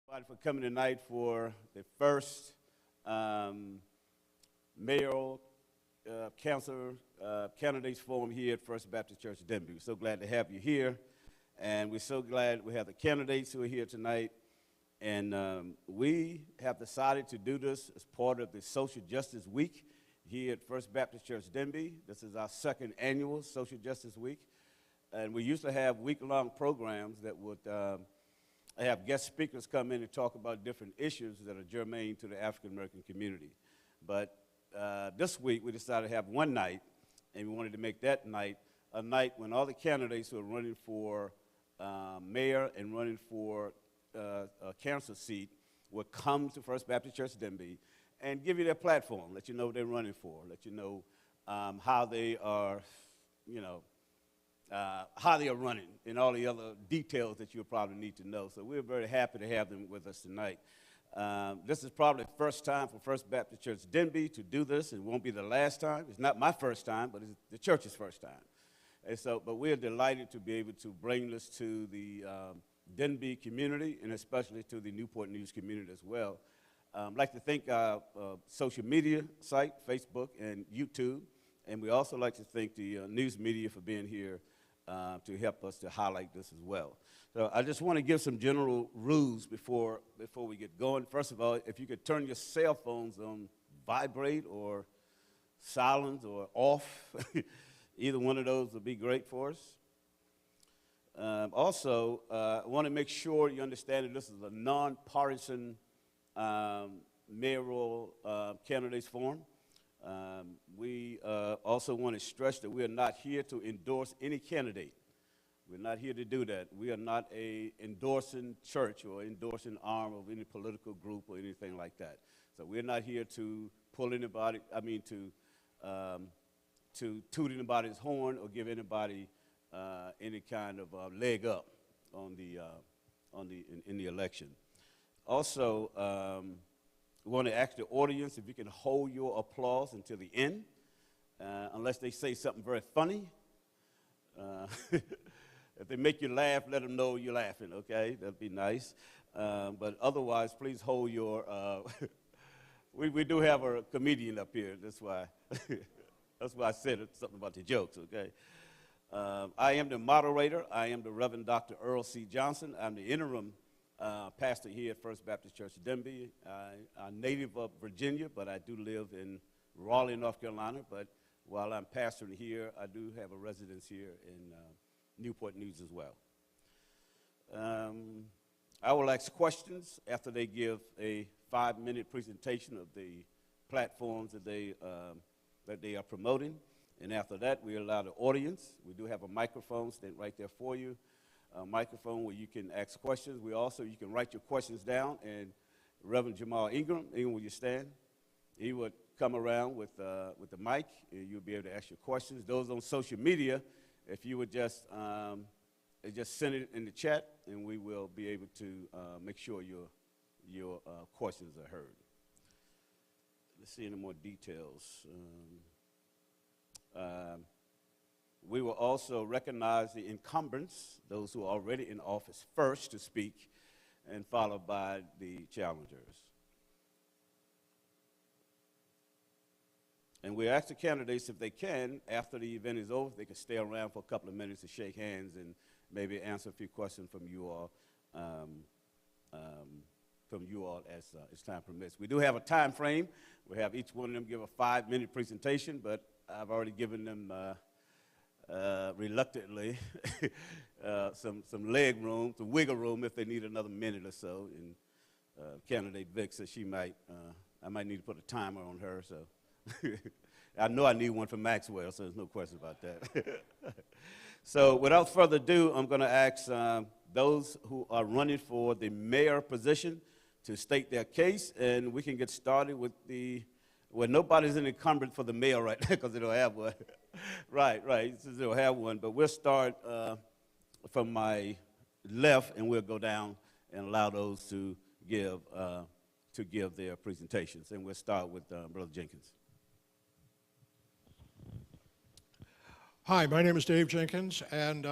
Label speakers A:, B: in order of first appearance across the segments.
A: For coming tonight for the first mayoral council candidates forum here at First Baptist Church Denby. We're so glad to have you here, and we're so glad we have the candidates who are here tonight. And we have decided to do this as part of the Social Justice Week here at First Baptist Church Denby. This is our second annual Social Justice Week, and we used to have week-long programs that would have guest speakers come in and talk about different issues that are germane to the African-American community. But this week, we decided to have one night, and we wanted to make that night a night when all the candidates who are running for mayor and running for a council seat would come to First Baptist Church Denby and give you their platform, let you know what they're running for, let you know how they are, how they are running, and all the other details that you'll probably need to know. So we're very happy to have them with us tonight. This is probably the first time for First Baptist Church Denby to do this. It won't be the last time. It's not my first time, but it's the church's first time. And so, but we're delighted to be able to bring this to the Denby community, and especially to the Newport News community as well. I'd like to thank our social media site, Facebook and YouTube, and we also like to thank the news media for being here to help us to highlight this as well. So I just want to give some general rules before we get going. First of all, if you could turn your cell phones on vibrate or silence or off, either one of those would be great for us. Also, I want to make sure you understand that this is a nonpartisan mayoral candidates forum. We also want to stress that we are not here to endorse any candidate. We're not here to do that. We are not a endorsing church or endorsing arm of any political group or anything like that. So we're not here to pull anybody, to toot anybody's horn or give anybody any kind of leg up on in the election. Also, we want to ask the audience if you can hold your applause until the end, unless they say something very funny. If they make you laugh, let them know you're laughing, okay? That'd be nice. But otherwise, please hold your, we do have a comedian up here. That's why I said something about the jokes, okay? I am the moderator. I am the Reverend Dr. Earl C. Johnson. I'm the interim pastor here at First Baptist Church Denby. I'm native of Virginia, but I do live in Raleigh, North Carolina. But while I'm pastoring here, I do have a residence here in Newport News as well. I will ask questions after they give a 5-minute presentation of the platforms that they are promoting. And after that, we allow the audience. We do have a microphone standing right there for you. A microphone where you can ask questions. You can write your questions down, and Reverend Jamal Ingram, will you stand? He would come around with the mic, and you'll be able to ask your questions. Those on social media, if you would just send it in the chat, and we will be able to make sure your questions are heard. Let's see any more details. We will also recognize the incumbents, those who are already in office, first to speak, and followed by the challengers. And we ask the candidates if they can, after the event is over, they can stay around for a couple of minutes to shake hands and maybe answer a few questions from you all, as time permits. We do have a time frame. We have each one of them give a 5-minute presentation, but I've already given them reluctantly some leg room, some wiggle room if they need another minute or so. And candidate Vick says I might need to put a timer on her. So I know I need one for Maxwell, so there's no question about that. So without further ado, I'm going to ask those who are running for the mayor position to state their case, and we can get started with nobody's an incumbent for the mayor right now because they don't have one. right, since they don't have one. But we'll start from my left, and we'll go down and allow those to give their presentations. And we'll start with Brother Jenkins.
B: Hi, my name is Dave Jenkins, and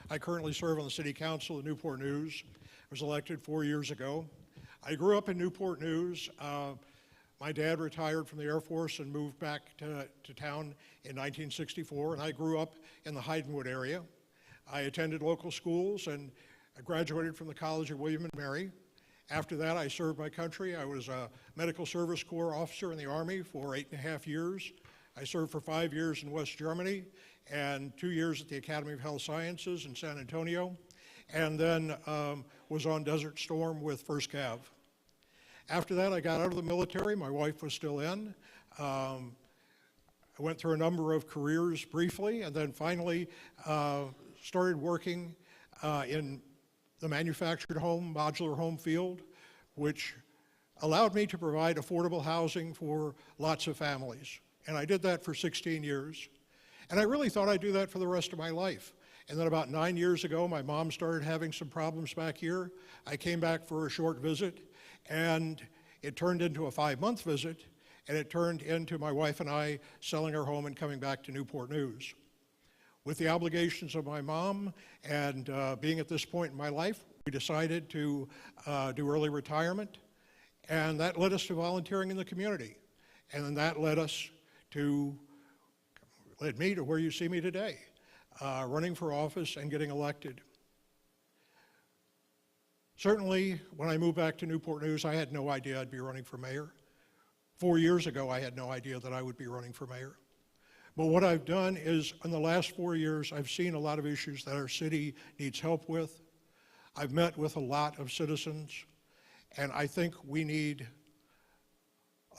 B: I currently serve on the City Council of Newport News. I was elected 4 years ago. I grew up in Newport News. My dad retired from the Air Force and moved back to town in 1964, and I grew up in the Hydenwood area. I attended local schools and I graduated from the College of William and Mary. After that, I served my country. I was a Medical Service Corps officer in the Army for 8.5 years. I served for 5 years in West Germany and 2 years at the Academy of Health Sciences in San Antonio, and then was on Desert Storm with 1st Cav. After that, I got out of the military. My wife was still in. I went through a number of careers briefly, and then finally started working in the manufactured home, modular home field, which allowed me to provide affordable housing for lots of families. And I did that for 16 years. And I really thought I'd do that for the rest of my life. And then about 9 years ago, my mom started having some problems back here. I came back for a short visit, and it turned into a 5-month visit, and it turned into my wife and I selling our home and coming back to Newport News. With the obligations of my mom and being at this point in my life, we decided to do early retirement, and that led us to volunteering in the community. And then that led me to where you see me today, running for office and getting elected. Certainly, when I moved back to Newport News, I had no idea I'd be running for mayor. 4 years ago, I had no idea that I would be running for mayor. But what I've done is, in the last 4 years, I've seen a lot of issues that our city needs help with. I've met with a lot of citizens, and I think we need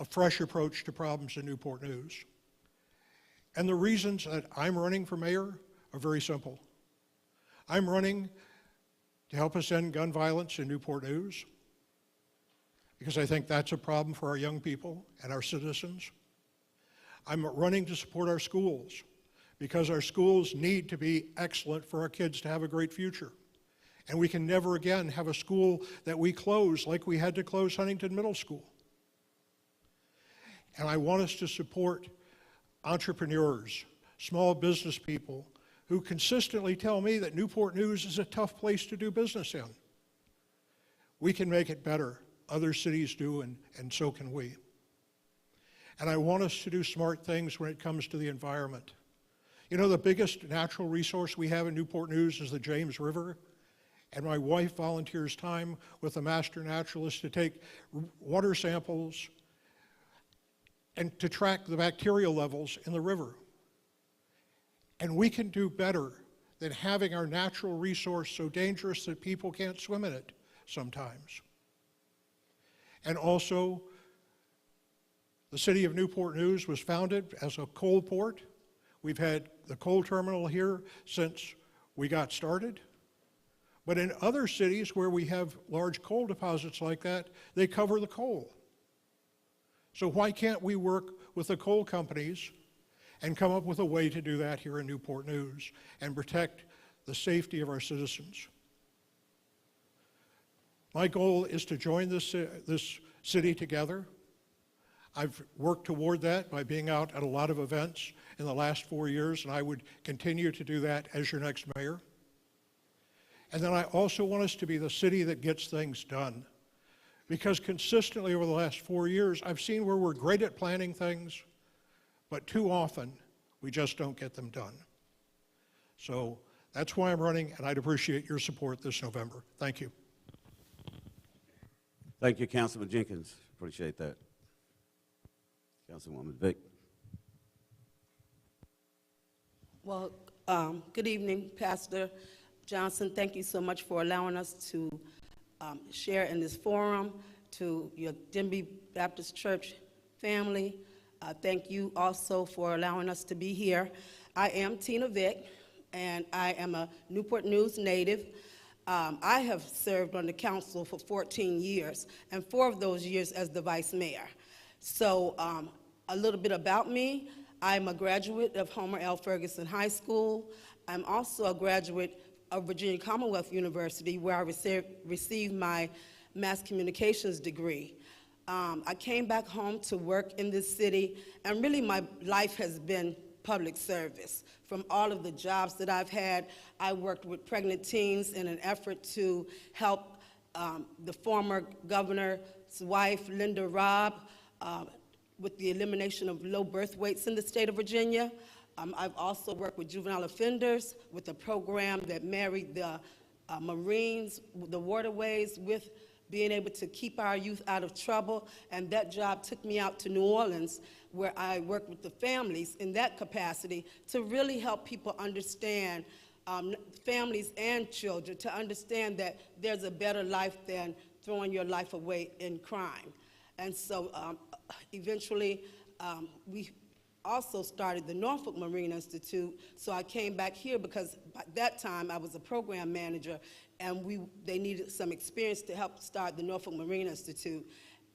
B: a fresh approach to problems in Newport News. And the reasons that I'm running for mayor are very simple. I'm running to help us end gun violence in Newport News, because I think that's a problem for our young people and our citizens. I'm running to support our schools, because our schools need to be excellent for our kids to have a great future. And we can never again have a school that we close like we had to close Huntington Middle School. And I want us to support entrepreneurs, small business people, who consistently tell me that Newport News is a tough place to do business in. We can make it better. Other cities do, and so can we. And I want us to do smart things when it comes to the environment. You know, the biggest natural resource we have in Newport News is the James River. And my wife volunteers time with a master naturalist to take water samples and to track the bacterial levels in the river. And we can do better than having our natural resource so dangerous that people can't swim in it sometimes. And also, the city of Newport News was founded as a coal port. We've had the coal terminal here since we got started. But in other cities where we have large coal deposits like that, they cover the coal. So why can't we work with the coal companies and come up with a way to do that here in Newport News and protect the safety of our citizens? My goal is to join this city together. I've worked toward that by being out at a lot of events in the last 4 years, and I would continue to do that as your next mayor. And then I also want us to be the city that gets things done. Because consistently over the last 4 years, I've seen where we're great at planning things, but too often we just don't get them done. So that's why I'm running, and I'd appreciate your support this November. Thank you.
A: Thank you, Councilman Jenkins. Appreciate that. Councilwoman Vick.
C: Well, good evening, Pastor Johnson. Thank you so much for allowing us to share in this forum. To your Denby Baptist Church family, thank you also for allowing us to be here. I am Tina Vick, and I am a Newport News native. I have served on the council for 14 years, and 4 of those years as the vice mayor. So a little bit about me. I'm a graduate of Homer L. Ferguson High School. I'm also a graduate of Virginia Commonwealth University, where I received my mass communications degree. I came back home to work in this city, and really my life has been public service. From all of the jobs that I've had, I worked with pregnant teens in an effort to help the former governor's wife, Linda Robb, with the elimination of low birth weights in the state of Virginia. I've also worked with juvenile offenders with a program that married the Marines, the waterways, with being able to keep our youth out of trouble. And that job took me out to New Orleans, where I worked with the families in that capacity to really help people understand, families and children, to understand that there's a better life than throwing your life away in crime. And so eventually we also started the Norfolk Marine Institute. So I came back here because by that time I was a program manager, and they needed some experience to help start the Norfolk Marine Institute,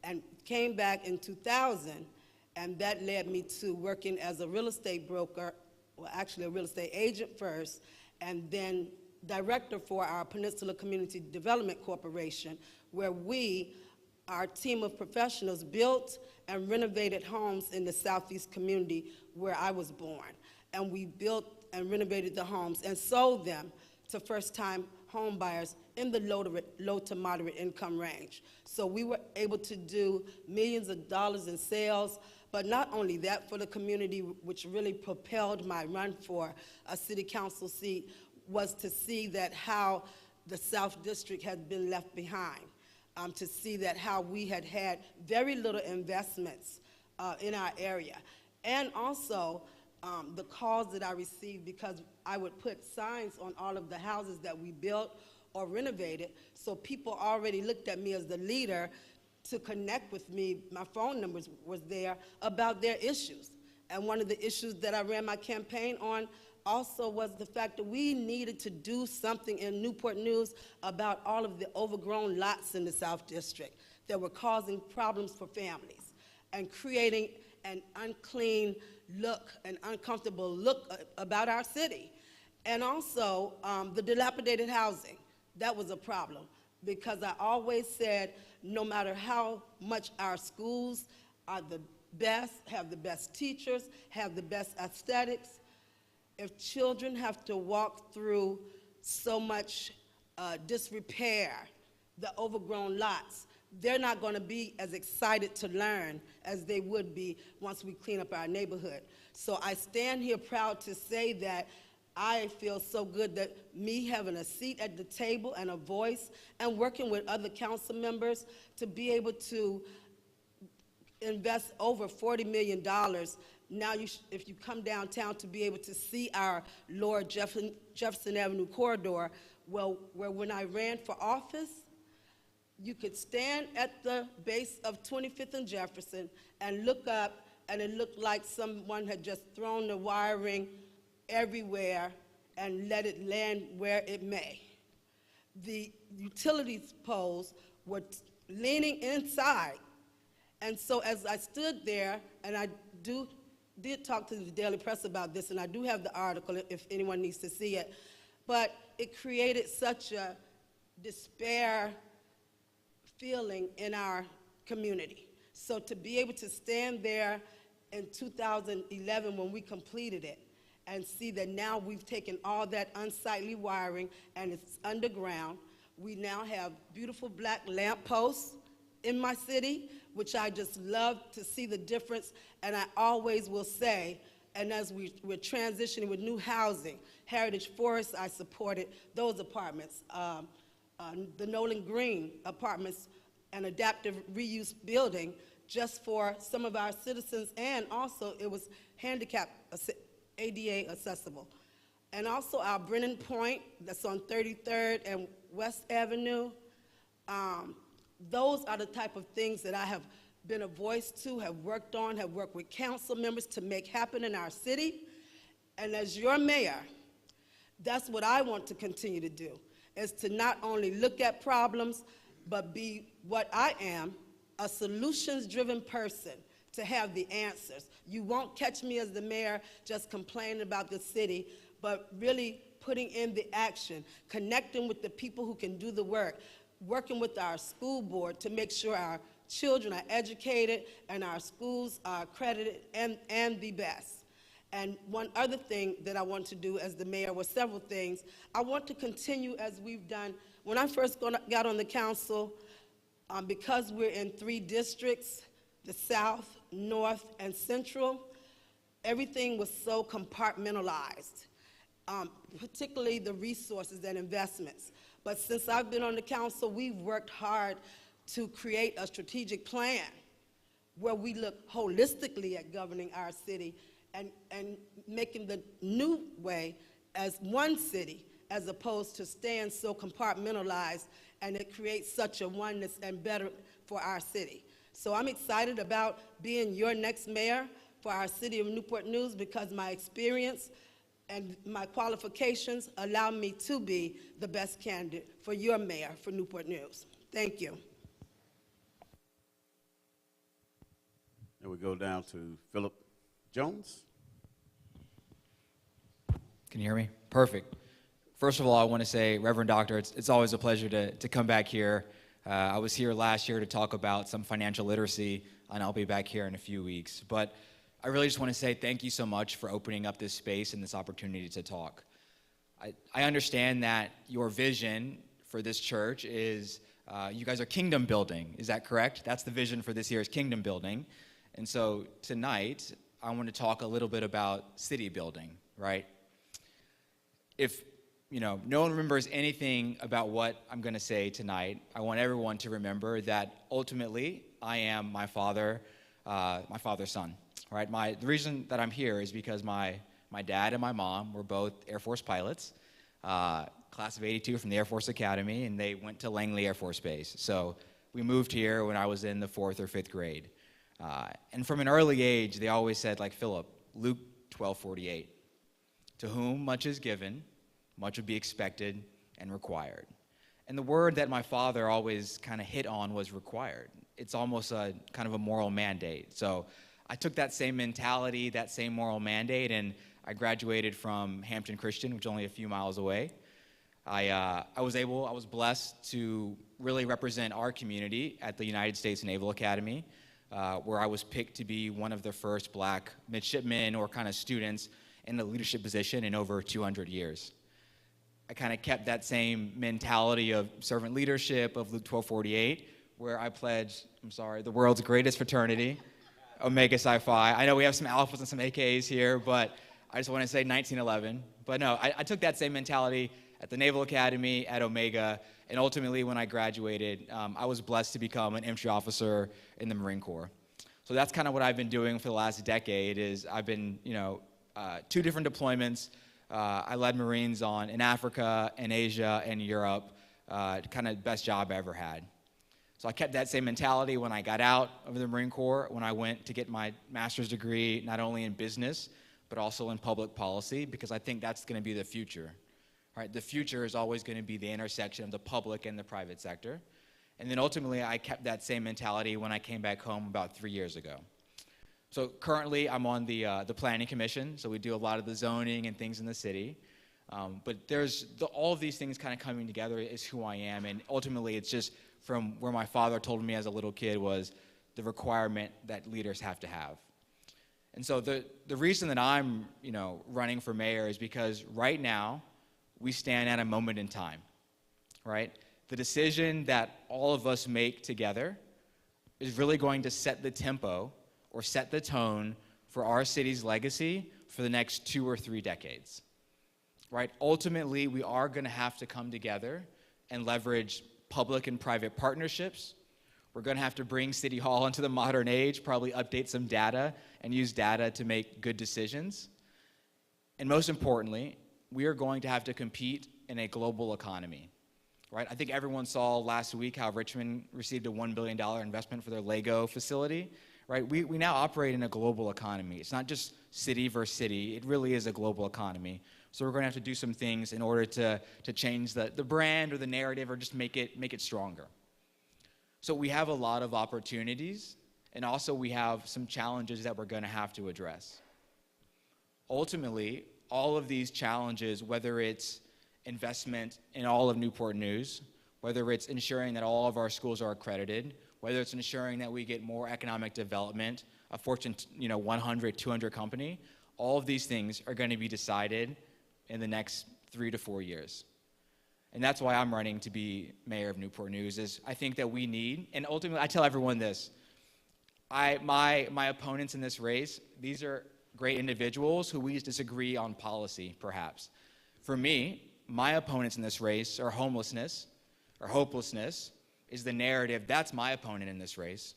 C: and came back in 2000, and that led me to working as a real estate broker, well, actually a real estate agent first, and then director for our Peninsula Community Development Corporation, where our team of professionals, built and renovated homes in the Southeast community where I was born. And we built and renovated the homes and sold them to first-time home buyers in the low to moderate income range. So we were able to do millions of dollars in sales, but not only that, for the community, which really propelled my run for a city council seat, was to see that how the South District had been left behind, to see that how we had had very little investments in our area. And also, the calls that I received, because I would put signs on all of the houses that we built or renovated, so people already looked at me as the leader to connect with me. My phone numbers was there about their issues. And one of the issues that I ran my campaign on also was the fact that we needed to do something in Newport News about all of the overgrown lots in the South District that were causing problems for families and creating an unclean look, an uncomfortable look about our city. And also the dilapidated housing. That was a problem, because I always said, no matter how much our schools are the best, have the best teachers, have the best aesthetics, if children have to walk through so much disrepair, the overgrown lots, they're not going to be as excited to learn as they would be once we clean up our neighborhood. So I stand here proud to say that I feel so good that me having a seat at the table and a voice and working with other council members to be able to invest over $40 million. Now, if you come downtown, to be able to see our Lower Jefferson Avenue corridor, well, where when I ran for office, you could stand at the base of 25th and Jefferson and look up, and it looked like someone had just thrown the wiring everywhere and let it land where it may. The utilities poles were leaning inside. And so as I stood there, and I did talk to the Daily Press about this, and I do have the article if anyone needs to see it, but it created such a despair feeling in our community. So to be able to stand there in 2011 when we completed it and see that now we've taken all that unsightly wiring and it's underground. We now have beautiful black lamp posts in my city, which I just love to see the difference. And I always will say, and as we're transitioning with new housing, Heritage Forest, I supported those apartments, the Nolan Green apartments, an adaptive reuse building just for some of our citizens, and also it was handicap ADA accessible. And also our Brennan Point, that's on 33rd and West Avenue. Those are the type of things that I have been a voice to, have worked on, have worked with council members to make happen in our city. And as your mayor, that's what I want to continue to do, is to not only look at problems, but be what I am, a solutions-driven person, to have the answers. You won't catch me as the mayor just complaining about the city, but really putting in the action, connecting with the people who can do the work, working with our school board to make sure our children are educated and our schools are accredited and the best. And one other thing that I want to do as the mayor, well, several things. I want to continue, as we've done When I first got on the council, because we're in 3 districts, the South, North, and Central, everything was so compartmentalized, particularly the resources and investments. But since I've been on the council, we've worked hard to create a strategic plan where we look holistically at governing our city and making the new way as one city, as opposed to staying so compartmentalized, and it creates such a oneness and better for our city. So I'm excited about being your next mayor for our city of Newport News, because my experience and my qualifications allow me to be the best candidate for your mayor for Newport News. Thank you.
A: And we go down to Philip Jones.
D: Can you hear me? Perfect. First of all, I want to say, Reverend Doctor, it's always a pleasure to come back here. I was here last year to talk about some financial literacy, and I'll be back here in a few weeks. But I really just want to say thank you so much for opening up this space and this opportunity to talk. I understand that your vision for this church is you guys are kingdom building. Is that correct? That's the vision for this year's kingdom building. And so tonight, I want to talk a little bit about city building, right? If no one remembers anything about what I'm going to say tonight, I want everyone to remember that ultimately I am my father's son, right? The reason that I'm here is because my dad and my mom were both Air Force pilots, class of '82 from the Air Force Academy, and they went to Langley Air Force Base. So we moved here when I was in the 4th or 5th grade. And from an early age, they always said, like Philip, Luke 12:48, to whom much is given, much will be expected and required. And the word that my father always kind of hit on was required. It's almost a kind of a moral mandate. So I took that same mentality, that same moral mandate, and I graduated from Hampton Christian, which is only a few miles away. I was blessed to really represent our community at the United States Naval Academy, where I was picked to be one of the first black midshipmen or kind of students in a leadership position in over 200 years. I kind of kept that same mentality of servant leadership of Luke 12:48, where I pledged, the world's greatest fraternity, Omega Psi Phi. I know we have some alphas and some AKs here, but I just want to say 1911. But no, I took that same mentality at the Naval Academy, at Omega, and ultimately when I graduated, I was blessed to become an infantry officer in the Marine Corps. So that's kind of what I've been doing for the last decade. Is I've been, 2 different deployments. I led Marines in Africa and Asia and Europe, kind of the best job I ever had. So I kept that same mentality when I got out of the Marine Corps, when I went to get my master's degree, not only in business, but also in public policy, because I think that's going to be the future. Right? The future is always going to be the intersection of the public and the private sector. And then ultimately, I kept that same mentality when I came back home about 3 years ago. So currently, I'm on the Planning Commission, so we do a lot of the zoning and things in the city. But there's all of these things kind of coming together is who I am, and ultimately, it's just from where my father told me as a little kid was the requirement that leaders have to have. And so the reason that I'm running for mayor is because right now, we stand at a moment in time, right? The decision that all of us make together is really going to set the tempo or set the tone for our city's legacy for the next 2 or 3 decades, right? Ultimately, we are going to have to come together and leverage public and private partnerships. We're going to have to bring City Hall into the modern age, probably update some data and use data to make good decisions. And most importantly, we are going to have to compete in a global economy, right? I think everyone saw last week how Richmond received a $1 billion investment for their Lego facility, right? We now operate in a global economy. It's not just city versus city. It really is a global economy. So we're going to have to do some things in order to change the brand or the narrative or just make it stronger. So we have a lot of opportunities, and also we have some challenges that we're going to have to address. Ultimately, all of these challenges, whether it's investment in all of Newport News, whether it's ensuring that all of our schools are accredited, whether it's ensuring that we get more economic development, a Fortune 100, 200 company, all of these things are going to be decided in the next 3 to 4 years. And that's why I'm running to be mayor of Newport News, is I think that we need, and ultimately I tell everyone this, my opponents in this race, these are great individuals who we disagree on policy, perhaps. For me, my opponents in this race are homelessness or hopelessness is the narrative. That's my opponent in this race.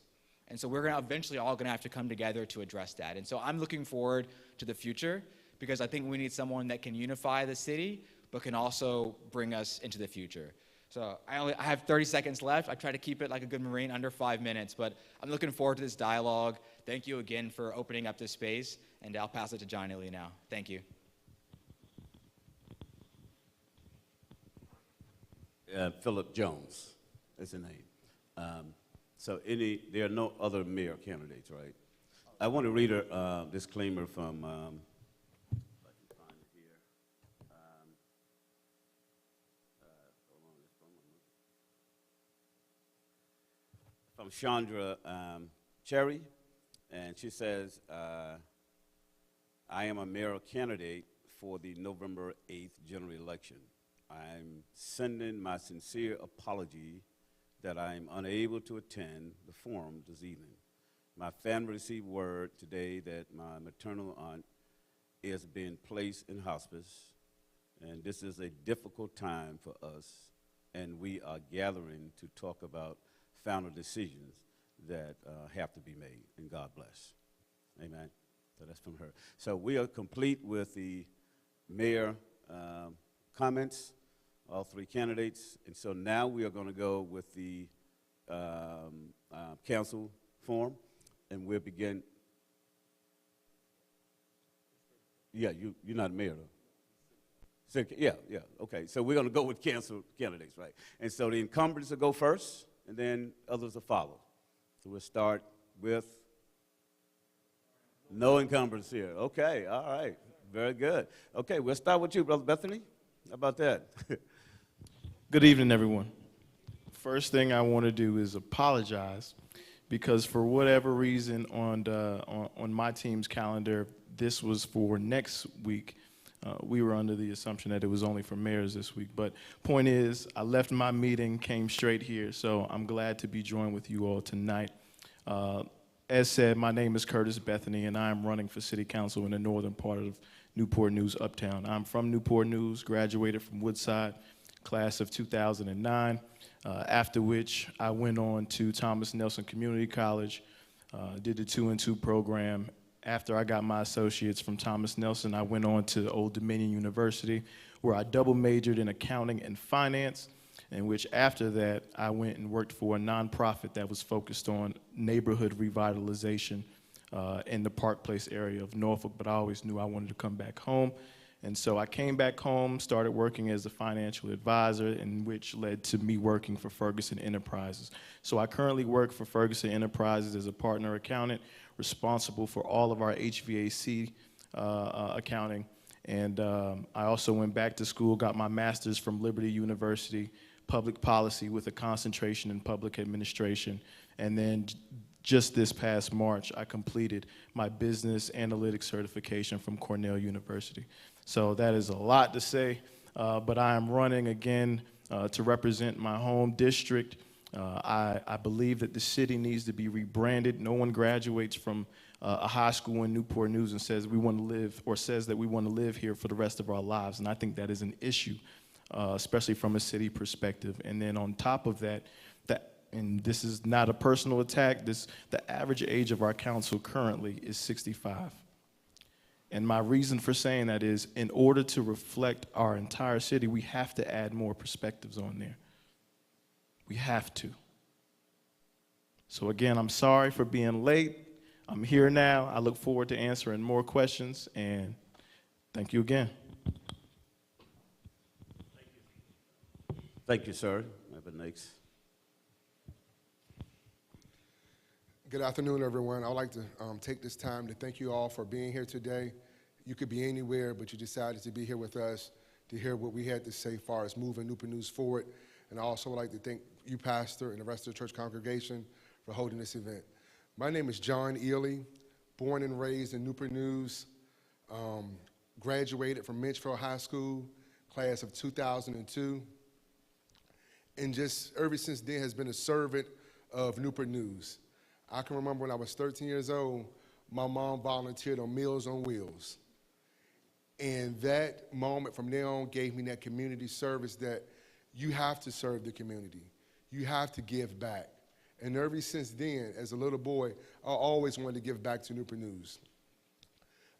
D: And so we're going to eventually all going to have to come together to address that. And so I'm looking forward to the future because I think we need someone that can unify the city but can also bring us into the future. So I have 30 seconds left. I try to keep it like a good Marine, under 5 minutes, but I'm looking forward to this dialogue. Thank you again for opening up this space, and I'll pass it to John Ely now. Thank you.
A: Philip Jones is the name. There are no other mayor candidates, right? I want to read a disclaimer from, if I can find it here. From Chandra Cherry, and she says, I am a mayoral candidate for the November 8th general election. I'm sending my sincere apology that I'm unable to attend the forum this evening. My family received word today that my maternal aunt is being placed in hospice, and this is a difficult time for us, and we are gathering to talk about final decisions that have to be made, and God bless. Amen. So that's from her. So we are complete with the mayor comments, all three candidates, and so now we are going to go with the council forum, and we'll begin. Yeah, you're not mayor, though. So, yeah, okay. So we're going to go with council candidates, right? And so the incumbents will go first, and then others will follow. So we'll start with no incumbents here. Okay, all right, very good. Okay, we'll start with you, Brother Bethany. How about that?
E: Good evening, everyone. First thing I want to do is apologize because for whatever reason on my team's calendar, this was for next week. We were under the assumption that it was only for mayors this week. But point is, I left my meeting, came straight here, so I'm glad to be joined with you all tonight. As said, my name is Curtis Bethany, and I am running for city council in the northern part of Newport News Uptown. I'm from Newport News, graduated from Woodside, class of 2009, after which I went on to Thomas Nelson Community College, did the 2-2 program. After I got my associates from Thomas Nelson, I went on to Old Dominion University, where I double majored in accounting and finance, in which after that, I went and worked for a nonprofit that was focused on neighborhood revitalization in the Park Place area of Norfolk, but I always knew I wanted to come back home. And so I came back home, started working as a financial advisor, in which led to me working for Ferguson Enterprises. So I currently work for Ferguson Enterprises as a partner accountant, responsible for all of our HVAC accounting. And I also went back to school, got my master's from Liberty University, public policy with a concentration in public administration. And then just this past March, I completed my business analytics certification from Cornell University. So that is a lot to say, but I am running again to represent my home district. I believe that the city needs to be rebranded. No one graduates from a high school in Newport News and says we want to live, or says that we want to live here for the rest of our lives. And I think that is an issue, especially from a city perspective. And then on top of that, and this is not a personal attack, the average age of our council currently is 65. And my reason for saying that is, in order to reflect our entire city, we have to add more perspectives on there. We have to. So again, I'm sorry for being late. I'm here now. I look forward to answering more questions, and thank you again.
A: Thank you, sir. Next.
F: Good afternoon, everyone. I'd like to take this time to thank you all for being here today. You could be anywhere, but you decided to be here with us to hear what we had to say as far as moving Newport News forward. And I also would like to thank you, Pastor, and the rest of the church congregation for holding this event. My name is John Ely, born and raised in Newport News, graduated from Minchfield High School, class of 2002. and just ever since then has been a servant of Newport News. I can remember when I was 13 years old, my mom volunteered on Meals on Wheels. And that moment from there on gave me that community service that you have to serve the community. You have to give back. And ever since then, as a little boy, I always wanted to give back to Newport News.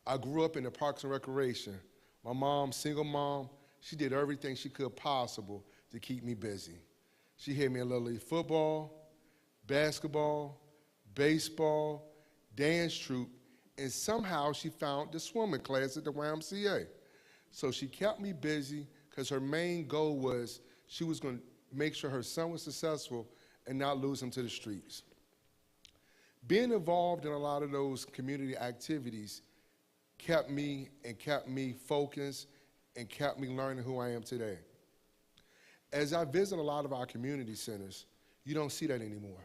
F: I grew up in the Parks and Recreation. My mom, single mom, she did everything she could possible to keep me busy. She had me in Little League football, basketball, baseball, dance troupe, and somehow she found the swimming class at the YMCA. So she kept me busy because her main goal was she was going to make sure her son was successful and not lose him to the streets. Being involved in a lot of those community activities kept me focused and kept me learning who I am today. As I visit a lot of our community centers, you don't see that anymore.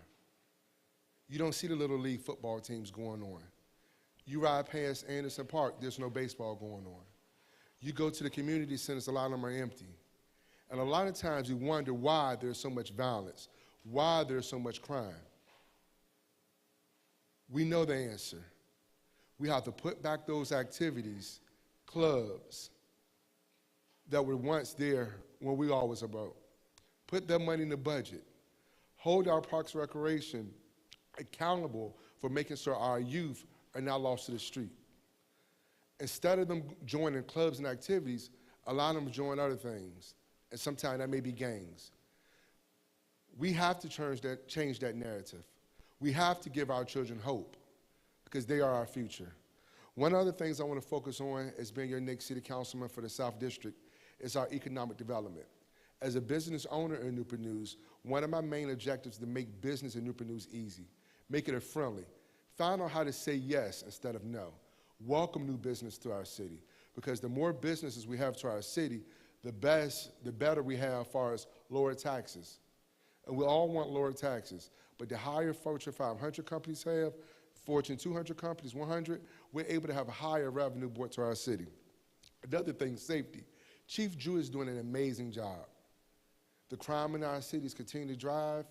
F: You don't see the Little League football teams going on. You ride past Anderson Park, there's no baseball going on. You go to the community centers, a lot of them are empty. And a lot of times you wonder why there's so much violence, why there's so much crime. We know the answer. We have to put back those activities, clubs, that were once there when we all was about. Put that money in the budget. Hold our Parks and Recreation accountable for making sure our youth are not lost to the street. Instead of them joining clubs and activities, allow them to join other things. And sometimes that may be gangs. We have to change that narrative. We have to give our children hope because they are our future. One of the things I want to focus on as being your next city councilman for the South District is our economic development. As a business owner in Newport News, one of my main objectives is to make business in Newport News easy, make it friendly. Find out how to say yes instead of no. Welcome new business to our city, because the more businesses we have to our city, the better we have as far as lower taxes. And we all want lower taxes, but the higher Fortune 500 companies have, Fortune 200 companies, 100, we're able to have a higher revenue brought to our city. Another thing, safety. Chief Drew is doing an amazing job. The crime in our cities continue to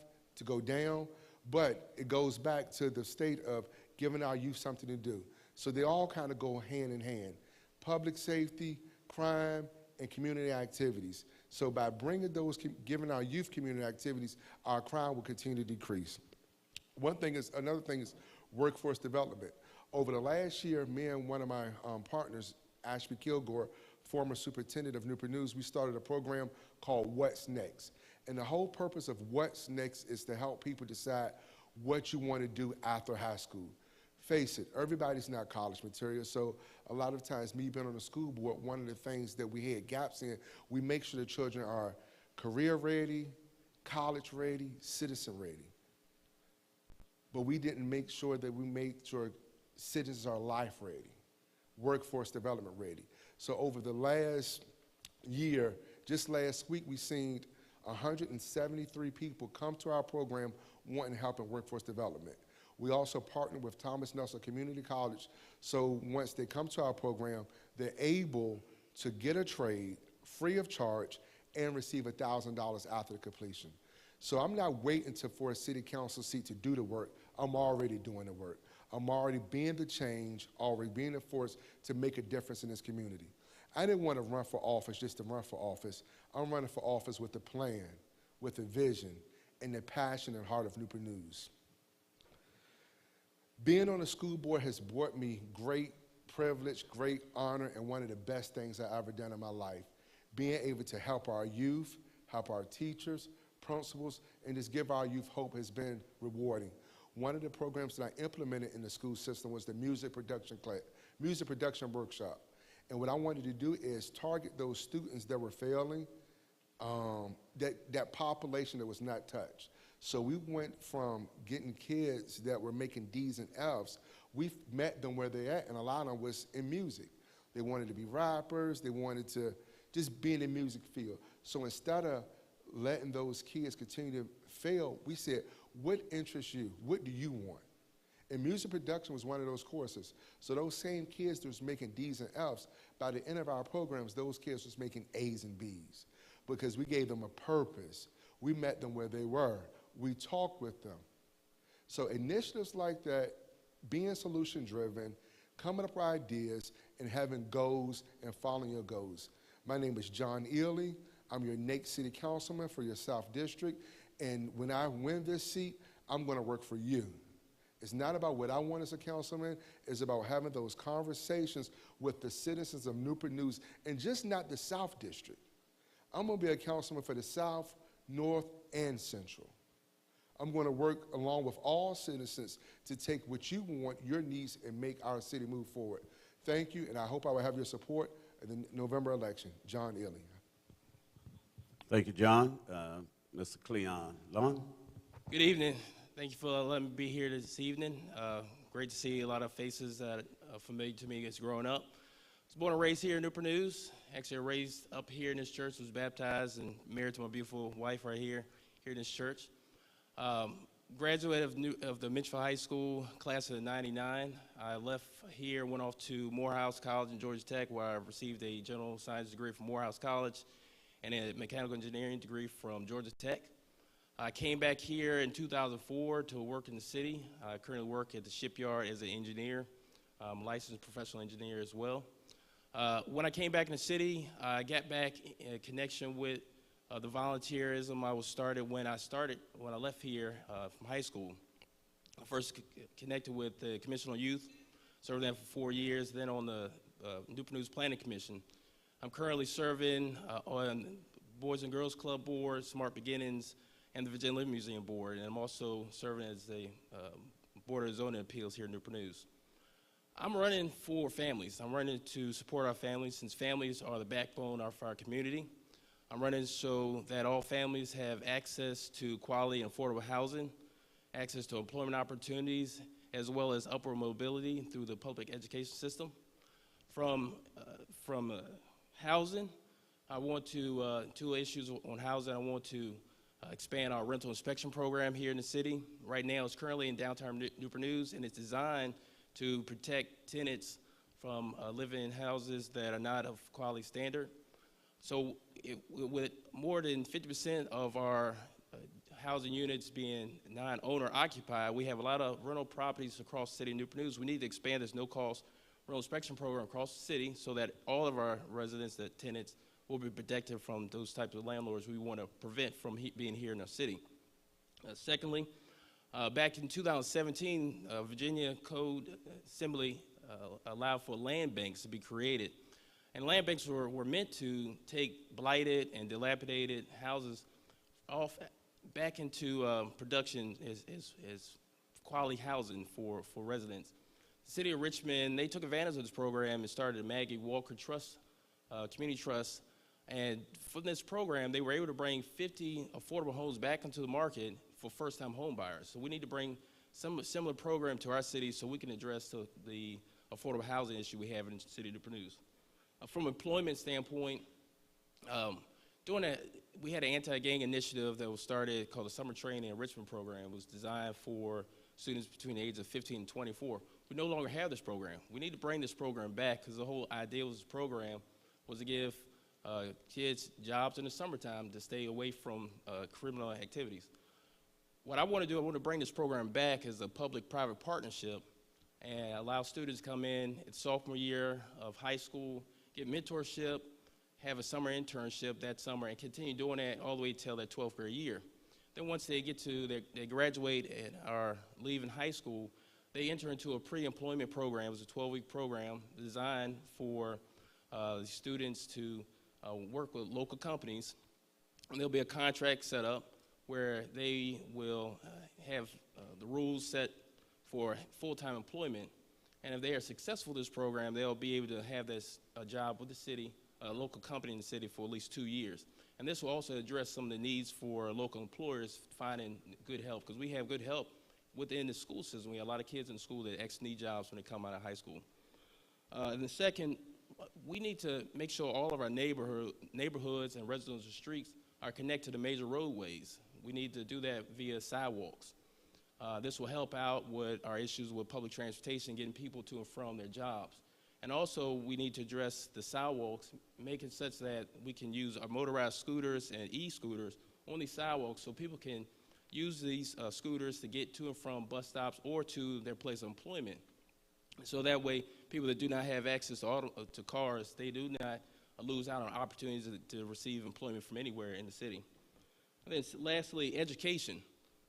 F: go down, but it goes back to the state of giving our youth something to do. So they all kind of go hand in hand. Public safety, crime, and community activities. So by giving our youth community activities, our crime will continue to decrease. Another thing is workforce development. Over the last year, me and one of my partners, Ashby Kilgore, former superintendent of Newport News, we started a program called What's Next. And the whole purpose of What's Next is to help people decide what you want to do after high school. Face it, everybody's not college material, so a lot of times, me being on the school board, one of the things that we had gaps in, we make sure the children are career ready, college ready, citizen ready. But we didn't make sure that we made sure citizens are life ready, workforce development ready. So over the last year, just last week, we seen 173 people come to our program wanting help in workforce development. We also partnered with Thomas Nelson Community College, so once they come to our program, they're able to get a trade free of charge and receive $1,000 after the completion. So I'm not waiting for a city council seat to do the work. I'm already doing the work. I'm already being the change, already being the force to make a difference in this community. I didn't want to run for office just to run for office. I'm running for office with a plan, with a vision, and the passion and heart of Newport News. Being on the school board has brought me great privilege, great honor, and one of the best things I've ever done in my life. Being able to help our youth, help our teachers, principals, and just give our youth hope has been rewarding. One of the programs that I implemented in the school system was the music production workshop. And what I wanted to do is target those students that were failing, that population that was not touched. So we went from getting kids that were making D's and F's, we met them where they're at, and a lot of them was in music. They wanted to be rappers, they wanted to just be in the music field. So instead of letting those kids continue to fail, we said, what interests you? What do you want? And music production was one of those courses. So those same kids that was making D's and F's, by the end of our programs, those kids was making A's and B's because we gave them a purpose. We met them where they were. We talked with them. So initiatives like that, being solution-driven, coming up with ideas, and having goals and following your goals. My name is John Ely. I'm your Nate City Councilman for your South District. And when I win this seat, I'm going to work for you. It's not about what I want as a councilman. It's about having those conversations with the citizens of Newport News, and just not the South District. I'm going to be a councilman for the South, North, and Central. I'm going to work along with all citizens to take what you want, your needs, and make our city move forward. Thank you, and I hope I will have your support in the November election. John Ely.
A: Thank you, John. Mr. Cleon Long.
G: Good evening. Thank you for letting me be here this evening. Great to see a lot of faces that are familiar to me as growing up. I was born and raised here in Newport News. Actually, raised up here in this church, was baptized and married to my beautiful wife right here in this church. Graduate of the Mitchell High School, class of '99. I left here, went off to Morehouse College in Georgia Tech, where I received a general science degree from Morehouse College and a mechanical engineering degree from Georgia Tech. I came back here in 2004 to work in the city. I currently work at the shipyard as an engineer. I'm a licensed professional engineer as well. When I came back in the city, I got back in connection with the volunteerism I was started when I left here from high school. I first connected with the Commission on Youth, served there for 4 years, then on the Newport News Planning Commission. I'm currently serving on Boys and Girls Club Board, Smart Beginnings, and the Virginia Living Museum Board, and I'm also serving as the Board of Zoning Appeals here in Newport News. I'm running for families. I'm running to support our families, since families are the backbone of our community. I'm running so that all families have access to quality and affordable housing, access to employment opportunities, as well as upward mobility through the public education system. From housing, I want to, two issues on housing. I want to expand our rental inspection program here in the city. Right now, it's currently in downtown Newport News, and it's designed to protect tenants from living in houses that are not of quality standard. So with more than 50% of our housing units being non-owner occupied, we have a lot of rental properties across the city of Newport News. We need to expand this no-cost rental inspection program across the city so that all of our residents, the tenants, will be protected from those types of landlords we want to prevent from being here in our city. Secondly, back in 2017, Virginia Code Assembly allowed for land banks to be created. And land banks were meant to take blighted and dilapidated houses back into production as quality housing for residents. The city of Richmond, they took advantage of this program and started a Maggie Walker Trust, Community Trust. And from this program, they were able to bring 50 affordable homes back into the market for first-time home buyers. So we need to bring some similar program to our city so we can address the affordable housing issue we have in the city of Newport News. From an employment standpoint, we had an anti-gang initiative that was started called the Summer Training and Enrichment Program. It was designed for students between the ages of 15 and 24. We no longer have this program. We need to bring this program back because the whole idea of this program was to give kids jobs in the summertime to stay away from criminal activities. What I want to do, I want to bring this program back as a public-private partnership and allow students to come in at sophomore year of high school, get mentorship, have a summer internship that summer, and continue doing that all the way till their 12th grade year. Then once they they graduate and are leaving high school, they enter into a pre-employment program. It's a 12-week program designed for students to work with local companies. And there'll be a contract set up where they will have the rules set for full-time employment. And if they are successful in this program, they'll be able to have this job with the city, a local company in the city for at least 2 years. And this will also address some of the needs for local employers finding good help, because we have good help within the school system. We have a lot of kids in school that actually need jobs when they come out of high school. And the second, we need to make sure all of our neighborhoods and residential streets are connected to the major roadways. We need to do that via sidewalks. This will help out with our issues with public transportation, getting people to and from their jobs. And also, we need to address the sidewalks, make it such that we can use our motorized scooters and e-scooters on these sidewalks so people can use these scooters to get to and from bus stops or to their place of employment. So that way, people that do not have access to cars, they do not lose out on opportunities to receive employment from anywhere in the city. And then lastly, education.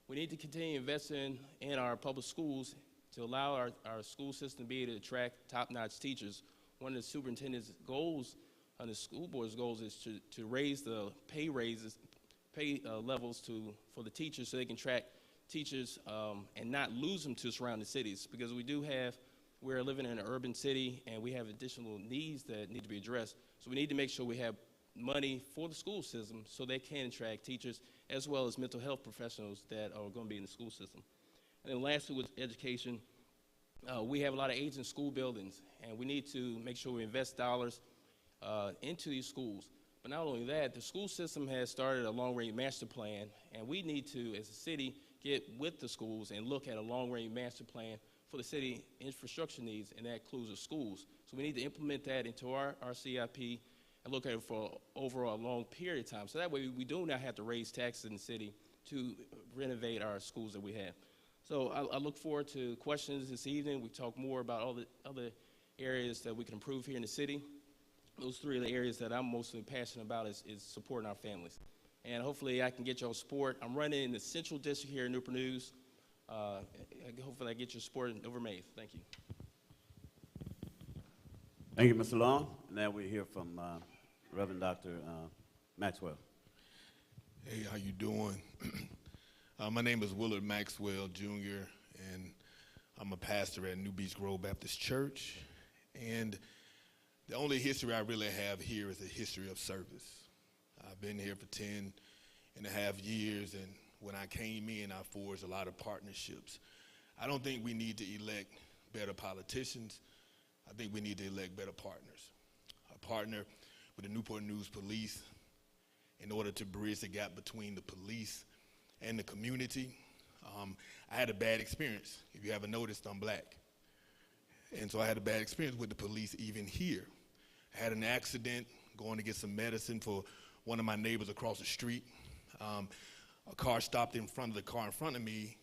G: We need to continue investing in our public schools to allow our school system to be able to attract top-notch teachers. One of the superintendent's goals, and the school board's goals, is to raise the pay levels for the teachers so they can attract teachers and not lose them to surrounding cities, because we're living in an urban city and we have additional needs that need to be addressed. So we need to make sure we have money for the school system so they can attract teachers as well as mental health professionals that are going to be in the school system. And then lastly, with education, we have a lot of aging school buildings, and we need to make sure we invest dollars into these schools. But not only that, the school system has started a long-range master plan, and we need to, as a city, get with the schools and look at a long-range master plan for the city infrastructure needs, and that includes the schools. So we need to implement that into our CIP and look at it for overall a long period of time. So that way we do not have to raise taxes in the city to renovate our schools that we have. So I look forward to questions this evening. We talk more about all the other areas that we can improve here in the city. Those three are the areas that I'm mostly passionate about is supporting our families. And hopefully I can get your support. I'm running in the Central District here in Newport News. Hopefully I get your support in over May. Thank you.
A: Thank you, Mr. Long. Now we hear from Reverend Dr. Maxwell.
H: Hey, how you doing? My name is Willard Maxwell Jr., and I'm a pastor at New Beach Grove Baptist Church. And the only history I really have here is a history of service. I've been here for 10 and a half years, and when I came in, I forged a lot of partnerships. I don't think we need to elect better politicians. I think we need to elect better partners. A partner with the Newport News Police in order to bridge the gap between the police and the community. I had a bad experience. If you haven't noticed, I'm black. And so I had a bad experience with the police even here. I had an accident going to get some medicine for one of my neighbors across the street. A car stopped in front of the car in front of me,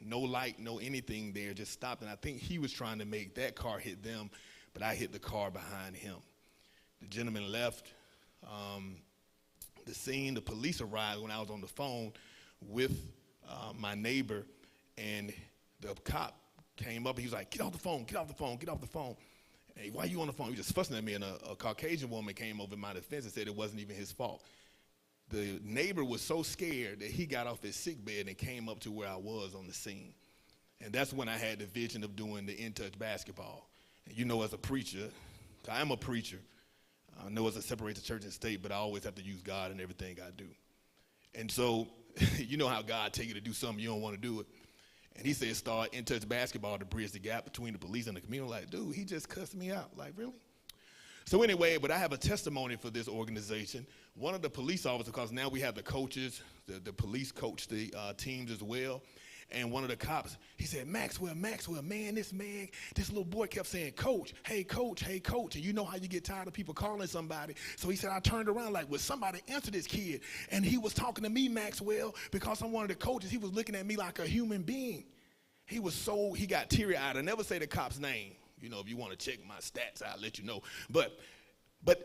H: and no light, no anything there, just stopped. And I think he was trying to make that car hit them, but I hit the car behind him. The gentleman left the scene. The police arrived when I was on the phone with my neighbor, and the cop came up. He was like, "Get off the phone, get off the phone, get off the phone." Hey, why are you on the phone? He was just fussing at me, and a Caucasian woman came over in my defense and said it wasn't even his fault. The neighbor was so scared that he got off his sick bed and came up to where I was on the scene. And that's when I had the vision of doing the in-touch basketball. And you know, as a preacher, I am a preacher. I know it's a separate the church and state, but I always have to use God in everything I do. And so, you know how God tell you to do something, you don't want to do it. And he said, start in-touch basketball to bridge the gap between the police and the community. Like, dude, he just cussed me out. Like, really? So anyway, but I have a testimony for this organization. One of the police officers, because now we have the coaches, the police coach the teams as well. And one of the cops, he said, Maxwell, man, this little boy kept saying, coach, hey, coach, hey, coach. And you know how you get tired of people calling somebody. So he said, I turned around like, would somebody answer this kid? And he was talking to me, Maxwell, because I'm one of the coaches. He was looking at me like a human being. He got teary-eyed. I never say the cop's name. You know, if you want to check my stats, I'll let you know. But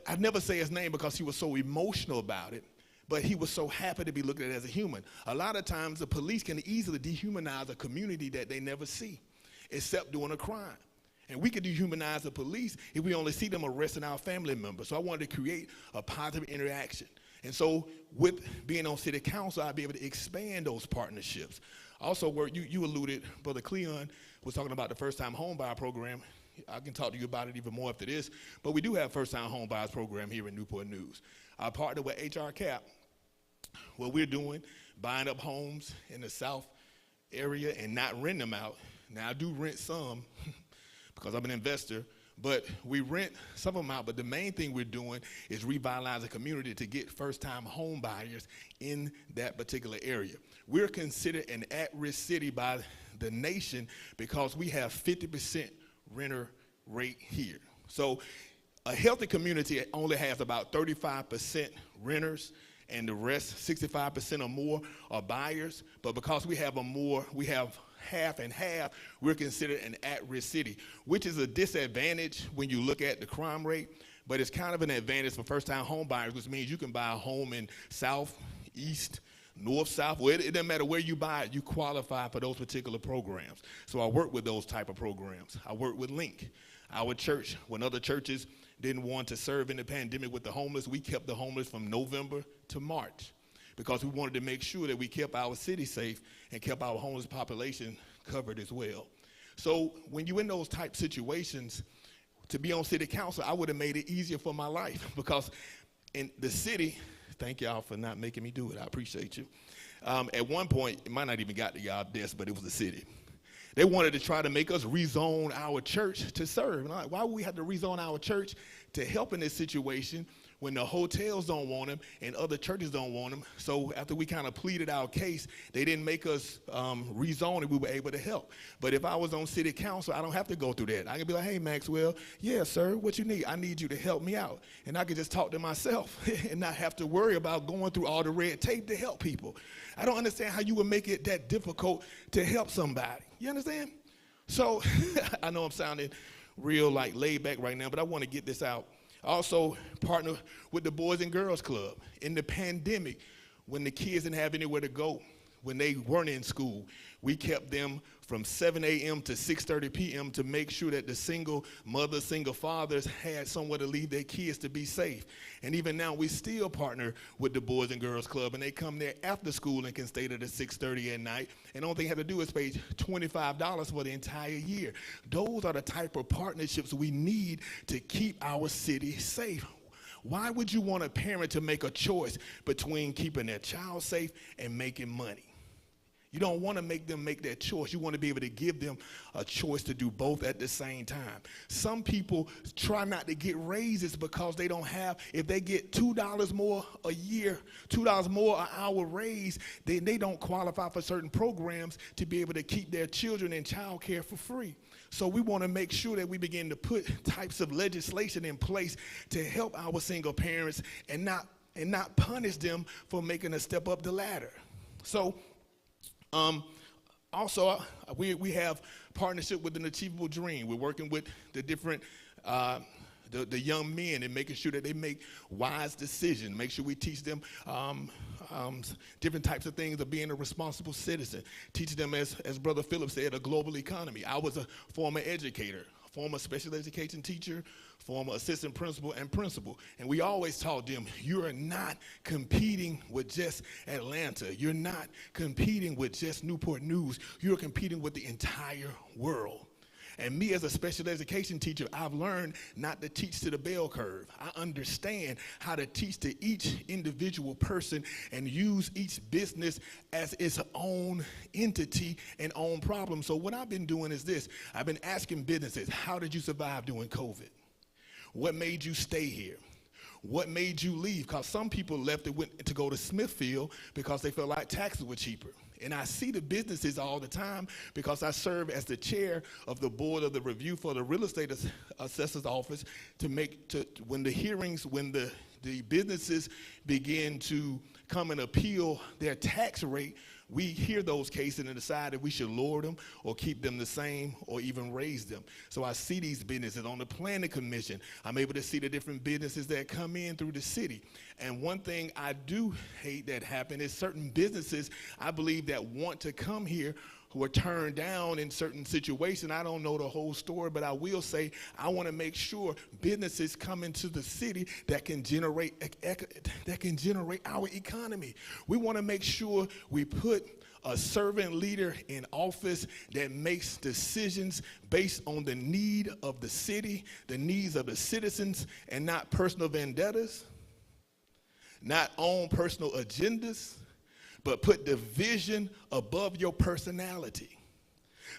H: I never say his name because he was so emotional about it. But he was so happy to be looked at as a human. A lot of times the police can easily dehumanize a community that they never see, except doing a crime. And we can dehumanize the police if we only see them arresting our family members. So I wanted to create a positive interaction. And so with being on city council, I'll be able to expand those partnerships. Also, where you alluded, Brother Cleon was talking about the first-time homebuyer program. I can talk to you about it even more after this, but we do have first-time home buyers program here in Newport News. I partner with HR Cap. What we're doing, buying up homes in the South area and not renting them out. Now, I do rent some because I'm an investor, but we rent some of them out. But the main thing we're doing is revitalize the community to get first-time home buyers in that particular area. We're considered an at-risk city by the nation because we have 50% renter rate here. So a healthy community only has about 35% renters and the rest, 65% or more, are buyers. But because we have half and half, we're considered an at-risk city, which is a disadvantage when you look at the crime rate, but it's kind of an advantage for first-time home buyers, which means you can buy a home in south, east, north, south. Well, it doesn't matter where you buy it, you qualify for those particular programs. So I work with those type of programs. I work with Link. Our church, when other churches didn't want to serve in the pandemic with the homeless, we kept the homeless from November to March because we wanted to make sure that we kept our city safe and kept our homeless population covered as well. So when you're in those type situations, to be on city council, I would have made it easier for my life because in the city, thank y'all for not making me do it. I appreciate you. At one point, it might not even got to y'all desk, but it was the city. They wanted to try to make us rezone our church to serve. Like, why would we have to rezone our church to help in this situation when the hotels don't want them and other churches don't want them? So after we kind of pleaded our case, they didn't make us rezone it. We were able to help. But if I was on city council, I don't have to go through that. I can be like, hey, Maxwell, yeah, sir, what you need? I need you to help me out. And I could just talk to myself and not have to worry about going through all the red tape to help people. I don't understand how you would make it that difficult to help somebody. You understand? So I know I'm sounding real like laid back right now, but I want to get this out. I also partner with the Boys and Girls Club. In the pandemic, when the kids didn't have anywhere to go, when they weren't in school, we kept them from 7 a.m. to 6:30 p.m. to make sure that the single mothers, single fathers had somewhere to leave their kids to be safe. And even now, we still partner with the Boys and Girls Club, and they come there after school and can stay there to 6:30 at night. And the only thing they have to do is pay $25 for the entire year. Those are the type of partnerships we need to keep our city safe. Why would you want a parent to make a choice between keeping their child safe and making money? You don't want to make them make that choice. You want to be able to give them a choice to do both at the same time. Some people try not to get raises because they don't have, if they get $2 more a year, $2 more an hour raise, then they don't qualify for certain programs to be able to keep their children in child care for free. So we want to make sure that we begin to put types of legislation in place to help our single parents and not punish them for making a step up the ladder. So also, we have partnership with an Achievable Dream. We're working with the different the young men and making sure that they make wise decisions. Make sure we teach them different types of things of being a responsible citizen. Teach them, as Brother Philip said, a global economy. I was a former educator, former special education teacher, former assistant principal and principal. And we always taught them, you are not competing with just Atlanta. You're not competing with just Newport News. You're competing with the entire world. And me as a special education teacher, I've learned not to teach to the bell curve. I understand how to teach to each individual person and use each business as its own entity and own problem. So what I've been doing is this. I've been asking businesses, how did you survive during COVID? What made you stay here? What made you leave? Because some people left and went to go to Smithfield because they felt like taxes were cheaper. And I see the businesses all the time because I serve as the chair of the board of the review for the real estate assessor's office when the businesses begin to come and appeal their tax rate, we hear those cases and decide if we should lower them or keep them the same or even raise them. So I see these businesses on the planning commission. I'm able to see the different businesses that come in through the city. And one thing I do hate that happen is certain businesses, I believe, that want to come here who are turned down in certain situations. I don't know the whole story, but I will say I want to make sure businesses come into the city that can generate our economy. We want to make sure we put a servant leader in office that makes decisions based on the need of the city, the needs of the citizens, and not personal vendettas, not on personal agendas, but put the vision above your personality.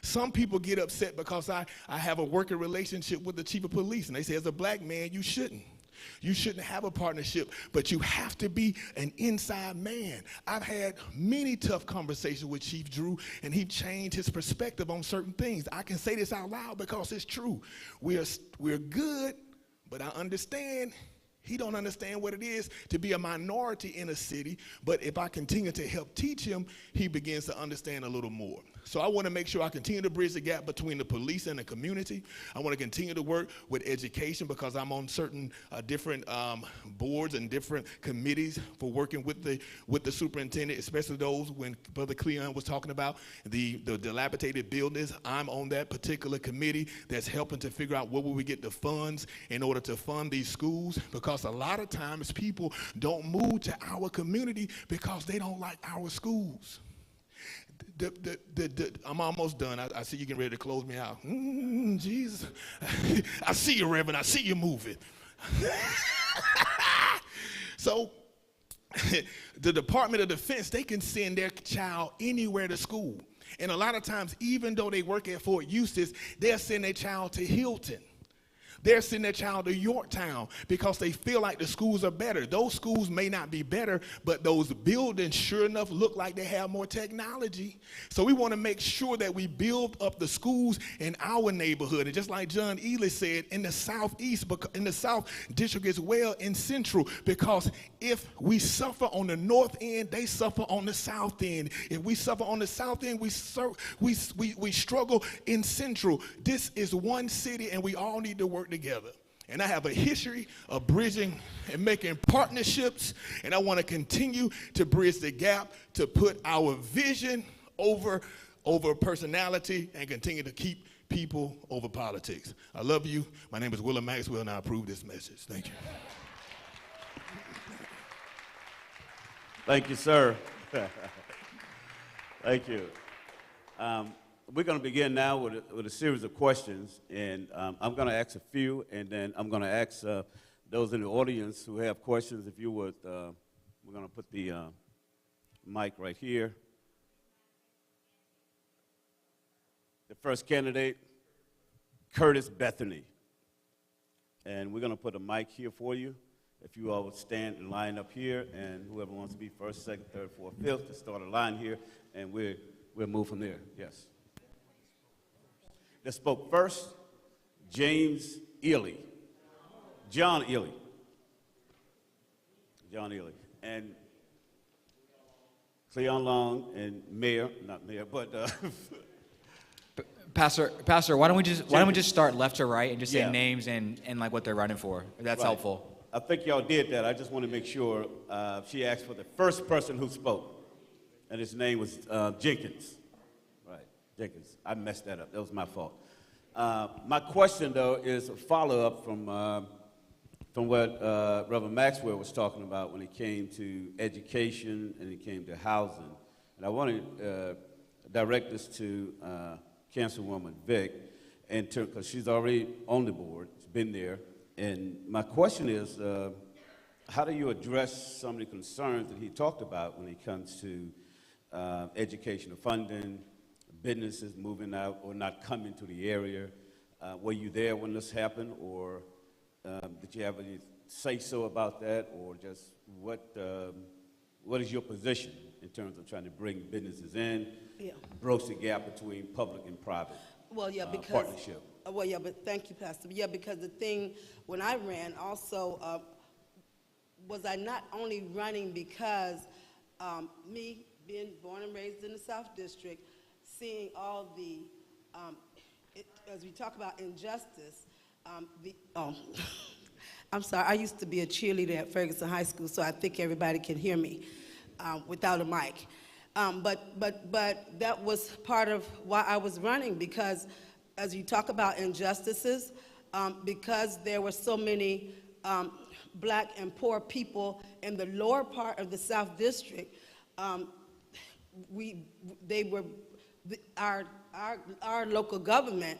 H: Some people get upset because I have a working relationship with the chief of police, and they say, as a black man, you shouldn't. You shouldn't have a partnership, but you have to be an inside man. I've had many tough conversations with Chief Drew, and he changed his perspective on certain things. I can say this out loud because it's true. We're good, but I understand He don't understand what it is to be a minority in a city, but if I continue to help teach him, he begins to understand a little more. So I want to make sure I continue to bridge the gap between the police and the community. I want to continue to work with education because I'm on certain different boards and different committees for working with the superintendent, especially those when Brother Cleon was talking about the dilapidated buildings. I'm on that particular committee that's helping to figure out where will we get the funds in order to fund these schools, because a lot of times people don't move to our community because they don't like our schools. I'm almost done. I see you getting ready to close me out. Jesus. I see you, Reverend. I see you moving. So the Department of Defense, they can send their child anywhere to school. And a lot of times, even though they work at Fort Eustis, they'll send their child to Hilton. They're sending their child to Yorktown because they feel like the schools are better. Those schools may not be better, but those buildings sure enough look like they have more technology. So we want to make sure that we build up the schools in our neighborhood. And just like John Ely said, in the Southeast, in the South District as well, in Central, because if we suffer on the north end, they suffer on the south end. If we suffer on the south end, we struggle in Central. This is one city, and we all need to work together. And I have a history of bridging and making partnerships, and I want to continue to bridge the gap to put our vision over personality and continue to keep people over politics. I love you. My name is Willard Maxwell, and I approve this message. Thank you.
A: Thank you, sir. Thank you. We're going to begin now with a series of questions, and I'm going to ask a few, and then I'm going to ask those in the audience who have questions, if you would, we're going to put the mic right here. The first candidate, Curtis Bethany. And we're going to put a mic here for you. If you all would stand and line up here, and whoever wants to be first, second, third, fourth, fifth, to start a line here, and we'll move from there. Yes. That spoke first, James Ely. John Ely. John Ely. And Cleon Long and Mayor, not Mayor, but
D: Pastor, why don't we just start left to right and just say names and like what they're running for? If that's helpful.
A: I think y'all did that. I just want to make sure. She asked for the first person who spoke, and his name was Jenkins. Right, Jenkins. I messed that up. That was my fault. My question, though, is a follow-up from what Reverend Maxwell was talking about when it came to education and it came to housing. And I want to direct this to Councilwoman Vick, because she's already on the board. She's been there. And my question is, how do you address some of the concerns that he talked about when it comes to educational funding, businesses moving out or not coming to the area? Were you there when this happened, or did you have any say-so about that, or just what is your position in terms of trying to bring businesses in, bridge the gap between public and private partnership?
C: But thank you, Pastor. Yeah, because the thing, when I ran also, was I not only running because me being born and raised in the South District, seeing all the, as we talk about injustice, I'm sorry, I used to be a cheerleader at Ferguson High School, so I think everybody can hear me without a mic. But that was part of why I was running, because as you talk about injustices, because there were so many black and poor people in the lower part of the South District, our local government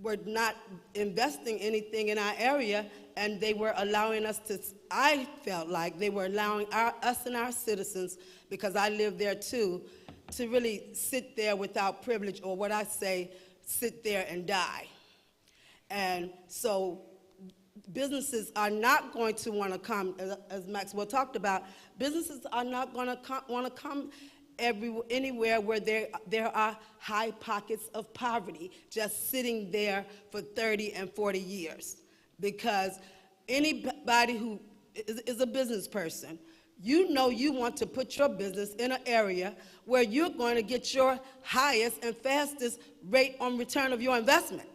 C: were not investing anything in our area, and they were allowing us to, I felt like they were allowing us and our citizens, because I live there too, to really sit there without privilege, or what I say, sit there and die. And so businesses are not going to want to come, as Maxwell talked about, businesses are not going to want to come anywhere where there are high pockets of poverty just sitting there for 30 and 40 years. Because anybody who is a business person, you know you want to put your business in an area where you're going to get your highest and fastest rate on return of your investment.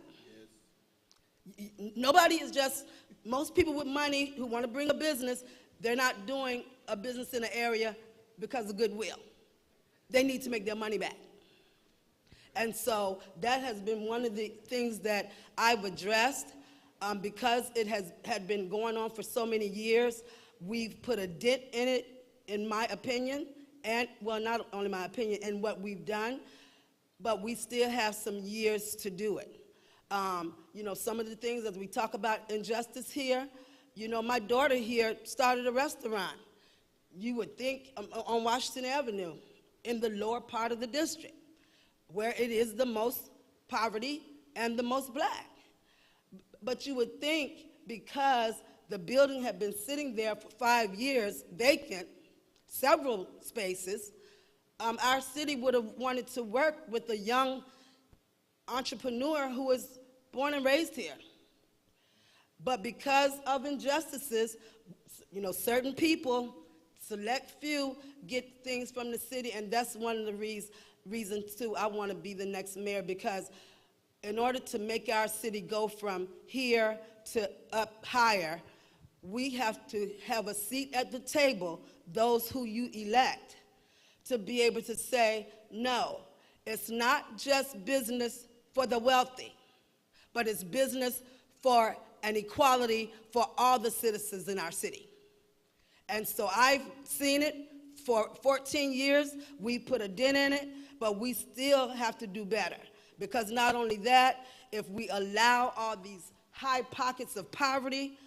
C: Nobody is just, most people with money who want to bring a business, they're not doing a business in an area because of goodwill. They need to make their money back. And so that has been one of the things that I've addressed because it had been going on for so many years. We've put a dent in it, in my opinion, and, well, not only my opinion, in what we've done, but we still have some years to do it. You know, some of the things as we talk about injustice here, you know, my daughter here started a restaurant. You would think on Washington Avenue in the lower part of the district, where it is the most poverty and the most black. But you would think because the building had been sitting there for 5 years, vacant, several spaces, our city would have wanted to work with a young entrepreneur who was born and raised here. But because of injustices, you know, certain people, select few, get things from the city, and that's one of the reasons too I want to be the next mayor, because in order to make our city go from here to up higher, we have to have a seat at the table, those who you elect, to be able to say, no, it's not just business for the wealthy, but it's business for an equality for all the citizens in our city. And so I've seen it for 14 years. We put a dent in it, but we still have to do better. Because not only that, if we allow all these high pockets of poverty,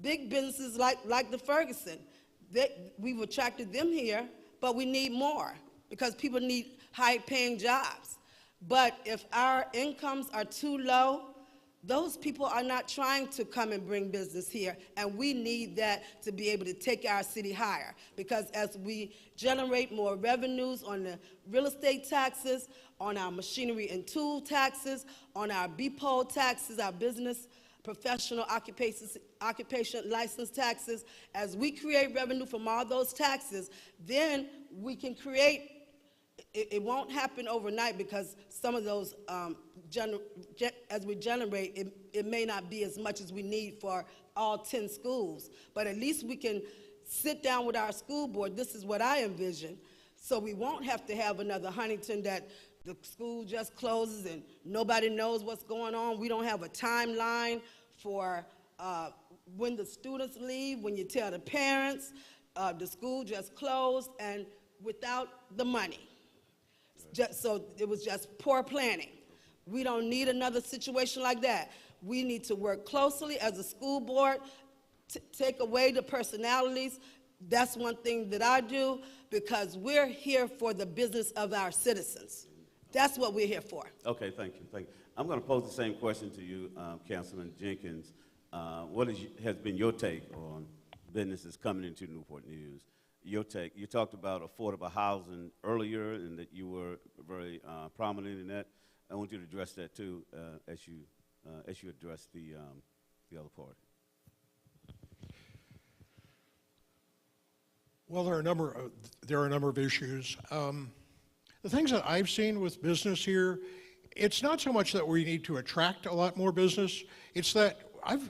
C: big businesses like the Ferguson, we've attracted them here, but we need more because people need high-paying jobs. But if our incomes are too low, those people are not trying to come and bring business here, and we need that to be able to take our city higher. Because as we generate more revenues on the real estate taxes, on our machinery and tool taxes, on our BPOL taxes, our business professional occupation license taxes, as we create revenue from all those taxes, then we can create. It won't happen overnight because some of those, as we generate, it may not be as much as we need for all 10 schools. But at least we can sit down with our school board. This is what I envision. So we won't have to have another Huntington that the school just closes and nobody knows what's going on. We don't have a timeline for when the students leave, when you tell the parents, the school just closed, and without the money. So it was just poor planning. We don't need another situation like that. We need to work closely as a school board, take away the personalities. That's one thing that I do, because we're here for the business of our citizens. That's what we're here for.
A: Okay, thank you. Thank you. I'm going to pose the same question to you, Councilman Jenkins. What has been your take on businesses coming into Newport News? Your take. You talked about affordable housing earlier, and that you were very prominent in that. I want you to address that too, as you address the other part.
B: Well, there are a number of issues. The things that I've seen with business here, it's not so much that we need to attract a lot more business. It's that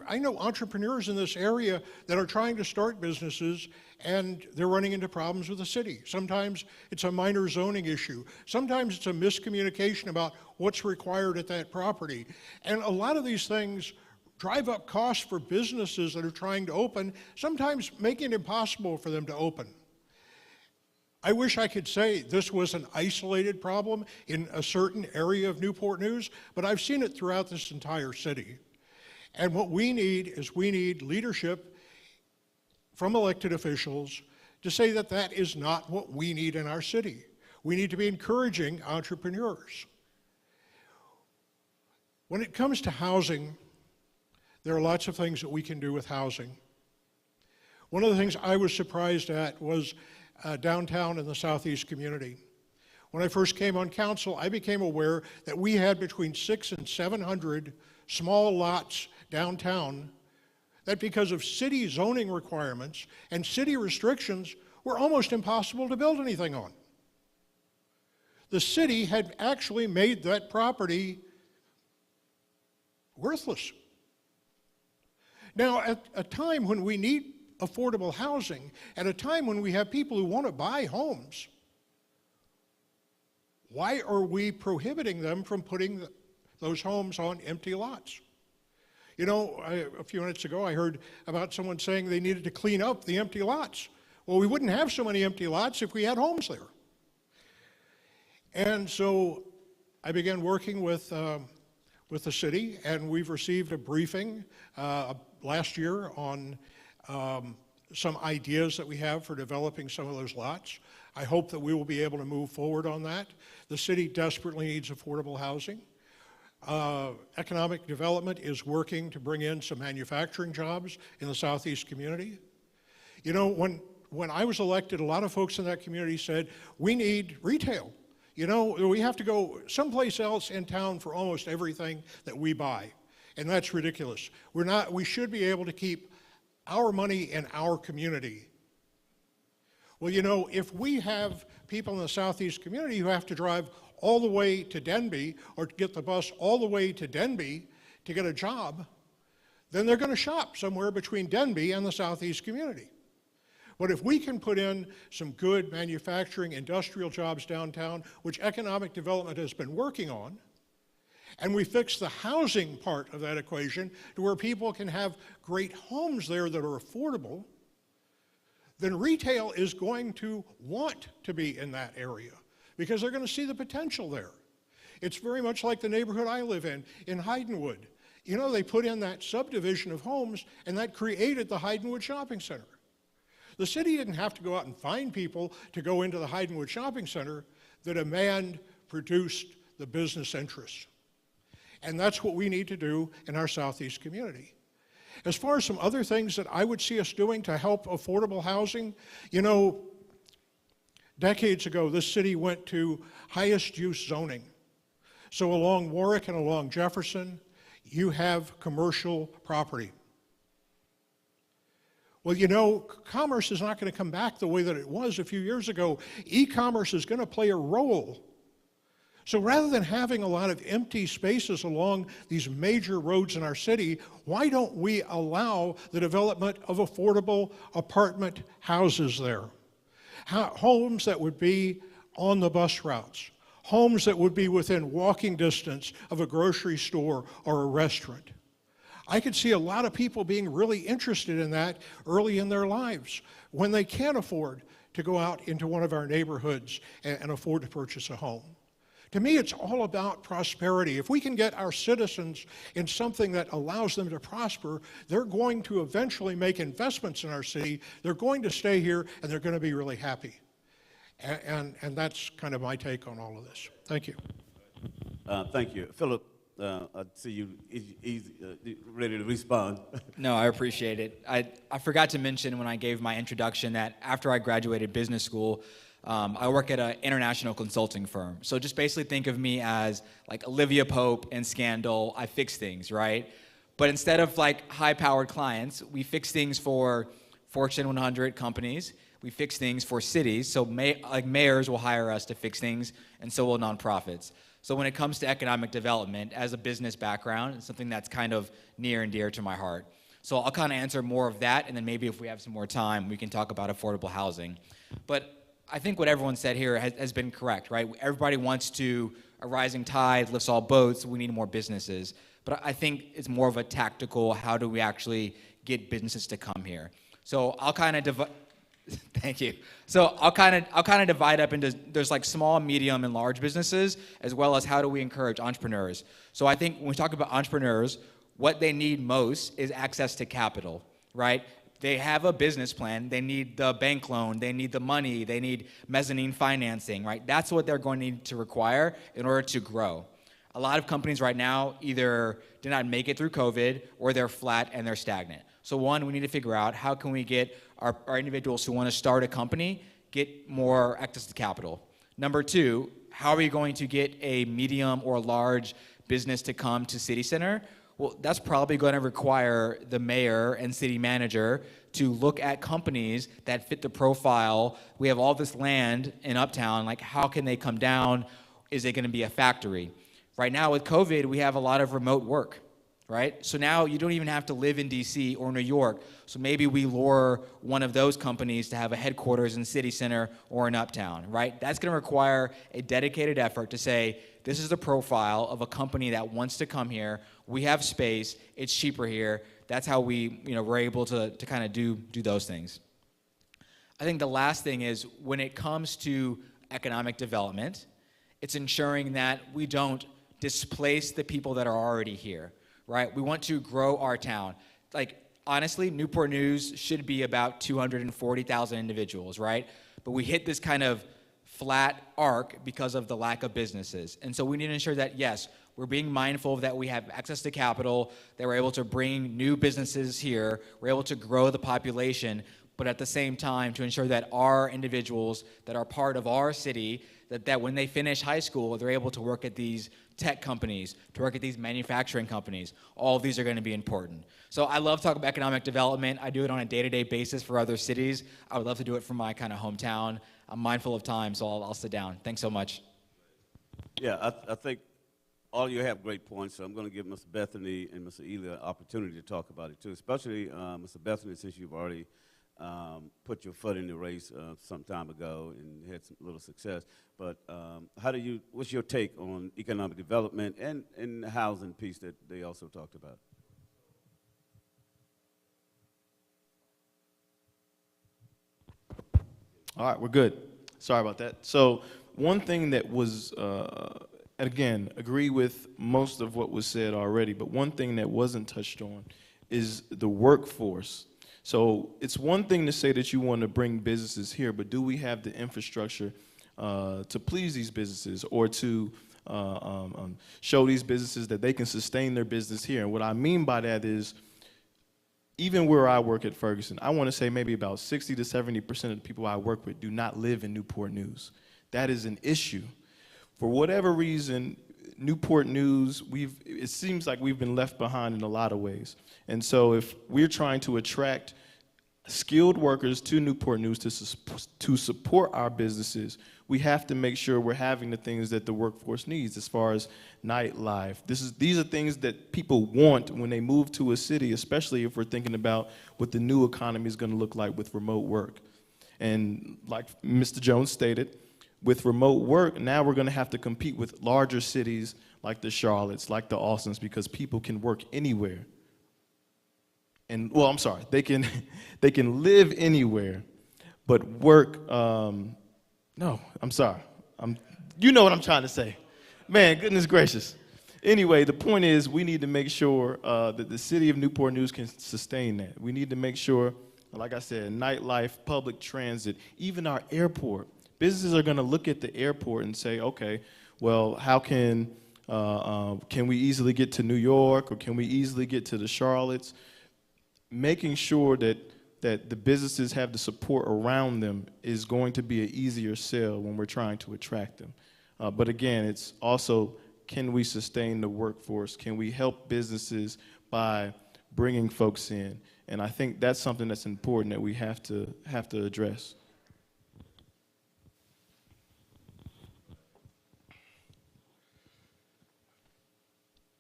B: I know entrepreneurs in this area that are trying to start businesses, and they're running into problems with the city. Sometimes it's a minor zoning issue. Sometimes it's a miscommunication about what's required at that property. And a lot of these things drive up costs for businesses that are trying to open, sometimes making it impossible for them to open. I wish I could say this was an isolated problem in a certain area of Newport News, but I've seen it throughout this entire city. And what we need is leadership from elected officials to say that that is not what we need in our city. We need to be encouraging entrepreneurs. When it comes to housing, there are lots of things that we can do with housing. One of the things I was surprised at was downtown in the Southeast community. When I first came on council, I became aware that we had between 600 and 700 small lots downtown that because of city zoning requirements and city restrictions were almost impossible to build anything on. The city had actually made that property worthless. Now, at a time when we need affordable housing, at a time when we have people who want to buy homes, why are we prohibiting them from putting those homes on empty lots? You know, a few minutes ago I heard about someone saying they needed to clean up the empty lots. Well, we wouldn't have so many empty lots if we had homes there. And so I began working with the city, and we've received a briefing last year on some ideas that we have for developing some of those lots. I hope that we will be able to move forward on that. The city desperately needs affordable housing. Economic development is working to bring in some manufacturing jobs in the southeast community. You know, when I was elected, a lot of folks in that community said, we need retail. You know, we have to go someplace else in town for almost everything that we buy. And that's ridiculous. We should be able to keep our money in our community. Well, you know, if we have people in the southeast community who have to drive all the way to Denby or get the bus all the way to Denby to get a job, then they're going to shop somewhere between Denby and the southeast community. But if we can put in some good manufacturing, industrial jobs downtown, which economic development has been working on, and we fix the housing part of that equation to where people can have great homes there that are affordable, then retail is going to want to be in that area because they're going to see the potential there. It's very much like the neighborhood I live in Hydenwood. You know, they put in that subdivision of homes, and that created the Hydenwood Shopping Center. The city didn't have to go out and find people to go into the Hydenwood Shopping Center. The demand produced the business interests. And that's what we need to do in our southeast community. As far as some other things that I would see us doing to help affordable housing, you know, decades ago, this city went to highest use zoning. So along Warwick and along Jefferson, you have commercial property. Well, you know, commerce is not going to come back the way that it was a few years ago. E-commerce is going to play a role. So rather than having a lot of empty spaces along these major roads in our city, why don't we allow the development of affordable apartment houses there? Homes that would be on the bus routes. Homes that would be within walking distance of a grocery store or a restaurant. I could see a lot of people being really interested in that early in their lives when they can't afford to go out into one of our neighborhoods and afford to purchase a home. To me, it's all about prosperity. If we can get our citizens in something that allows them to prosper, they're going to eventually make investments in our city, they're going to stay here, and they're going to be really happy. And that's kind of my take on all of this. Thank you.
A: Thank you. Philip, I see you ready to respond.
D: No, I appreciate it. I forgot to mention when I gave my introduction that after I graduated business school, I work at an international consulting firm. So just basically think of me as like Olivia Pope in Scandal. I fix things, right? But instead of like high-powered clients, we fix things for Fortune 100 companies. We fix things for cities. So like mayors will hire us to fix things, and so will nonprofits. So when it comes to economic development, as a business background, it's something that's kind of near and dear to my heart. So I'll kind of answer more of that, and then maybe if we have some more time, we can talk about affordable housing. But I think what everyone said here has been correct, right? Everybody wants to, a rising tide lifts all boats, we need more businesses. But I think it's more of a tactical, how do we actually get businesses to come here? So I'll kind of divide, thank you. So I'll kind of divide up into, there's like small, medium, and large businesses, as well as how do we encourage entrepreneurs. So I think when we talk about entrepreneurs, what they need most is access to capital, right? They have a business plan, they need the bank loan, they need the money, they need mezzanine financing, right? That's what they're going to need to require in order to grow. A lot of companies right now either did not make it through COVID or they're flat and they're stagnant. So one, we need to figure out how can we get our individuals who want to start a company get more access to capital. Number two, how are we going to get a medium or large business to come to City Center? Well, that's probably going to require the mayor and city manager to look at companies that fit the profile. We have all this land in Uptown, like how can they come down? Is it going to be a factory? Right now with COVID, we have a lot of remote work, right? So now you don't even have to live in DC or New York. So maybe we lure one of those companies to have a headquarters in City Center or in Uptown, right? That's going to require a dedicated effort to say, this is the profile of a company that wants to come here. We have space. It's cheaper here. That's how we're able to kind of do those things. I think the last thing is when it comes to economic development, it's ensuring that we don't displace the people that are already here, right? We want to grow our town. Like, honestly, Newport News should be about 240,000 individuals, right? But we hit this kind of flat arc because of the lack of businesses. And so we need to ensure that, yes, we're being mindful that we have access to capital, that we're able to bring new businesses here, we're able to grow the population, but at the same time to ensure that our individuals that are part of our city, that when they finish high school, they're able to work at these tech companies, to work at these manufacturing companies. All of these are going to be important. So I love talking about economic development. I do it on a day-to-day basis for other cities. I would love to do it from my kind of hometown. I'm mindful of time, so I'll sit down. Thanks so much.
A: Yeah, I think all of you have great points, so I'm going to give Mr. Bethany and Mr. Ely an opportunity to talk about it too, especially Mr. Bethany, since you've already put your foot in the race some time ago and had some little success. But what's your take on economic development and the housing piece that they also talked about?
E: All right, we're good. Sorry about that. So one thing that was, and again, agree with most of what was said already, but one thing that wasn't touched on is the workforce. So it's one thing to say that you want to bring businesses here, but do we have the infrastructure to please these businesses or to show these businesses that they can sustain their business here? And what I mean by that is, even where I work at Ferguson, I want to say maybe about 60 to 70% of the people I work with do not live in Newport News. That is an issue. For whatever reason, Newport News, it seems like we've been left behind in a lot of ways. And so if we're trying to attract skilled workers to Newport News to support our businesses, we have to make sure we're having the things that the workforce needs as far as nightlife. These are things that people want when they move to a city, especially if we're thinking about what the new economy is going to look like with remote work. And like Mr. Jones stated, with remote work, now we're going to have to compete with larger cities like the Charlottes, like the Austins, because people can work anywhere. And, well, I'm sorry, they can live anywhere, but work, no, I'm sorry. You know what I'm trying to say. Man, goodness gracious. Anyway, the point is we need to make sure that the city of Newport News can sustain that. We need to make sure, like I said, nightlife, public transit, even our airport. Businesses are going to look at the airport and say, okay, well, how can we easily get to New York, or can we easily get to the Charlottes? Making sure that the businesses have the support around them is going to be an easier sell when we're trying to attract them. But again, it's also, can we sustain the workforce? Can we help businesses by bringing folks in? And I think that's something that's important that we have to address.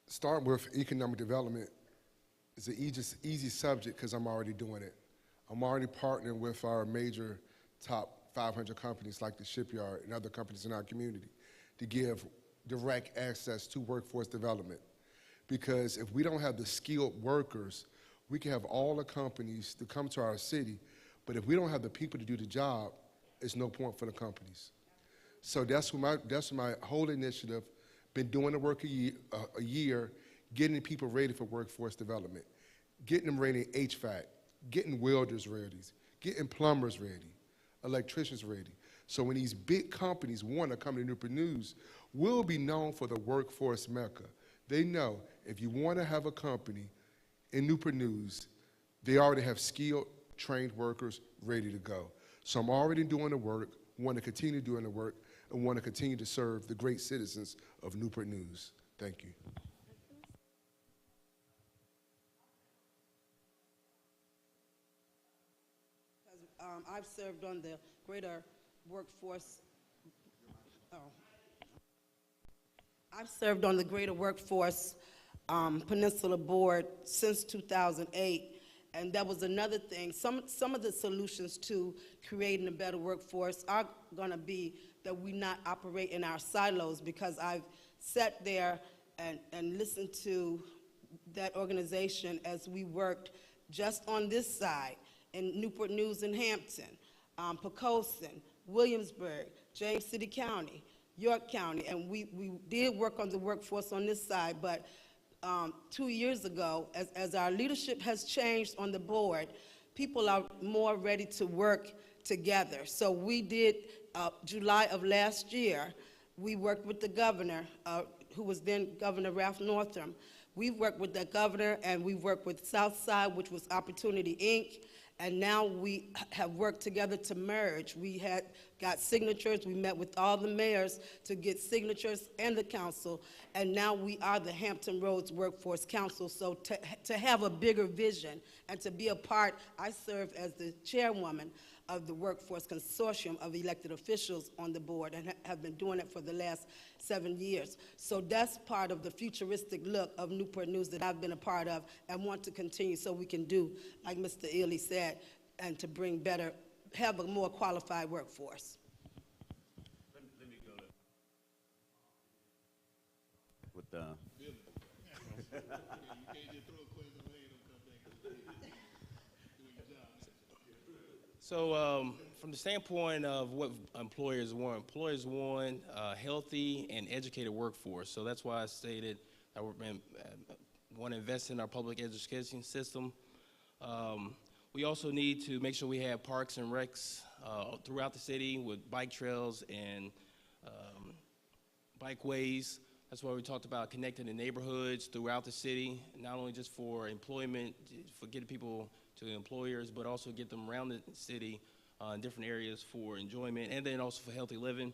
F: Starting with economic development is an easy subject because I'm already doing it. I'm already partnering with our major top 500 companies like the Shipyard and other companies in our community to give direct access to workforce development. Because if we don't have the skilled workers, we can have all the companies to come to our city, but if we don't have the people to do the job, it's no point for the companies. So that's my whole initiative. Been doing the work a year, getting people ready for workforce development, getting them ready in HVAC, getting welders ready, getting plumbers ready, electricians ready. So when these big companies want to come to Newport News, we'll be known for the workforce mecca. They know if you want to have a company in Newport News, they already have skilled, trained workers ready to go. So I'm already doing the work, want to continue doing the work, and want to continue to serve the great citizens of Newport News. Thank you.
C: I've served on the Greater Workforce, oh. I've served on the Greater Workforce Peninsula Board since 2008, and that was another thing. Some of the solutions to creating a better workforce are going to be that we not operate in our silos, because I've sat there and listened to that organization as we worked just on this side in Newport News and Hampton, Poquoson, Williamsburg, James City County, York County, and we did work on the workforce on this side, but 2 years ago, as our leadership has changed on the board, people are more ready to work together. So we did, July of last year, we worked with the governor, who was then Governor Ralph Northam. We worked with the governor, and we worked with Southside, which was Opportunity, Inc., and now we have worked together to merge. We had got signatures. We met with all the mayors to get signatures and the council, and now we are the Hampton Roads Workforce Council. So to have a bigger vision and to be a part, I serve as the chairwoman of the Workforce Consortium of elected officials on the board, and have been doing it for the last 7 years. So that's part of the futuristic look of Newport News that I've been a part of and want to continue, so we can do, like Mr. Ely said, and to bring better, have a more qualified workforce.
A: Let me go with
G: So from the standpoint of what employers want a healthy and educated workforce. So that's why I stated that we want to invest in our public education system. We also need to make sure we have parks and recs throughout the city with bike trails and bikeways. That's why we talked about connecting the neighborhoods throughout the city, not only just for employment, for getting people to employers, but also get them around the city in different areas for enjoyment, and then also for healthy living.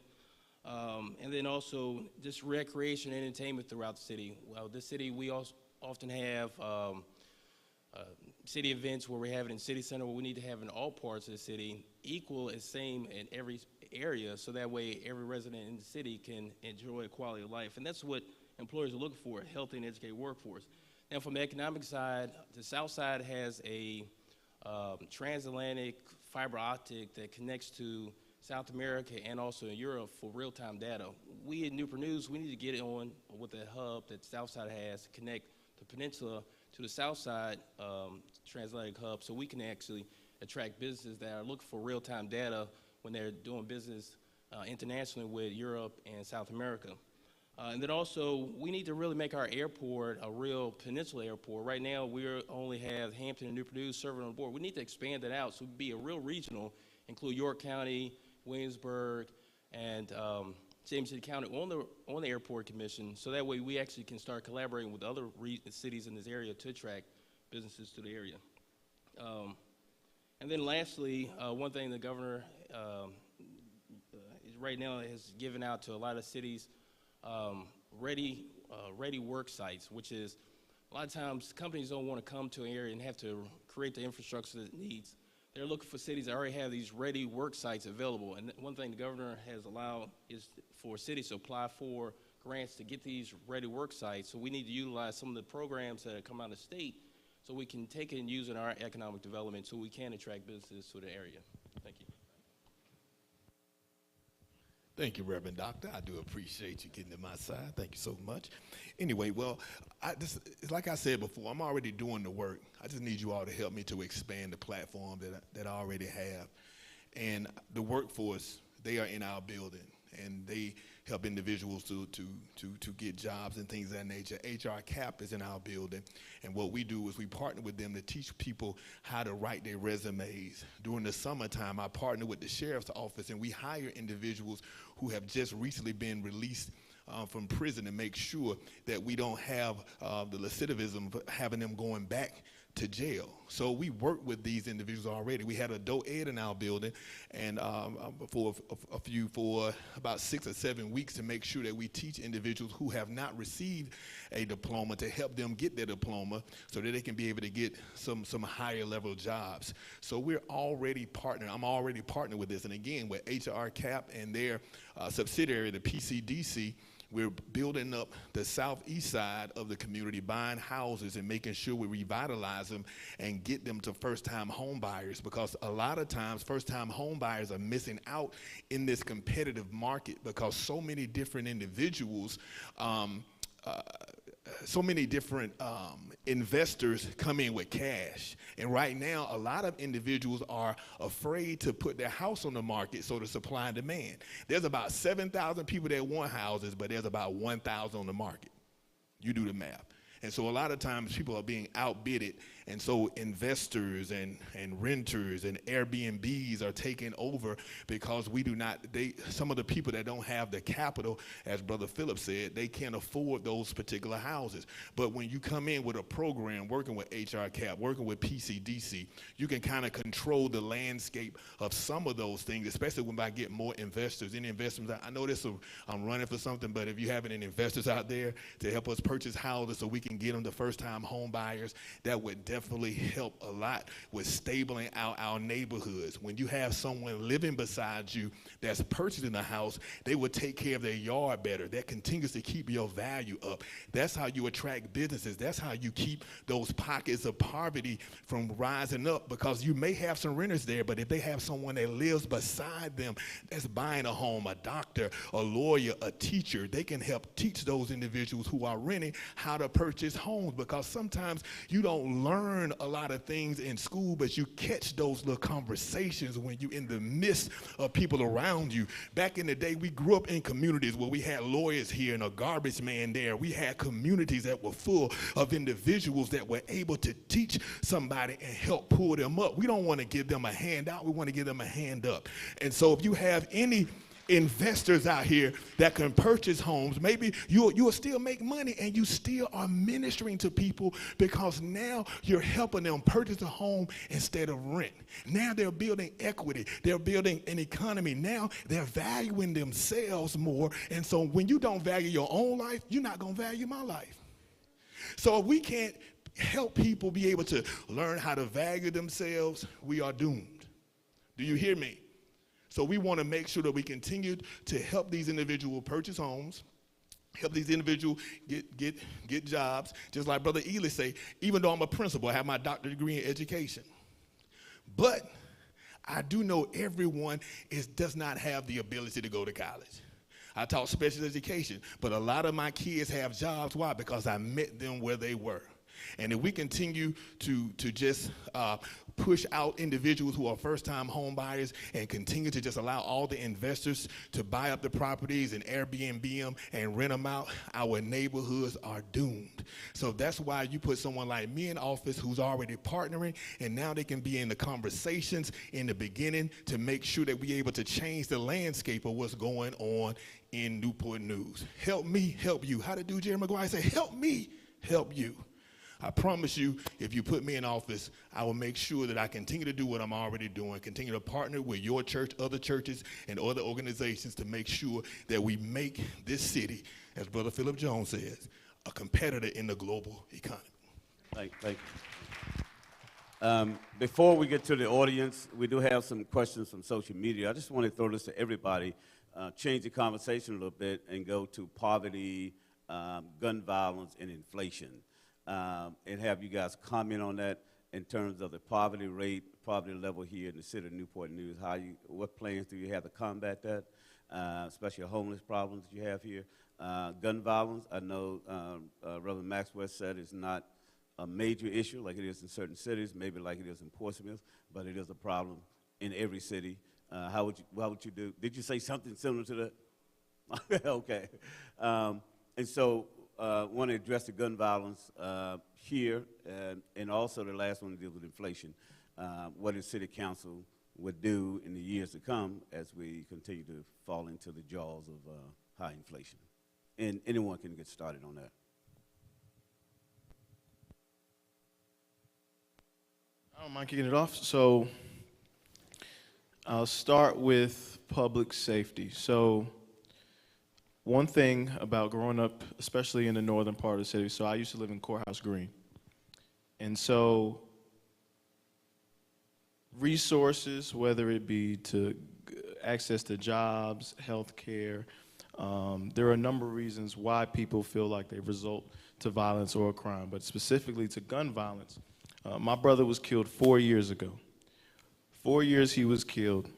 G: And then also just recreation and entertainment throughout the city. Well, this city, we also often have city events where we have it in city center, where we need to have in all parts of the city, equal and same in every area, so that way every resident in the city can enjoy a quality of life. And that's what employers are looking for, a healthy and educated workforce. Now, from the economic side, the South Side has a transatlantic fiber optic that connects to South America and also in Europe for real-time data. We at Newport News, we need to get on with the hub that South Side has to connect the peninsula to the South Side transatlantic hub, so we can actually attract businesses that are looking for real-time data when they're doing business internationally with Europe and South America. And then also, we need to really make our airport a real peninsula airport. Right now, we only have Hampton and Newport News serving on board. We need to expand that out so we can be a real regional, include York County, Williamsburg, and James City County on the airport commission, so that way we actually can start collaborating with other cities in this area to attract businesses to the area. And then lastly, one thing the governor right now has given out to a lot of cities, ready work sites, which is a lot of times companies don't want to come to an area and have to create the infrastructure that it needs. They're looking for cities that already have these ready work sites available. And one thing the governor has allowed is for cities to apply for grants to get these ready work sites. So we need to utilize some of the programs that come out of the state so we can take it and use it in our economic development so we can attract businesses to the area. Thank you.
H: Thank you, Reverend Doctor. I do appreciate you getting to my side. Thank you so much. Anyway, well, like I said before, I'm already doing the work. I just need you all to help me to expand the platform that I already have. And the workforce, they are in our building, and they help individuals to get jobs and things of that nature. HR CAP is in our building, and what we do is we partner with them to teach people how to write their resumes. During the summertime, I partner with the sheriff's office, and we hire individuals who have just recently been released from prison to make sure that we don't have the recidivism of having them going back to jail. So we work with these individuals already. We had adult ed in our building, and for about 6 or 7 weeks to make sure that we teach individuals who have not received a diploma to help them get their diploma so that they can be able to get some higher level jobs. So we're already partnering. I'm already partnered with this. And again, with HR CAP and their subsidiary, the PCDC, we're building up the southeast side of the community, buying houses and making sure we revitalize them and get them to first-time home buyers, because a lot of times first-time home buyers are missing out in this competitive market because so many different individuals, so many different investors come in with cash. And right now, a lot of individuals are afraid to put their house on the market, so the supply and demand. There's about 7,000 people that want houses, but there's about 1,000 on the market. You do the math. And so a lot of times people are being outbidded, and so investors and renters and Airbnbs are taking over because some of the people that don't have the capital, as Brother Philip said, they can't afford those particular houses. But when you come in with a program, working with HR CAP, working with PCDC, you can kind of control the landscape of some of those things, especially when I get more investors. Any investors, I know I'm running for something, but if you have any investors out there to help us purchase houses so we can get them to first-time home buyers, that would definitely help a lot with stabling out our neighborhoods. When you have someone living beside you that's purchasing a house, they will take care of their yard better. That continues to keep your value up. That's how you attract businesses. That's how you keep those pockets of poverty from rising up, because you may have some renters there, but if they have someone that lives beside them that's buying a home, a doctor, a lawyer, a teacher, they can help teach those individuals who are renting how to purchase homes, because sometimes you don't learn a lot of things in school, but you catch those little conversations when you're in the midst of people around you. Back in the day, we grew up in communities where we had lawyers here and a garbage man there. We had communities that were full of individuals that were able to teach somebody and help pull them up. We don't want to give them a handout. We want to give them a hand up. And so if you have any investors out here that can purchase homes, maybe you'll still make money and you still are ministering to people, because now you're helping them purchase a home instead of rent. Now they're building equity. They're building an economy. Now they're valuing themselves more. And so when you don't value your own life, you're not going to value my life. So if we can't help people be able to learn how to value themselves, we are doomed. Do you hear me? So we want to make sure that we continue to help these individuals purchase homes, help these individuals get jobs. Just like Brother Ely say, even though I'm a principal, I have my doctorate degree in education. But I do know everyone does not have the ability to go to college. I taught special education, but a lot of my kids have jobs. Why? Because I met them where they were. And if we continue to just push out individuals who are first-time home buyers and continue to just allow all the investors to buy up the properties and Airbnb them and rent them out, our neighborhoods are doomed. So that's why you put someone like me in office who's already partnering, and now they can be in the conversations in the beginning to make sure that we're able to change the landscape of what's going on in Newport News. Help me, help you. How did Jerry Maguire say, help me, help you. I promise you, if you put me in office, I will make sure that I continue to do what I'm already doing, continue to partner with your church, other churches, and other organizations to make sure that we make this city, as Brother Philip Jones says, a competitor in the global economy.
A: Thank you. Before we get to the audience, we do have some questions from social media. I just want to throw this to everybody, change the conversation a little bit, and go to poverty, gun violence, and inflation. And have you guys comment on that in terms of the poverty rate, poverty level here in the city of Newport News. What plans do you have to combat that, especially homeless problems that you have here? Gun violence, I know Reverend Maxwell said it's not a major issue like it is in certain cities, maybe like it is in Portsmouth, but it is a problem in every city. What would you do? Did you say something similar to that? Okay. And so want to address the gun violence here, and also the last one to deal with inflation. What the city council would do in the years to come as we continue to fall into the jaws of high inflation. And anyone can get started on that.
E: don't mind kicking it off. So I'll start with public safety. So one thing about growing up, especially in the northern part of the city, so I used to live in Courthouse Green. And so resources, whether it be to access to jobs, health care, there are a number of reasons why people feel like they result to violence or a crime, but specifically to gun violence. My brother was killed 4 years ago. 4 years he was killed,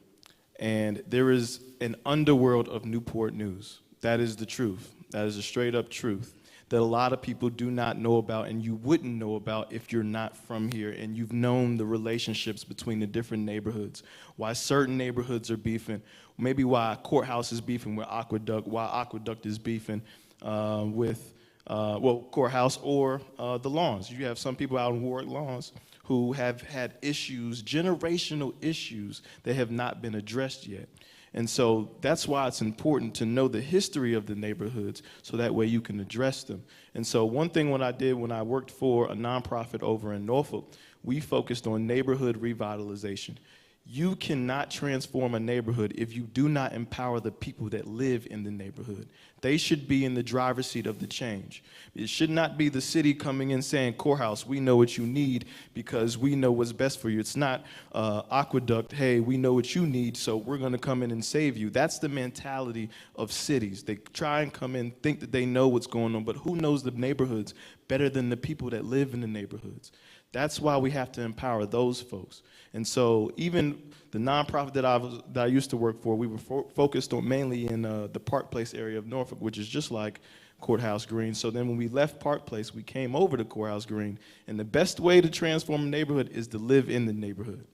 E: and there is an underworld of Newport News. That is the truth. That is a straight up truth that a lot of people do not know about, and you wouldn't know about if you're not from here and you've known the relationships between the different neighborhoods, why certain neighborhoods are beefing, maybe why Courthouse is beefing with Aqueduct, why Aqueduct is beefing with Courthouse or the Lawns. You have some people out in Warwick Lawns who have had issues, generational issues, that have not been addressed yet. And so that's why it's important to know the history of the neighborhoods so that way you can address them. And so one thing what I did when I worked for a nonprofit over in Norfolk, we focused on neighborhood revitalization. You cannot transform a neighborhood if you do not empower the people that live in the neighborhood. They should be in the driver's seat of the change. It should not be the city coming in saying, Courthouse, we know what you need because we know what's best for you. It's not Aqueduct, hey, we know what you need, so we're going to come in and save you. That's the mentality of cities. They try and come in, think that they know what's going on, but who knows the neighborhoods better than the people that live in the neighborhoods? That's why we have to empower those folks. And so even the nonprofit that I used to work for, we were focused on mainly in the Park Place area of Norfolk, which is just like Courthouse Green. So then when we left Park Place, we came over to Courthouse Green. And the best way to transform a neighborhood is to live in the neighborhood.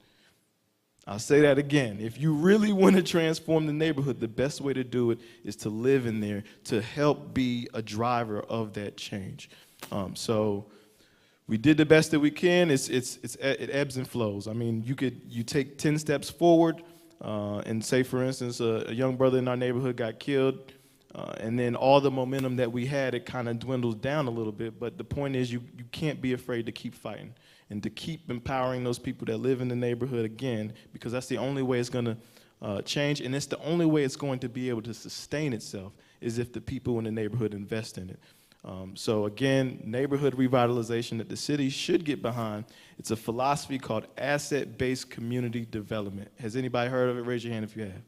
E: I'll say that again. If you really want to transform the neighborhood, the best way to do it is to live in there, to help be a driver of that change. So we did the best that we can. It ebbs and flows. I mean, you take 10 steps forward, and say, for instance, a young brother in our neighborhood got killed, and then all the momentum that we had, it kind of dwindles down a little bit. But the point is, you can't be afraid to keep fighting and to keep empowering those people that live in the neighborhood again, because that's the only way it's going to change, and it's the only way it's going to be able to sustain itself is if the people in the neighborhood invest in it. So again, neighborhood revitalization that the city should get behind. It's a philosophy called asset-based community development. Has anybody heard of it? Raise your hand if you have.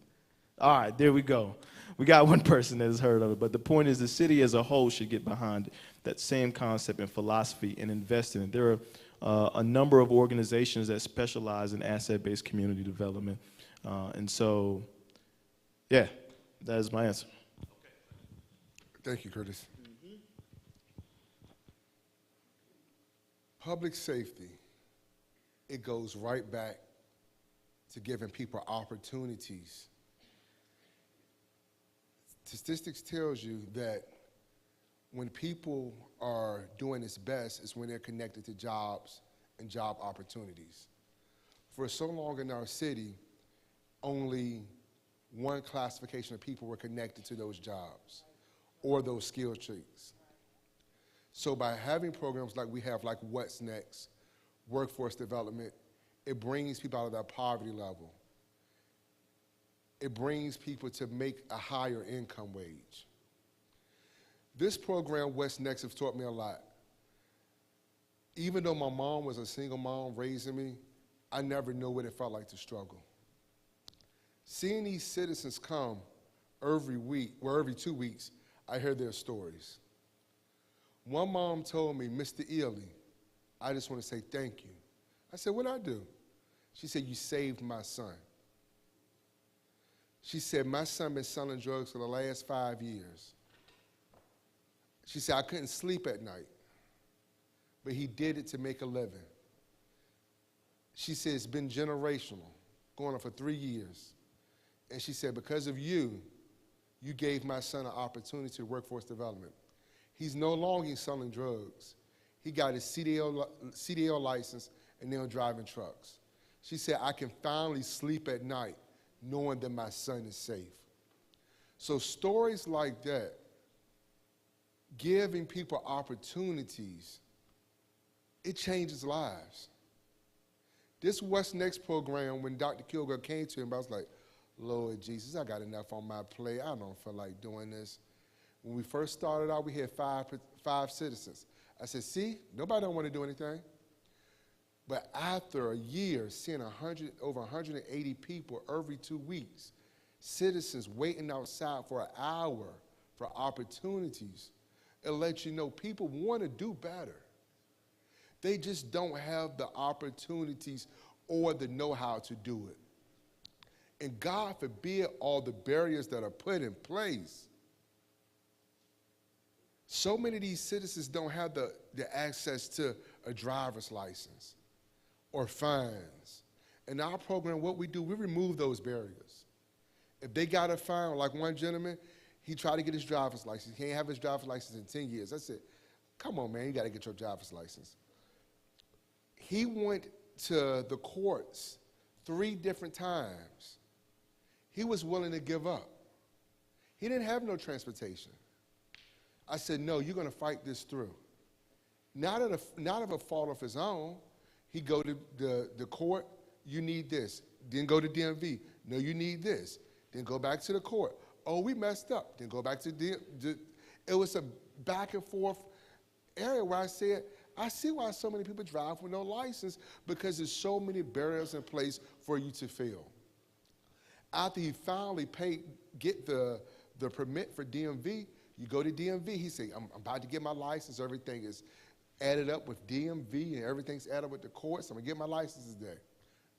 E: All right, there we go. We got one person that has heard of it, but the point is the city as a whole should get behind that same concept and philosophy and invest in it. There are a number of organizations that specialize in asset-based community development. And so, yeah, that is my answer.
F: Thank you, Curtis. Public safety, it goes right back to giving people opportunities. Statistics tells you that when people are doing its best is when they're connected to jobs and job opportunities. For so long in our city, only one classification of people were connected to those jobs or those skill traits. So by having programs like we have, like What's Next, workforce development, it brings people out of that poverty level. It brings people to make a higher income wage. This program, What's Next, has taught me a lot. Even though my mom was a single mom raising me, I never knew what it felt like to struggle. Seeing these citizens come every week, or every 2 weeks, I hear their stories. One mom told me, Mr. Ely, I just want to say thank you. I said, what'd I do? She said, you saved my son. She said, my son been selling drugs for the last 5 years. She said, I couldn't sleep at night, but he did it to make a living. She said, it's been generational, going on for 3 years. And she said, because of you, you gave my son an opportunity to workforce development. He's no longer selling drugs. He got his CDL license and now driving trucks. She said, I can finally sleep at night knowing that my son is safe. So stories like that, giving people opportunities, it changes lives. This What's Next program, when Dr. Kilgore came to him, I was like, Lord Jesus, I got enough on my plate. I don't feel like doing this. When we first started out, we had five citizens. I said, see, nobody don't want to do anything. But after a year, seeing over 180 people every 2 weeks, citizens waiting outside for an hour for opportunities, it lets you know people want to do better. They just don't have the opportunities or the know-how to do it. And God forbid all the barriers that are put in place. So many of these citizens don't have the access to a driver's license or fines. In our program, what we do, we remove those barriers. If they got a fine, like one gentleman, he tried to get his driver's license. He can't have his driver's license in 10 years. I said, come on, man, you got to get your driver's license. He went to the courts 3 different times. He was willing to give up. He didn't have no transportation. I said, no, you're going to fight this through. Not of a fault of his own. He go to the court, you need this. Then go to DMV. No, you need this. Then go back to the court. Oh, we messed up. Then go back to it was a back and forth area where I said, I see why so many people drive with no license, because there's so many barriers in place for you to fail. After he finally get the permit for DMV, you go to DMV, he said, I'm about to get my license, everything is added up with DMV and everything's added up with the courts, I'm gonna get my license today.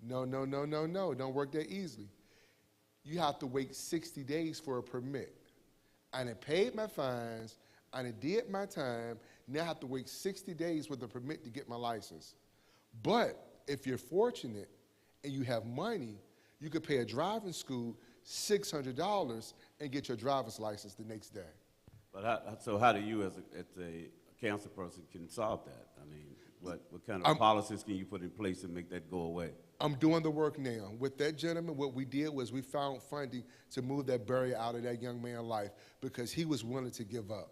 F: No, don't work that easily. You have to wait 60 days for a permit. I done paid my fines, I done did my time, now I have to wait 60 days with a permit to get my license. But if you're fortunate and you have money, you could pay a driving school $600 and get your driver's license the next day.
A: But so how do you, as a council person, can solve that? I mean, what kind of policies can you put in place to make that go away?
F: I'm doing the work now. With that gentleman, what we did was we found funding to move that barrier out of that young man's life because he was willing to give up.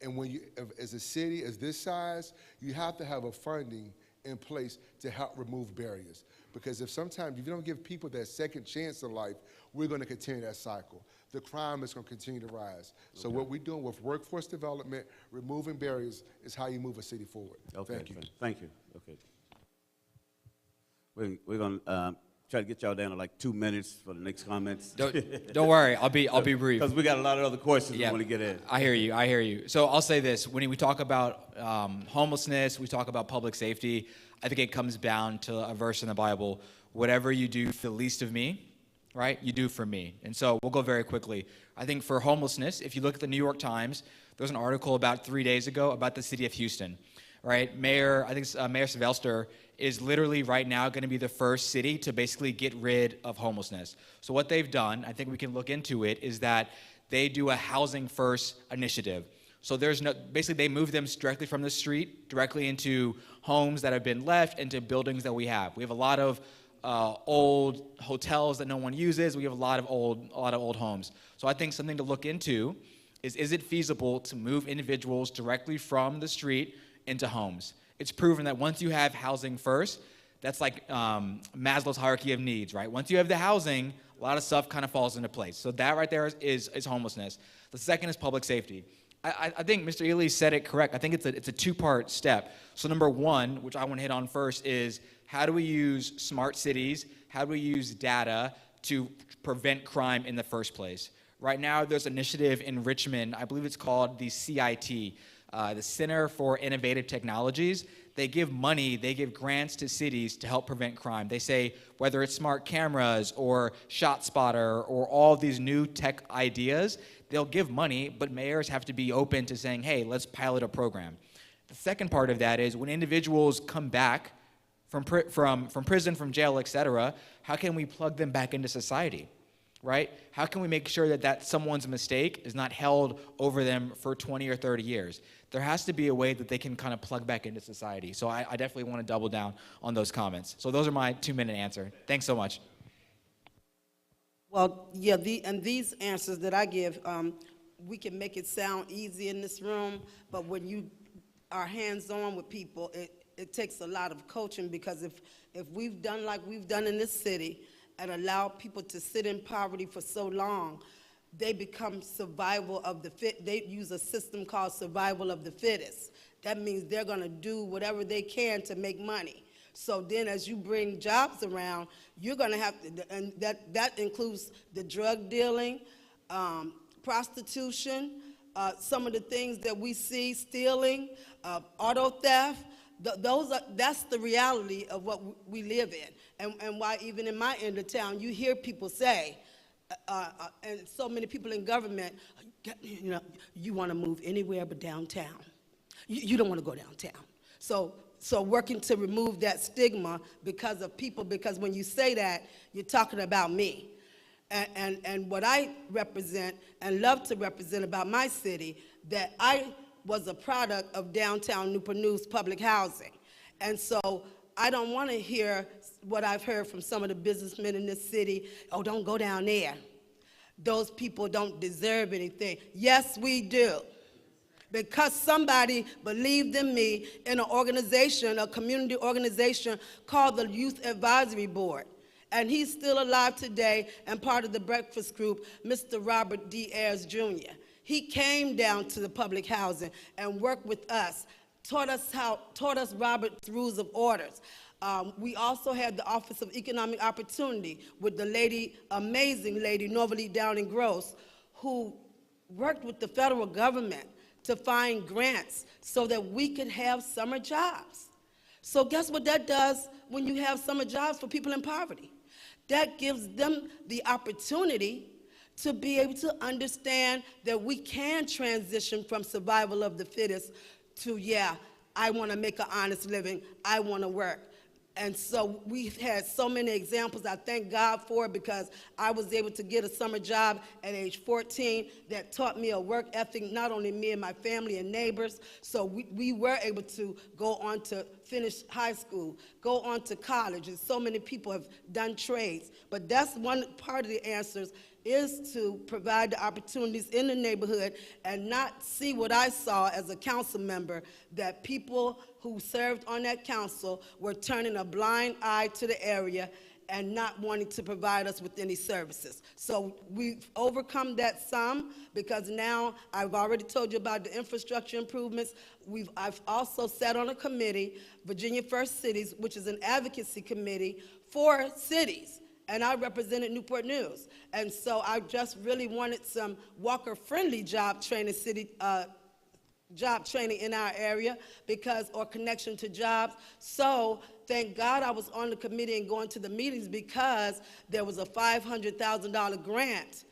F: And when you, as a city, as this size, you have to have a funding in place to help remove barriers. Because if you don't give people that second chance in life, we're going to continue that cycle. The crime is going to continue to rise. So what we're doing with workforce development, removing barriers, is how you move a city forward.
A: Okay,
F: Thank you.
A: Thank you. Okay. We're going to try to get y'all down to like 2 minutes for the next comments.
D: Don't worry, I'll be brief.
A: Because we got a lot of other questions we want to get in.
D: I hear you. So I'll say this: when we talk about homelessness, we talk about public safety. I think it comes down to a verse in the Bible: "Whatever you do for the least of me, right, you do for me." And so we'll go very quickly. I think for homelessness, if you look at the New York Times, there was an article about 3 days ago about the city of Houston. Right, Mayor Sylvester is literally right now going to be the first city to basically get rid of homelessness. So what they've done, I think we can look into it, is that they do a housing first initiative. So basically they move them directly from the street, directly into homes that have been left, into buildings that we have. We have a lot of old hotels that no one uses. We have a lot of old homes. So I think something to look into is it feasible to move individuals directly from the street into homes? It's proven that once you have housing first, that's like Maslow's hierarchy of needs, right? Once you have the housing, a lot of stuff kind of falls into place. So that right there is homelessness. The second is public safety. I think Mr. Ely said it correct. I think it's a two-part step. So number one, which I want to hit on first, is how do we use smart cities? How do we use data to prevent crime in the first place? Right now, there's an initiative in Richmond. I believe it's called the CIT, the Center for Innovative Technologies. They give money, they give grants to cities to help prevent crime. They say whether it's smart cameras or ShotSpotter or all these new tech ideas, they'll give money, but mayors have to be open to saying, hey, let's pilot a program. The second part of that is when individuals come back from prison, from jail, et cetera, how can we plug them back into society? Right? How can we make sure that someone's mistake is not held over them for 20 or 30 years? There has to be a way that they can kind of plug back into society. So I definitely want to double down on those comments. So those are my 2-minute answer. Thanks so much.
C: Well, yeah, and these answers that I give, we can make it sound easy in this room, but when you are hands-on with people, it takes a lot of coaching, because if we've done like we've done in this city and allow people to sit in poverty for so long, they become survival of the fit. They use a system called survival of the fittest. That means they're going to do whatever they can to make money. So then as you bring jobs around, you're going to have to, and that includes the drug dealing, prostitution, some of the things that we see, stealing, auto theft. That's the reality of what we live in. And why even in my end of town, you hear people say, and so many people in government, you know, you want to move anywhere but downtown. You don't want to go downtown. So working to remove that stigma because of people, because when you say that, you're talking about me. And what I represent and love to represent about my city, that I was a product of downtown Newport News public housing. And so I don't want to hear what I've heard from some of the businessmen in this city, oh, don't go down there. Those people don't deserve anything. Yes, we do. Because somebody believed in me in an organization, a community organization called the Youth Advisory Board. And he's still alive today and part of the breakfast group, Mr. Robert D. Ayers Jr. He came down to the public housing and worked with us, taught us Robert's Rules of Orders. We also had the Office of Economic Opportunity with the lady, amazing lady, Novalie Downing Gross, who worked with the federal government to find grants so that we could have summer jobs. So guess what that does when you have summer jobs for people in poverty? That gives them the opportunity to be able to understand that we can transition from survival of the fittest to, yeah, I want to make an honest living, I want to work. And so we've had so many examples. I thank God for it, because I was able to get a summer job at age 14 that taught me a work ethic, not only me and my family and neighbors. So we were able to go on to finish high school, go on to college, and so many people have done trades. But that's one part of the answers, is to provide the opportunities in the neighborhood and not see what I saw as a council member, that people who served on that council were turning a blind eye to the area and not wanting to provide us with any services. So we've overcome that some, because now I've already told you about the infrastructure improvements. I've also sat on a committee, Virginia First Cities, which is an advocacy committee for cities. And I represented Newport News. And so I just really wanted some walker-friendly job training in our area, or connection to jobs. So thank God I was on the committee and going to the meetings, because there was a $500,000 grant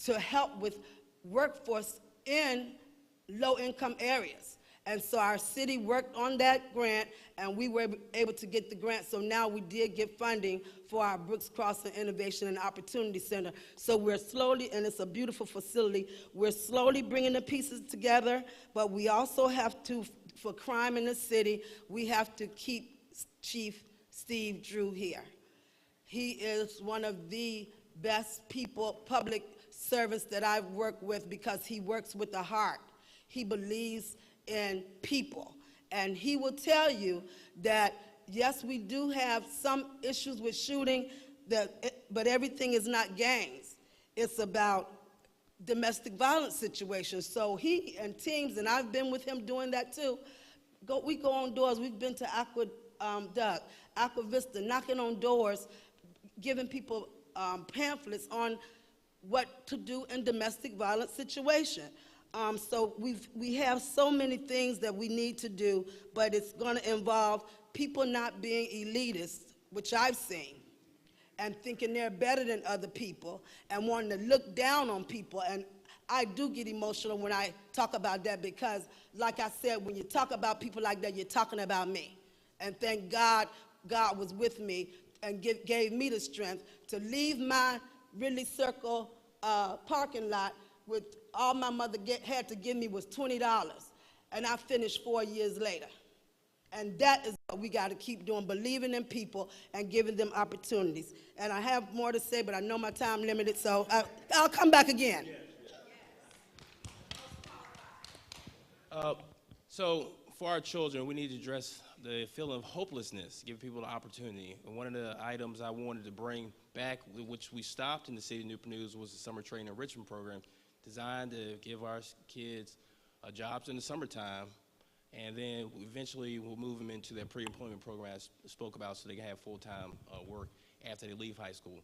C: to help with workforce in low-income areas. And so our city worked on that grant, and we were able to get the grant. So now we did get funding for our Brooks Crossing Innovation and Opportunity Center. So we're slowly, and it's a beautiful facility, we're slowly bringing the pieces together, but we also have to, for crime in the city, we have to keep Chief Steve Drew here. He is one of the best people, public servants that I've worked with, because he works with the heart. He believes in people. And he will tell you that, yes, we do have some issues with shooting, but everything is not gangs. It's about domestic violence situations. So he and teams, and I've been with him doing that too, we go on doors. We've been to Aqua Vista, knocking on doors, giving people pamphlets on what to do in domestic violence situation. So we have so many things that we need to do, but it's going to involve people not being elitist, which I've seen, and thinking they're better than other people and wanting to look down on people. And I do get emotional when I talk about that, because, like I said, when you talk about people like that, you're talking about me. And thank God, God was with me and gave me the strength to leave my Ridley Circle parking lot with all my mother had to give me was $20, and I finished 4 years later. And that is what we got to keep doing, believing in people and giving them opportunities. And I have more to say, but I know my time limited, so I'll come back again.
G: So for our children, we need to address the feeling of hopelessness, give people the opportunity. And one of the items I wanted to bring back, which we stopped in the city of Newport News, was the summer training enrichment program designed to give our kids jobs in the summertime, and then eventually we'll move them into that pre-employment program I spoke about so they can have full-time work after they leave high school.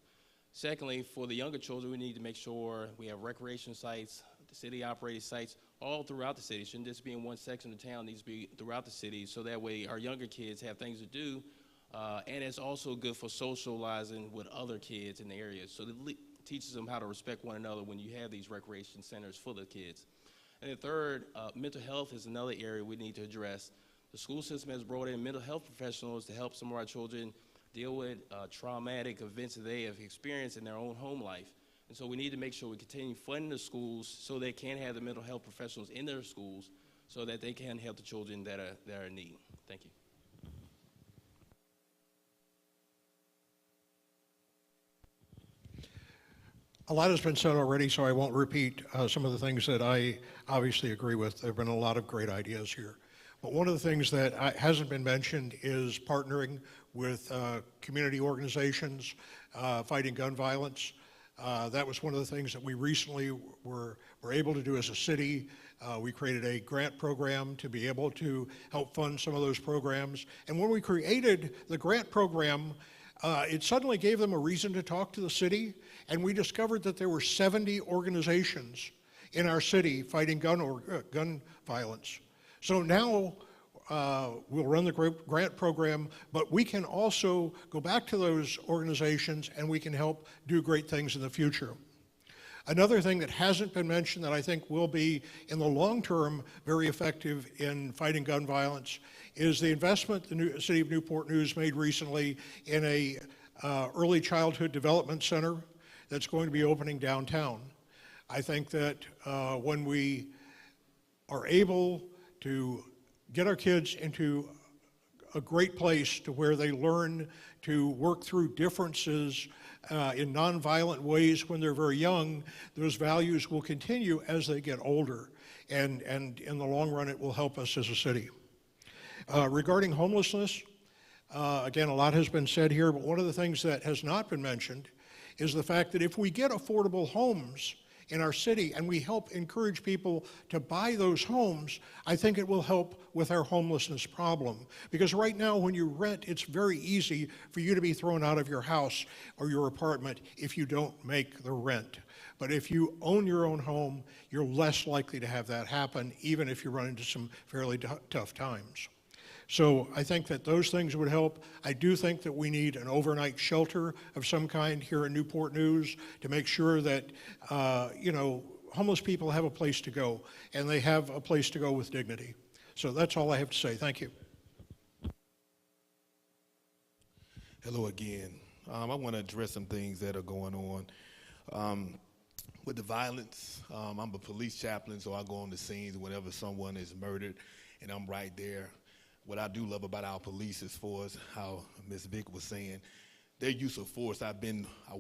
G: Secondly, for the younger children, we need to make sure we have recreation sites, the city-operated sites, all throughout the city. It shouldn't just be in one section of town, it needs to be throughout the city, so that way our younger kids have things to do, and it's also good for socializing with other kids in the area. So it teaches them how to respect one another when you have these recreation centers for the kids. And the third, mental health is another area we need to address. The school system has brought in mental health professionals to help some of our children deal with traumatic events that they have experienced in their own home life. And so we need to make sure we continue funding the schools so they can have the mental health professionals in their schools so that they can help the children that are in need. Thank you.
B: A lot has been said already, so I won't repeat some of the things that I obviously agree with. There have been a lot of great ideas here. But one of the things that hasn't been mentioned is partnering with community organizations fighting gun violence. That was one of the things that we recently were able to do as a city. We created a grant program to be able to help fund some of those programs. And when we created the grant program, it suddenly gave them a reason to talk to the city, and we discovered that there were 70 organizations in our city fighting gun violence. So now we'll run the grant program, but we can also go back to those organizations and we can help do great things in the future. Another thing that hasn't been mentioned that I think will be, in the long term, very effective in fighting gun violence is the investment the City of Newport News made recently in a early childhood development center that's going to be opening downtown. I think that when we are able to get our kids into a great place to where they learn to work through differences in nonviolent ways when they're very young, those values will continue as they get older. And in the long run, it will help us as a city. Regarding homelessness, again, a lot has been said here, but one of the things that has not been mentioned is the fact that if we get affordable homes in our city and we help encourage people to buy those homes, I think it will help with our homelessness problem. Because right now when you rent, it's very easy for you to be thrown out of your house or your apartment if you don't make the rent. But if you own your own home, you're less likely to have that happen, even if you run into some fairly tough times. So I think that those things would help. I do think that we need an overnight shelter of some kind here in Newport News to make sure that, homeless people have a place to go, and they have a place to go with dignity. So that's all I have to say. Thank you.
H: Hello again. I want to address some things that are going on. With the violence, I'm a police chaplain, so I go on the scenes whenever someone is murdered, and I'm right there. What I do love about our police, as far as how Ms. Vick was saying, their use of force, I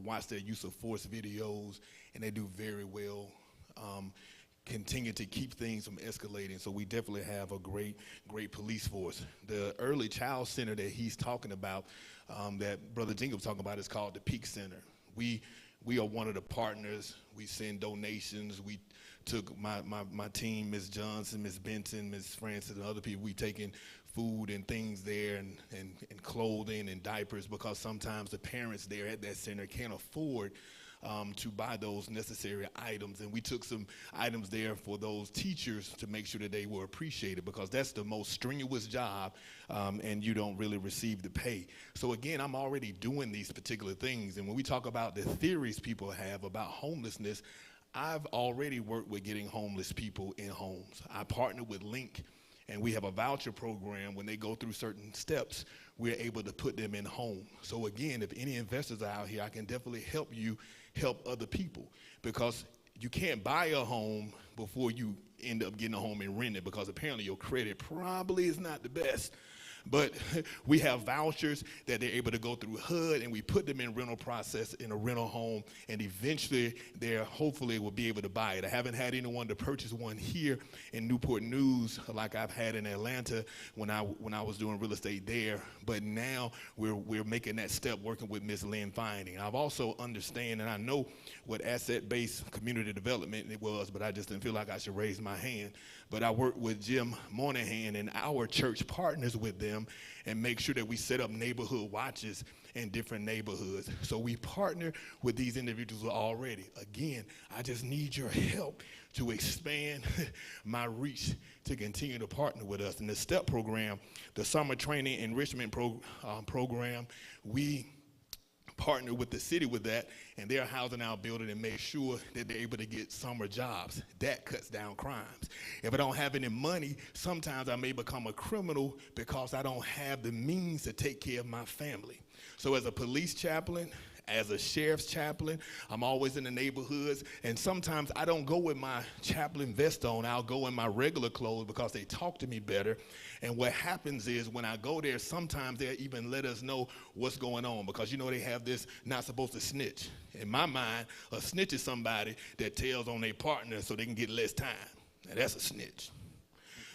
H: watched their use of force videos, and they do very well. Continue to keep things from escalating, so we definitely have a great police force. The early child center that he's talking about, that Brother Jenkins was talking about, is called the Peak Center. We are one of the partners. We send donations. We took my team, Ms. Johnson, Ms. Benson, Ms. Francis, and other people. We taken food and things there and clothing and diapers, because sometimes the parents there at that center can't afford to buy those necessary items. And we took some items there for those teachers to make sure that they were appreciated, because that's the most strenuous job, and you don't really receive the pay. So again, I'm already doing these particular things. And when we talk about the theories people have about homelessness, I've already worked with getting homeless people in homes. I partner with Link, and we have a voucher program. When they go through certain steps, we're able to put them in home. So again, if any investors are out here, I can definitely help you help other people, because you can't buy a home before you end up getting a home and rent it, because apparently your credit probably is not the best. But we have vouchers that they're able to go through HUD, and we put them in rental process in a rental home, and eventually they're hopefully will be able to buy it. I haven't had anyone to purchase one here in Newport News like I've had in Atlanta when I was doing real estate there. But now we're making that step, working with Ms. Lynn Finding. I've also understand, and I know what asset-based community development it was, but I just didn't feel like I should raise my hand. But I work with Jim Moynihan, and our church partners with them and make sure that we set up neighborhood watches in different neighborhoods. So we partner with these individuals already. Again, I just need your help to expand my reach to continue to partner with us. In the STEP program, the summer training enrichment program, we partner with the city with that, and they're housing our building and make sure that they're able to get summer jobs. That cuts down crimes. If I don't have any money, sometimes I may become a criminal because I don't have the means to take care of my family. So as a police chaplain, as a sheriff's chaplain, I'm always in the neighborhoods, and sometimes I don't go with my chaplain vest on. I'll go in my regular clothes because they talk to me better. And what happens is when I go there, sometimes they'll even let us know what's going on because, you know, they have this not supposed to snitch. In my mind, a snitch is somebody that tells on their partner so they can get less time. Now, that's a snitch.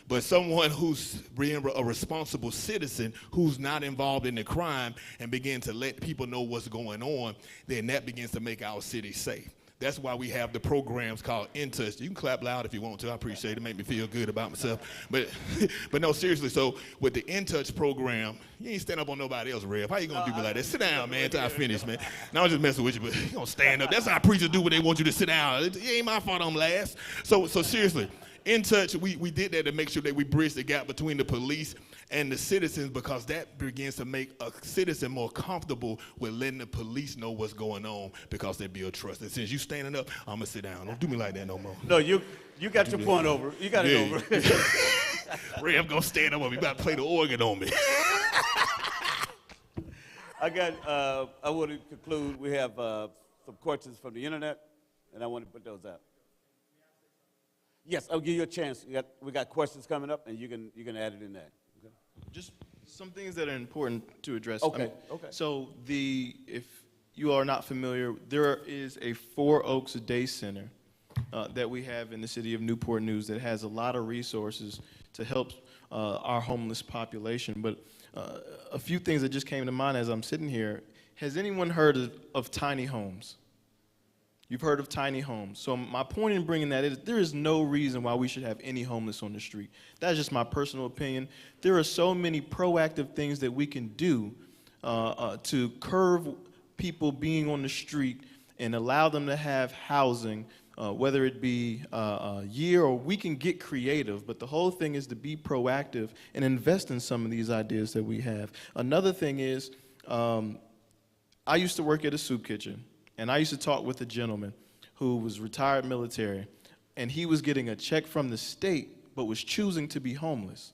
H: But someone who's being a responsible citizen, who's not involved in the crime and begin to let people know what's going on, then that begins to make our city safe. That's why we have the programs called In Touch. You can clap loud if you want to. I appreciate it. Make me feel good about myself. But no, seriously, so with the In Touch program, you ain't stand up on nobody else, Rev. How you going to do me like that? Sit down, man, until I finish, man. Now I'm just messing with you, but you going to stand up. That's how preachers do when they want you to sit down. It ain't my fault I'm last. So seriously, In Touch, we did that to make sure that we bridge the gap between the police and the citizens, because that begins to make a citizen more comfortable with letting the police know what's going on because they build trust. And since you standing up, I'm gonna sit down. Don't do me like that no more.
A: No, you got your point over. You got it over.
H: Rev gonna stand up on me. You about to play the organ on me.
A: I want to conclude. We have some questions from the internet, and I want to put those out. Yes, I'll give you a chance. We got questions coming up, and you can add it in there. Okay?
E: Just some things that are important to address.
A: Okay, okay.
E: So if you are not familiar, there is a Four Oaks Day Center that we have in the city of Newport News that has a lot of resources to help our homeless population. But a few things that just came to mind as I'm sitting here. Has anyone heard of tiny homes? You've heard of tiny homes. So my point in bringing that is there is no reason why we should have any homeless on the street. That's just my personal opinion. There are so many proactive things that we can do to curb people being on the street and allow them to have housing, whether it be a year or we can get creative. But the whole thing is to be proactive and invest in some of these ideas that we have. Another thing is I used to work at a soup kitchen. And I used to talk with a gentleman who was retired military, and he was getting a check from the state, but was choosing to be homeless.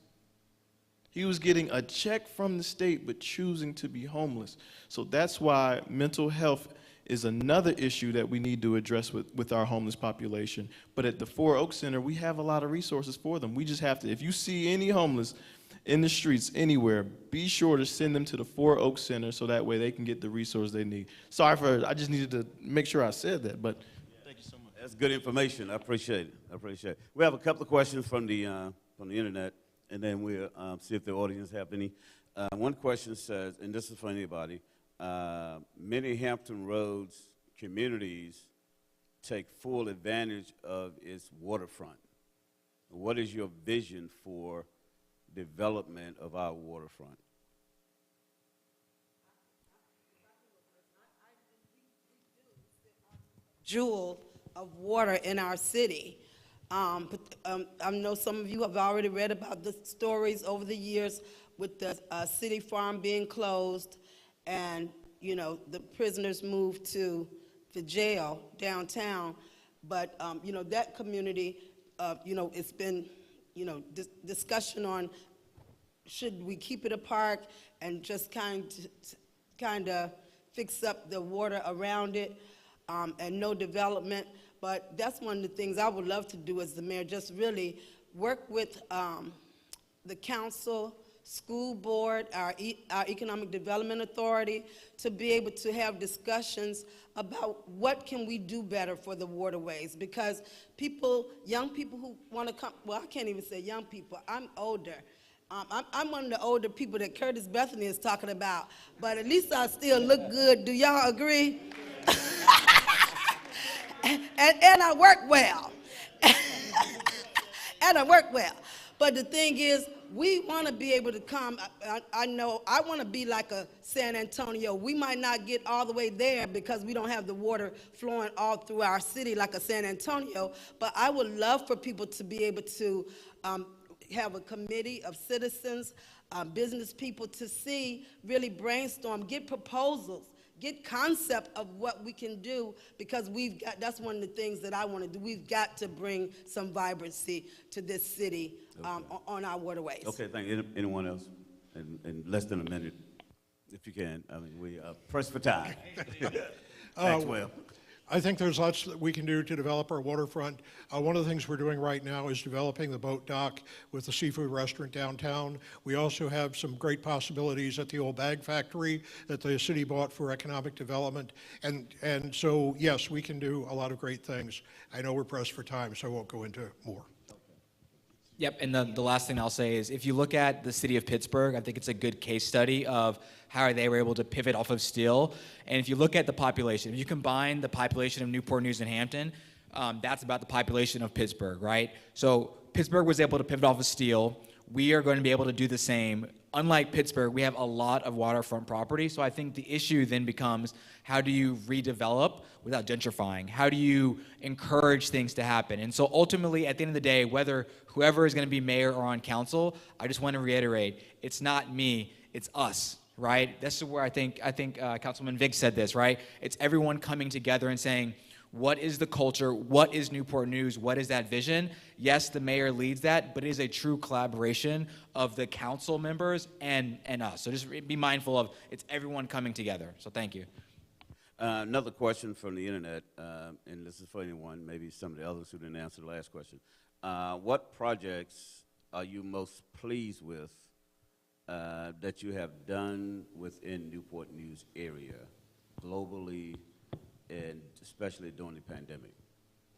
E: He was getting a check from the state, but choosing to be homeless. So that's why mental health is another issue that we need to address with our homeless population. But at the Four Oaks Center, we have a lot of resources for them. We just have to, if you see any homeless in the streets anywhere, be sure to send them to the Four Oaks Center so that way they can get the resources they need. Sorry I just needed to make sure I said that, but thank you so much.
A: That's good information. I appreciate it. We have a couple of questions from the internet, and then we'll see if the audience have any. One question says, and this is for anybody, many Hampton Roads communities take full advantage of its waterfront. What is your vision for development of our waterfront?
C: Jewel of water in our city. I know some of you have already read about the stories over the years with the city farm being closed, and the prisoners moved to the jail downtown. But that community, it's been discussion on should we keep it a park and just kind of fix up the water around it, and no development. But that's one of the things I would love to do as the mayor, just really work with the council school board, our Economic Development Authority, to be able to have discussions about what can we do better for the waterways. Because young people who want to come, well, I can't even say young people, I'm older. I'm one of the older people that Curtis Bethany is talking about, but at least I still look good. Do y'all agree? and I work well. And I work well. But the thing is, we want to be able to come. I know I want to be like a San Antonio. We might not get all the way there because we don't have the water flowing all through our city like a San Antonio, but I would love for people to be able to have a committee of citizens, business people to really brainstorm, get proposals, get concept of what we can do, because that's one of the things that I want to do. We've got to bring some vibrancy to this city on our waterways.
A: Okay, thank you. Anyone else? In less than a minute, if you can. I mean, we are pressed for time. Maxwell.
B: I think there's lots that we can do to develop our waterfront. One of the things we're doing right now is developing the boat dock with the seafood restaurant downtown. We also have some great possibilities at the old bag factory that the city bought for economic development. And so, yes, we can do a lot of great things. I know we're pressed for time, so I won't go into more.
D: Yep, and the last thing I'll say is if you look at the city of Pittsburgh, I think it's a good case study of how they were able to pivot off of steel. And if you look at the population, if you combine the population of Newport News and Hampton, that's about the population of Pittsburgh, right? So Pittsburgh was able to pivot off of steel. We are going to be able to do the same. Unlike Pittsburgh, we have a lot of waterfront property, so I think the issue then becomes, how do you redevelop without gentrifying? How do you encourage things to happen? And so ultimately, at the end of the day, whether whoever is going to be mayor or on council, I just want to reiterate, it's not me, it's us, right? This is where I think Councilman Vick said this, right? It's everyone coming together and saying, what is the culture? What is Newport News? What is that vision? Yes, the mayor leads that, but it is a true collaboration of the council members and us. So just be mindful of it's everyone coming together. So thank you.
A: Another question from the internet, and this is for anyone, maybe some of the others who didn't answer the last question. What projects are you most pleased with that you have done within Newport News area, globally, and especially during the pandemic?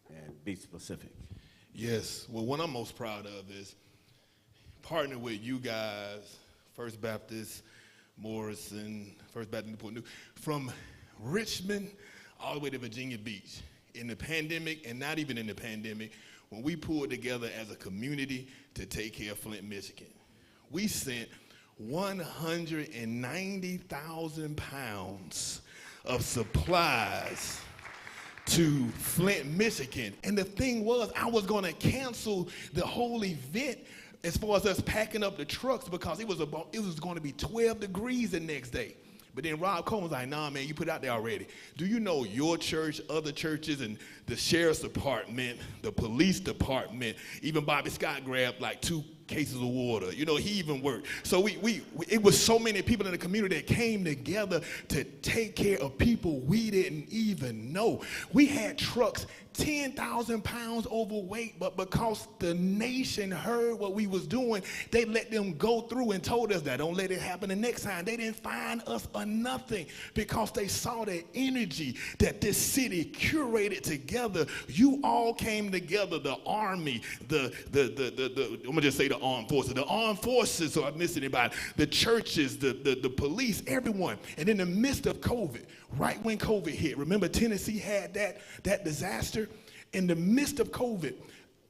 A: And be specific.
H: Yes, well, what I'm most proud of is partnering with you guys, First Baptist, Morrison, First Baptist Newport News, from Richmond all the way to Virginia Beach. In the pandemic, and not even in the pandemic, when we pulled together as a community to take care of Flint, Michigan, we sent 190,000 pounds of supplies to Flint, Michigan. And the thing was, I was going to cancel the whole event as far as us packing up the trucks because it was going to be 12 degrees the next day. But then Rob Coleman was like, nah, man, you put it out there already. Do you know your church, other churches, and the sheriff's department, the police department, even Bobby Scott grabbed like 2 cases of water. You know, he even worked. So it was so many people in the community that came together to take care of people we didn't even know. We had trucks 10,000 pounds overweight, but because the nation heard what we was doing, they let them go through and told us that don't let it happen the next time. They didn't fine us or nothing because they saw the energy that this city curated together. You all came together, the army, I'm gonna just say the armed forces, so I missed anybody, the churches, the police, everyone. And in the midst of COVID, right when COVID hit, remember Tennessee had that disaster? In the midst of COVID,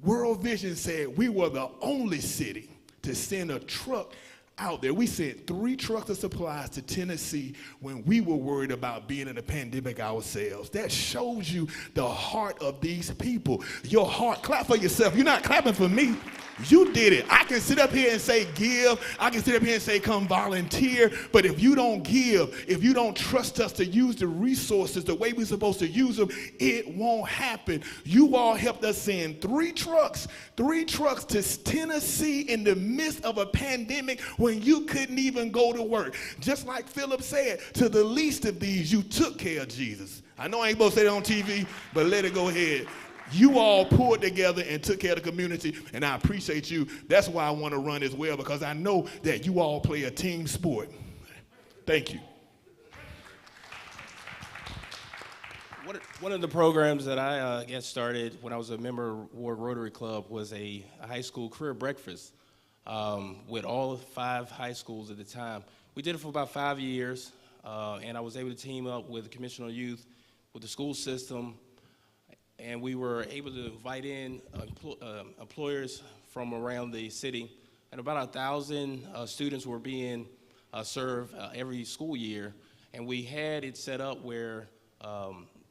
H: World Vision said we were the only city to send a truck out there. We sent 3 trucks of supplies to Tennessee when we were worried about being in a pandemic ourselves. That shows you the heart of these people. Your heart, clap for yourself. You're not clapping for me. You did it. I can sit up here and say give. I can sit up here and say come volunteer. But if you don't give, if you don't trust us to use the resources the way we're supposed to use them, it won't happen. You all helped us send 3 trucks to Tennessee in the midst of a pandemic when you couldn't even go to work. Just like Philip said, to the least of these, you took care of Jesus. I know I ain't supposed to say that on TV, but let it go ahead. You all pulled together and took care of the community, and I appreciate you. That's why I want to run as well, because I know that you all play a team sport. Thank you.
G: One of the programs that I got started when I was a member of Ward Rotary Club was a high school career breakfast with all 5 high schools at the time. We did it for about 5 years, and I was able to team up with the Commission on Youth, with the school system, and we were able to invite in employers from around the city, and about 1,000 students were being served every school year, and we had it set up where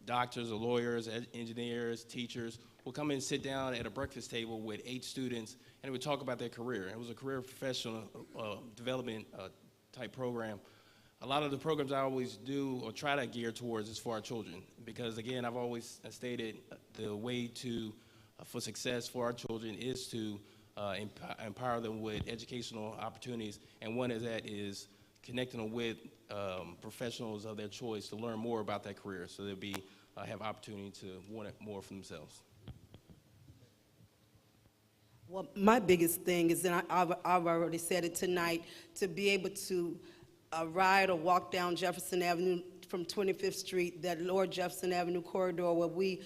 G: doctors or lawyers, engineers, teachers will come in and sit down at a breakfast table with 8 students, and they would talk about their career. It was a career professional development type program. A lot of the programs I always do or try to gear towards is for our children, because again, I've always stated the way to for success for our children is to empower them with educational opportunities, and one of that is connecting them with professionals of their choice to learn more about that career, so they'll be have opportunity to want it more for themselves.
C: Well, my biggest thing is, and I've already said it tonight, to be able to ride or walk down Jefferson Avenue from 25th Street, that Lord Jefferson Avenue corridor where we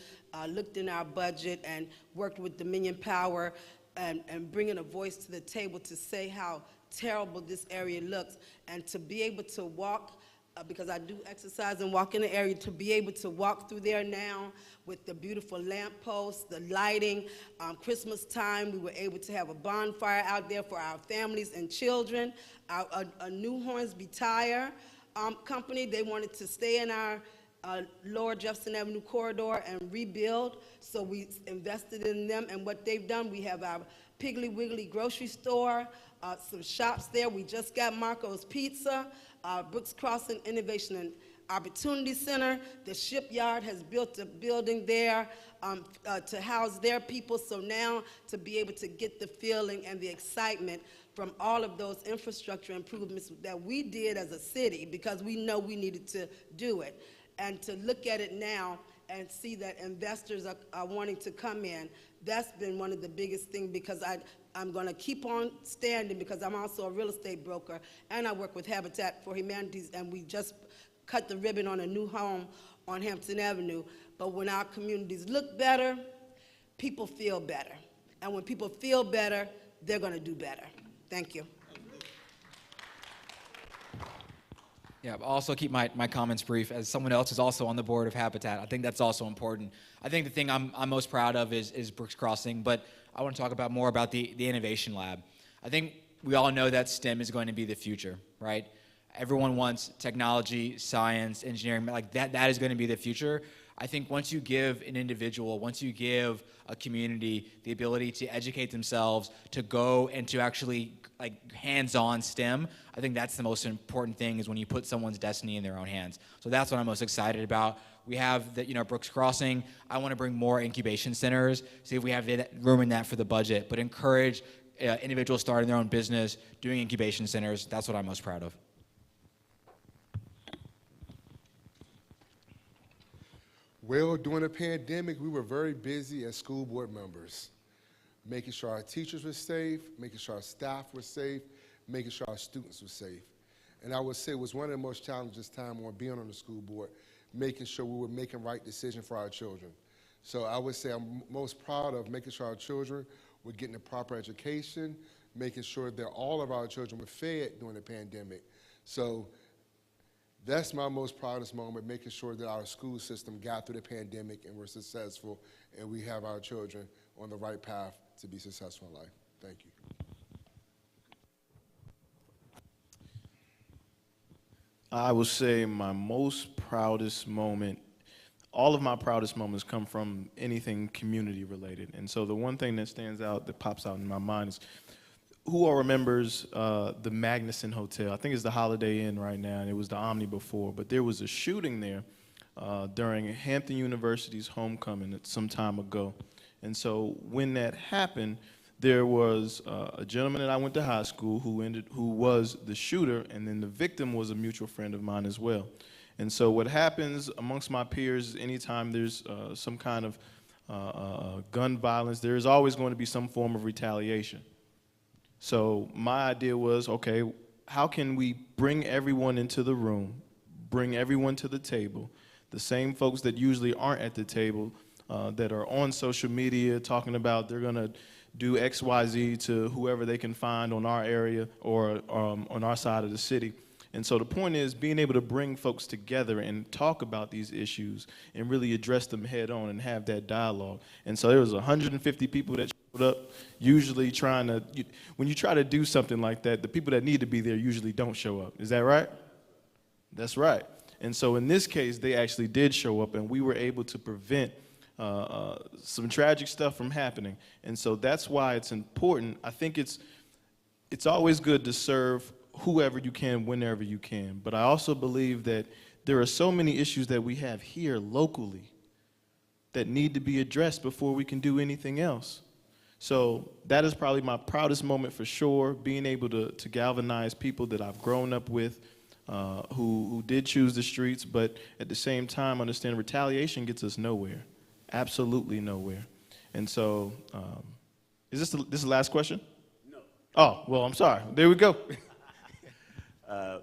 C: looked in our budget and worked with Dominion Power and bringing a voice to the table to say how terrible this area looks, and to be able to walk, because I do exercise and walk in the area, to be able to walk through there now with the beautiful lamp posts, the lighting. Christmas time, we were able to have a bonfire out there for our families and children. A New Hornsby Tire company, they wanted to stay in our Lower Jefferson Avenue corridor and rebuild, so we invested in them, and what they've done, we have our Piggly Wiggly grocery store, some shops there. We just got Marco's Pizza, Brooks Crossing Innovation and Opportunity Center. The shipyard has built a building there to house their people, so now to be able to get the feeling and the excitement from all of those infrastructure improvements that we did as a city, because we know we needed to do it, and to look at it now and see that investors are wanting to come in, that's been one of the biggest things, because I'm going to keep on standing, because I'm also a real estate broker, and I work with Habitat for Humanity, and we just cut the ribbon on a new home on Hampton Avenue. But when our communities look better, people feel better. And when people feel better, they're going to do better. Thank you.
D: Yeah, I'll also keep my comments brief. As someone else who's also on the board of Habitat, I think that's also important. I think the thing I'm most proud of is Brooks Crossing, but I want to talk more about the Innovation Lab. I think we all know that STEM is going to be the future, right? Everyone wants technology, science, engineering, like that is going to be the future. I think once you give an individual, once you give a community the ability to educate themselves, to go and to actually like hands-on STEM, I think that's the most important thing, is when you put someone's destiny in their own hands. So that's what I'm most excited about. We have the, Brooks Crossing. I want to bring more incubation centers, see if we have room in that for the budget, but encourage individuals starting their own business, doing incubation centers. That's what I'm most proud of.
F: Well, during the pandemic, we were very busy as school board members, making sure our teachers were safe, making sure our staff were safe, making sure our students were safe. And I would say it was one of the most challenging times on being on the school board, making sure we were making right decisions for our children. So I would say I'm most proud of making sure our children were getting the proper education, making sure that all of our children were fed during the pandemic. So that's my most proudest moment, making sure that our school system got through the pandemic and we're successful, and we have our children on the right path to be successful in life. Thank you.
E: I would say my most proudest moment, all of my proudest moments come from anything community related. And so the one thing that stands out, that pops out in my mind is, who all remembers the Magnuson Hotel? I think it's the Holiday Inn right now, and it was the Omni before, but there was a shooting there during Hampton University's homecoming some time ago. And so when that happened, there was a gentleman that I went to high school who was the shooter, and then the victim was a mutual friend of mine as well. And so what happens amongst my peers, anytime there's some kind of gun violence, there is always going to be some form of retaliation. So my idea was, okay, how can we bring everyone into the room, bring everyone to the table, the same folks that usually aren't at the table, that are on social media talking about they're going to do X, Y, Z to whoever they can find on our area or on our side of the city. And so the point is being able to bring folks together and talk about these issues and really address them head on and have that dialogue. And so there was 150 people that showed up, usually trying to, when you try to do something like that, the people that need to be there usually don't show up. Is that right? That's right. And so in this case, they actually did show up, and we were able to prevent some tragic stuff from happening. And so that's why it's important. I think it's always good to serve whoever you can, whenever you can. But I also believe that there are so many issues that we have here locally that need to be addressed before we can do anything else. So that is probably my proudest moment for sure, being able to galvanize people that I've grown up with, who did choose the streets, but at the same time understand retaliation gets us nowhere, absolutely nowhere. And so, is this the last question?
A: No.
E: Oh, well, I'm sorry. There we go.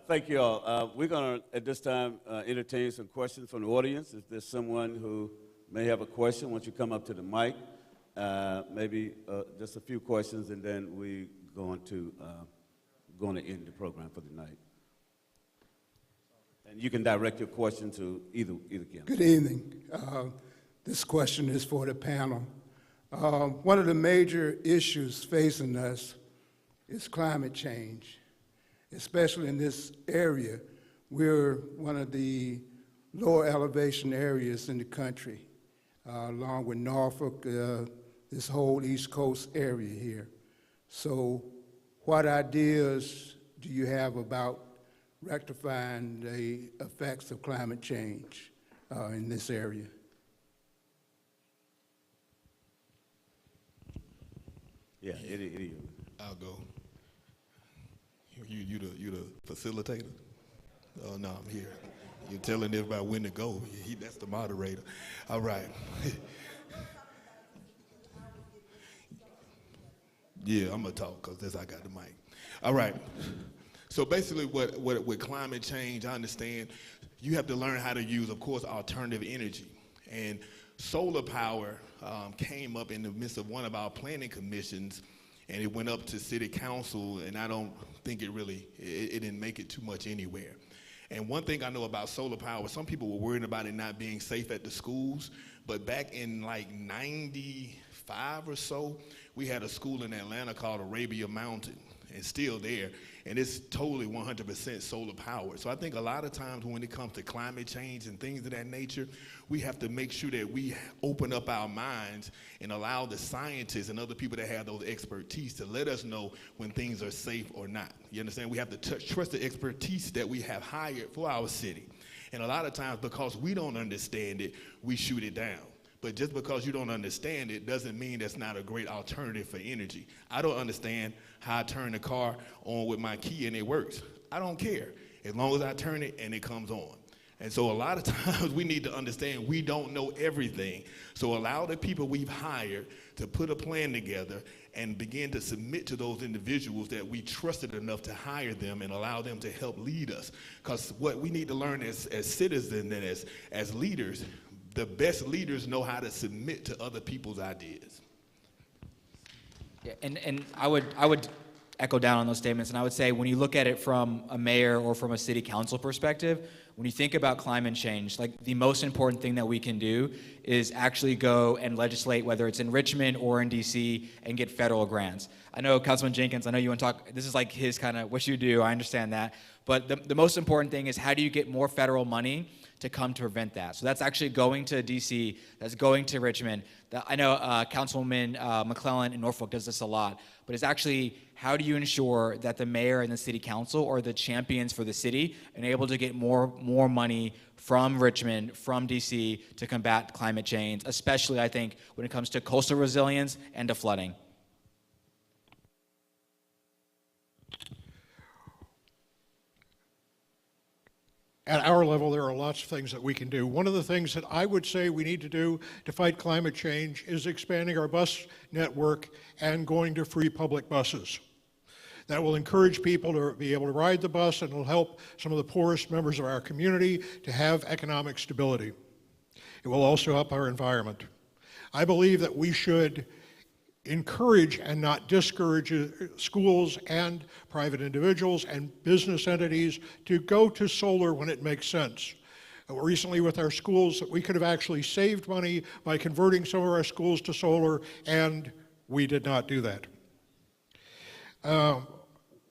A: Thank you all. We're going to, at this time, entertain some questions from the audience. If there's someone who may have a question, why don't you come up to the mic? Maybe just a few questions, and then we're going to end the program for the night. And you can direct your question to either candidate.
I: Good evening. This question is for the panel. One of the major issues facing us is climate change, especially in this area. We're one of the lower elevation areas in the country, along with Norfolk, this whole East Coast area here. So what ideas do you have about rectifying the effects of climate change in this area?
A: Yeah, it is.
H: I'll go. You the facilitator? Oh, no, I'm here. You're telling everybody when to go. That's the moderator. All right. Yeah, I'm going to talk because I got the mic. All right. So basically with climate change, I understand you have to learn how to use, of course, alternative energy. And solar power came up in the midst of one of our planning commissions, and it went up to city council, and I don't think it didn't make it too much anywhere. And one thing I know about solar power, some people were worried about it not being safe at the schools, but back in like 95 or so, we had a school in Atlanta called Arabia Mountain. It's still there, and it's totally 100% solar powered. So I think a lot of times when it comes to climate change and things of that nature, we have to make sure that we open up our minds and allow the scientists and other people that have those expertise to let us know when things are safe or not. You understand? We have to trust the expertise that we have hired for our city. And a lot of times, because we don't understand it, we shoot it down. But just because you don't understand it doesn't mean that's not a great alternative for energy. I don't understand how I turn the car on with my key and it works. I don't care, as long as I turn it and it comes on. And so a lot of times we need to understand we don't know everything. So allow the people we've hired to put a plan together and begin to submit to those individuals that we trusted enough to hire them and allow them to help lead us. Because what we need to learn as citizens and as leaders, the best leaders know how to submit to other people's ideas.
D: Yeah, and I would echo down on those statements, and I would say when you look at it from a mayor or from a city council perspective, when you think about climate change, like the most important thing that we can do is actually go and legislate, whether it's in Richmond or in DC, and get federal grants. I know Councilman Jenkins, I know you want to talk, this is like his kind of what you do, I understand that. But the most important thing is how do you get more federal money to come to prevent that? So that's actually going to DC, that's going to Richmond. I know Councilwoman McClellan in Norfolk does this a lot, but it's actually how do you ensure that the mayor and the city council are the champions for the city and able to get more money from Richmond, from DC to combat climate change, especially I think when it comes to coastal resilience and to flooding.
B: at our level, there are lots of things that we can do. One of the things that I would say we need to do to fight climate change is expanding our bus network and going to free public buses. That will encourage people to be able to ride the bus, and will help some of the poorest members of our community to have economic stability. It will also help our environment. I believe that we should encourage and not discourage schools and private individuals and business entities to go to solar when it makes sense. Recently with our schools, we could have actually saved money by converting some of our schools to solar, and we did not do that.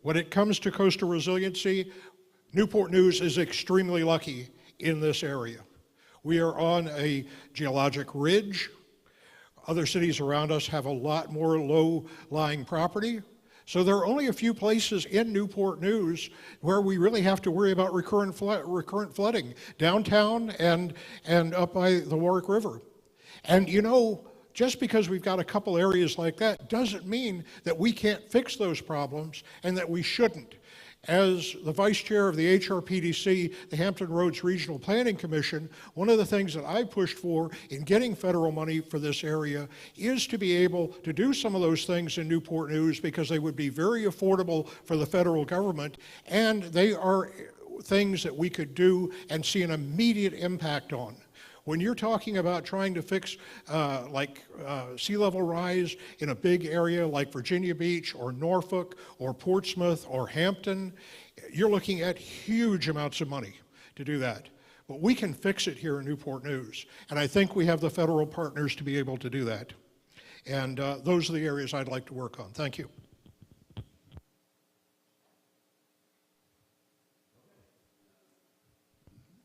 B: When it comes to coastal resiliency, Newport News is extremely lucky in this area. We are on a geologic ridge. Other cities around us have a lot more low-lying property. So there are only a few places in Newport News where we really have to worry about recurrent flooding, downtown and up by the Warwick River. And you know, just because we've got a couple areas like that doesn't mean that we can't fix those problems and that we shouldn't. As the vice chair of the HRPDC, the Hampton Roads Regional Planning Commission, one of the things that I pushed for in getting federal money for this area is to be able to do some of those things in Newport News, because they would be very affordable for the federal government, and they are things that we could do and see an immediate impact on. When you're talking about trying to fix sea level rise in a big area like Virginia Beach or Norfolk or Portsmouth or Hampton, you're looking at huge amounts of money to do that. But we can fix it here in Newport News, and I think we have the federal partners to be able to do that. And those are the areas I'd like to work on. Thank you.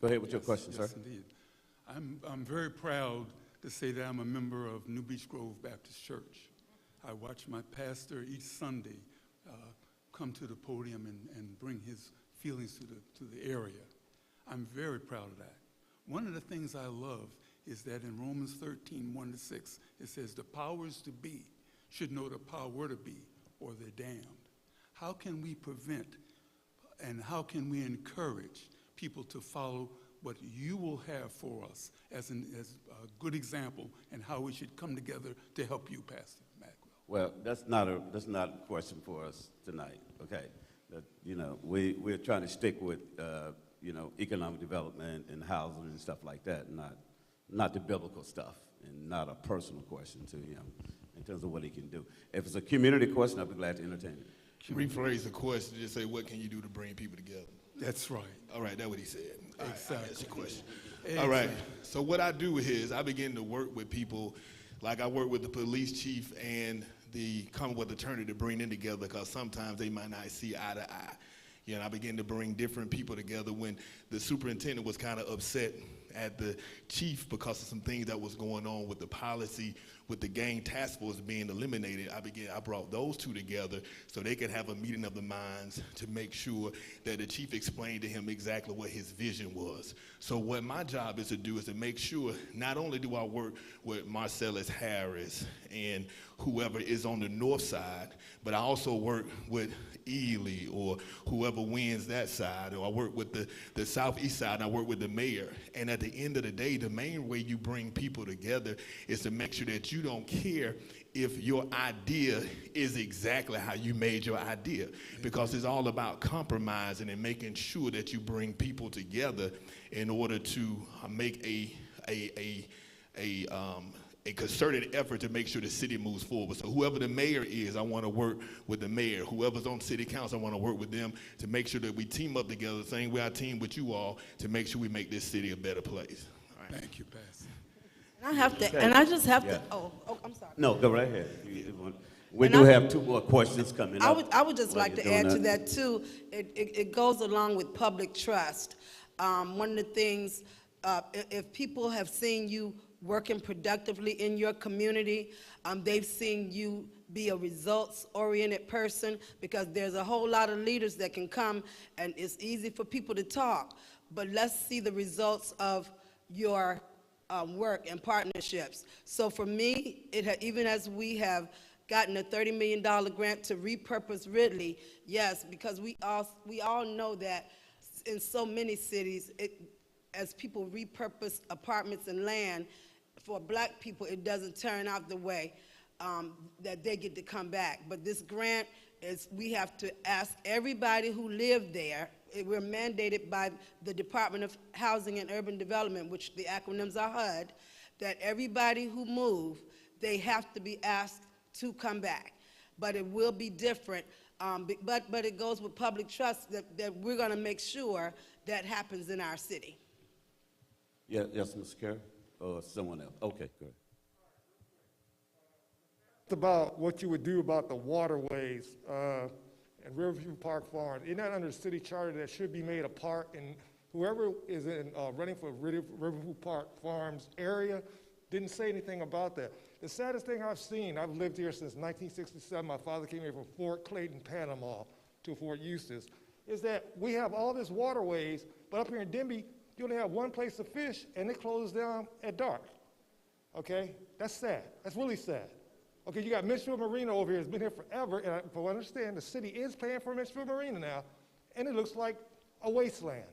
A: Go ahead with your question, sir.
J: Yes, indeed. I'm very proud to say that I'm a member of New Beach Grove Baptist Church. I watch my pastor each Sunday come to the podium and bring his feelings to the area. I'm very proud of that. One of the things I love is that in Romans 13, 1-6, it says the powers to be should know the power to be, or they're damned. How can we prevent and how can we encourage people to follow what you will have for us as a good example, and how we should come together to help you, Pastor Maxwell?
A: Well, that's not a question for us tonight. Okay, we're trying to stick with economic development and housing and stuff like that, not the biblical stuff, and not a personal question to him in terms of what he can do. If it's a community question, I'll be glad to entertain it.
H: Rephrase the question, just say, what can you do to bring people together?
J: That's right.
H: All right, that's what he said.
J: Exactly.
H: That's your question. All right, so what I do is I begin to work with people, like I work with the police chief and the Commonwealth attorney to bring them together, because sometimes they might not see eye to eye. I begin to bring different people together. When the superintendent was kind of upset at the chief because of some things that was going on with the policy with the gang task force being eliminated, I brought those two together so they could have a meeting of the minds to make sure that the chief explained to him exactly what his vision was. So what my job is to do is to make sure not only do I work with Marcellus Harris and whoever is on the north side, but I also work with Ely or whoever wins that side, or I work with the southeast side, and I work with the mayor. And at the end of the day, the main way you bring people together is to make sure that you don't care if your idea is exactly how you made your idea, because it's all about compromising and making sure that you bring people together in order to make a concerted effort to make sure the city moves forward. So whoever the mayor is, I want to work with the mayor. Whoever's on city council, I want to work with them to make sure that we team up together, the same way I team with you all, to make sure we make this city a better place. All right.
J: Thank you, Pastor.
C: I just have to, I'm sorry.
A: No, go right ahead. We do have two more questions coming up.
C: I would just like to add to that too. It goes along with public trust. One of the things, if people have seen you working productively in your community, they've seen you be a results-oriented person, because there's a whole lot of leaders that can come and it's easy for people to talk, but let's see the results of your work and partnerships. So for me, even as we have gotten a $30 million grant to repurpose Ridley, yes, because we all know that in so many cities, as people repurpose apartments and land, for black people, it doesn't turn out the way that they get to come back. But this grant is, we have to ask everybody who lived there. We're mandated by the Department of Housing and Urban Development, which the acronyms are HUD, that everybody who moved, they have to be asked to come back. But it will be different. But it goes with public trust that we're going to make sure that happens in our city.
A: Yeah, yes, Mr. Kerr, or someone else? Okay, good.
K: About what you would do about the waterways at Riverview Park Farm. Isn't that under the city charter that should be made a park? And whoever is running for Riverview Park Farms area didn't say anything about that. The saddest thing I've seen, I've lived here since 1967. My father came here from Fort Clayton, Panama to Fort Eustis, is that we have all these waterways, but up here in Denby, you only have one place to fish, and it closes down at dark. Okay? That's sad. That's really sad. Okay, you got Mitchell Marina over here. It's been here forever, and from what I understand, the city is paying for Mitchell Marina now, and it looks like a wasteland.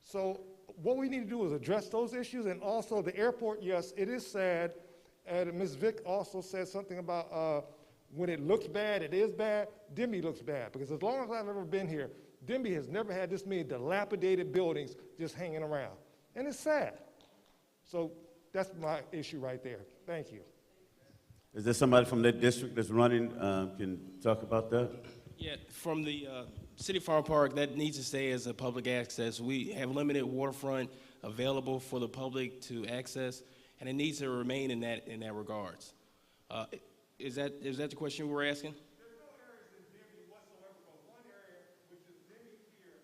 K: So what we need to do is address those issues, and also the airport, yes, it is sad. And Ms. Vick also said something about when it looks bad, it is bad. Denby looks bad, because as long as I've ever been here, Denby has never had this many dilapidated buildings just hanging around. And it's sad. So that's my issue right there. Thank you.
A: Is there somebody from that district that's running, can talk about that?
G: Yeah, from the City Farm Park, that needs to stay as a public access. We have limited waterfront available for the public to access, and it needs to remain in that regards. Is that the question you were asking?
K: There's no areas in Denby whatsoever, but one area, which is Denby Pier,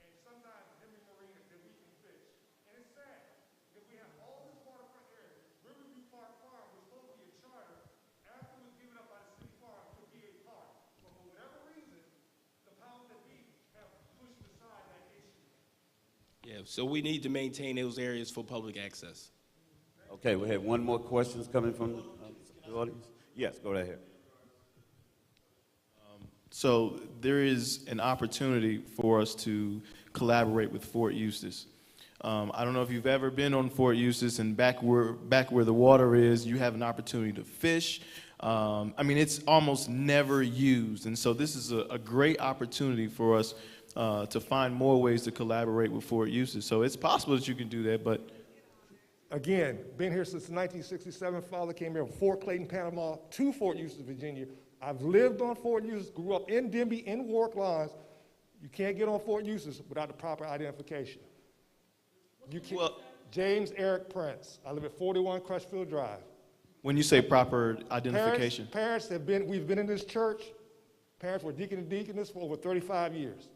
K: and sometimes Denby Marina, that we can fish. And it's sad, because we have all this waterfront area. Riverview Park Farm was supposed to be a charter. After it was given up by the city farm to be a park. But for whatever reason, the powers that be have pushed aside that issue.
G: Yeah, so we need to maintain those areas for public access.
A: Okay, we have one more question coming from the audience. Yes, go right ahead.
E: So there is an opportunity for us to collaborate with Fort Eustis. I don't know if you've ever been on Fort Eustis, and back where the water is, you have an opportunity to fish. I mean, it's almost never used, and so this is a great opportunity for us to find more ways to collaborate with Fort Eustis. So it's possible that you can do that, but
K: Again, been here since 1967. Father came here from Fort Clayton, Panama to Fort Eustis, Virginia. I've lived on Fort Eustis, grew up in Denby, in Warwick Lawns. You can't get on Fort Eustis without the proper identification. You can't. Well, James Eric Prince. I live at 41 Crutchfield Drive.
E: when you say proper identification.
K: Parents have been, we've been in this church. Parents were deacon and deaconess for over 35 years.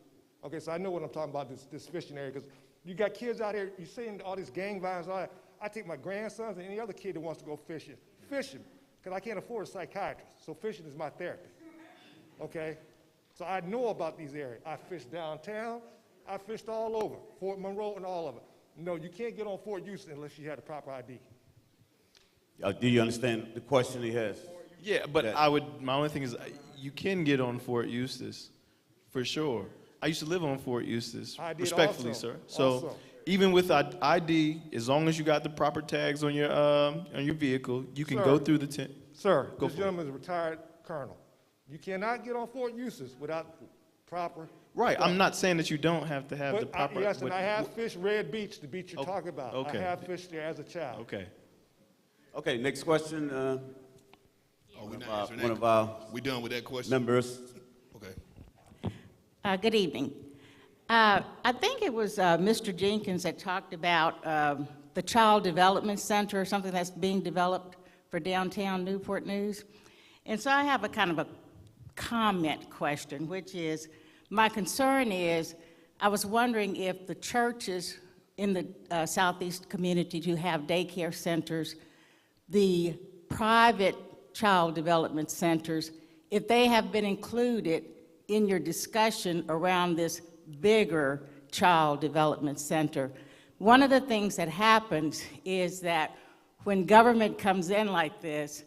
K: Okay, so I know what I'm talking about, this fishing area, because you got kids out here, you're seeing all these gang violence, all that. I take my grandsons and any other kid that wants to go fishing, because I can't afford a psychiatrist, so fishing is my therapy, okay? So I know about these areas. I fished downtown, I fished all over, Fort Monroe and all of it. No, you can't get on Fort Eustis unless you had a proper ID.
A: Do you understand the question he has?
E: Yeah, but my only thing is, you can get on Fort Eustis, for sure. I used to live on Fort Eustis, respectfully,
K: also,
E: sir. So even with ID, as long as you got the proper tags on your vehicle, you can go through the tent.
K: Sir, this gentleman is a retired colonel. You cannot get on Fort Eustis without proper.
E: Right, I'm not saying that you don't have to have the proper.
K: Yes, and I have fished Red Beach, the beach you're talking about.
E: Okay.
K: I have fished there as a child.
E: Okay.
A: Okay, next question.
H: One
A: of our
H: we done with that question?
A: members.
L: Okay. Good evening. I think it was Mr. Jenkins that talked about the Child Development Center or something that's being developed for downtown Newport News. And so I have a kind of a comment question, which is, my concern is, I was wondering if the churches in the Southeast community who have daycare centers, the private child development centers, if they have been included in your discussion around this bigger child development center. One of the things that happens is that when government comes in like this,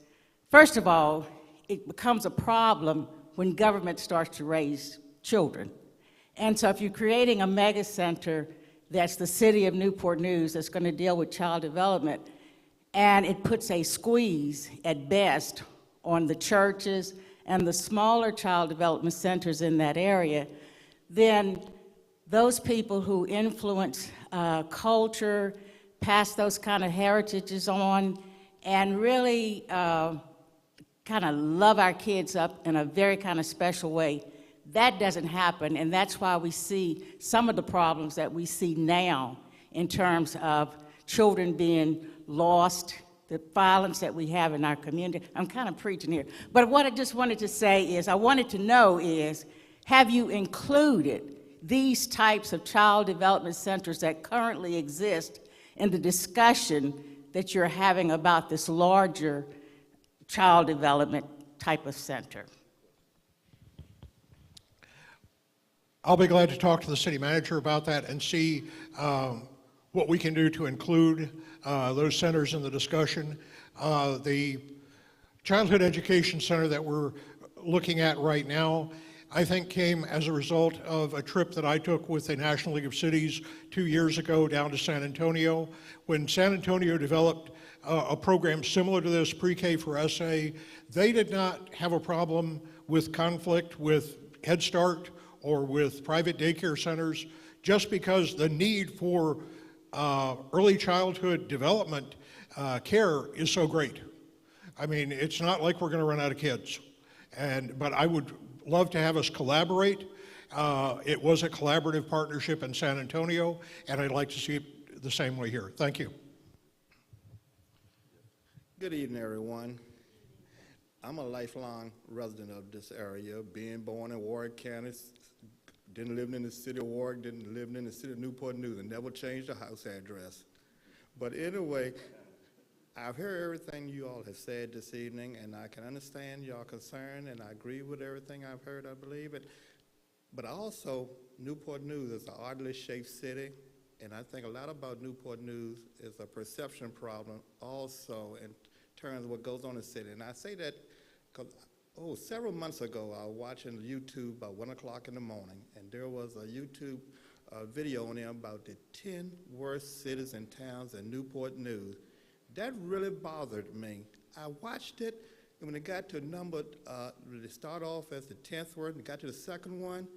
L: first of all, it becomes a problem when government starts to raise children. And so if you're creating a mega center that's the city of Newport News that's going to deal with child development, and it puts a squeeze at best on the churches and the smaller child development centers in that area, then those people who influence culture, pass those kind of heritages on, and really kind of love our kids up in a very kind of special way, that doesn't happen, and that's why we see some of the problems that we see now in terms of children being lost, the violence that we have in our community. I'm kind of preaching here, but what I just wanted to say is, I wanted to know is, have you included these types of child development centers that currently exist in the discussion that you're having about this larger child development type of center?
B: I'll be glad to talk to the city manager about that and see what we can do to include those centers in the discussion. The Childhood Education Center that we're looking at right now, I think came as a result of a trip that I took with the National League of Cities 2 years ago down to San Antonio. When San Antonio developed a program similar to this, pre-K for SA, they did not have a problem with conflict with Head Start or with private daycare centers, just because the need for early childhood development care is so great. I mean, it's not like we're going to run out of kids. But I would love to have us collaborate. It was a collaborative partnership in San Antonio, and I'd like to see it the same way here. Thank you.
M: Good evening, everyone. I'm a lifelong resident of this area, being born in Warwick County, didn't live in the city of Warwick, didn't live in the city of Newport News, and never changed the house address. But anyway, I've heard everything you all have said this evening, and I can understand your concern, and I agree with everything I've heard, I believe it. But also, Newport News is an oddly shaped city, and I think a lot about Newport News is a perception problem also in terms of what goes on in the city. And I say that because, several months ago, I was watching YouTube about 1 o'clock in the morning, and there was a YouTube video on there about the 10 worst cities and towns in Newport News. That really bothered me. I watched it, and when it got to number, they start off as the 10th word, and it got to the second one,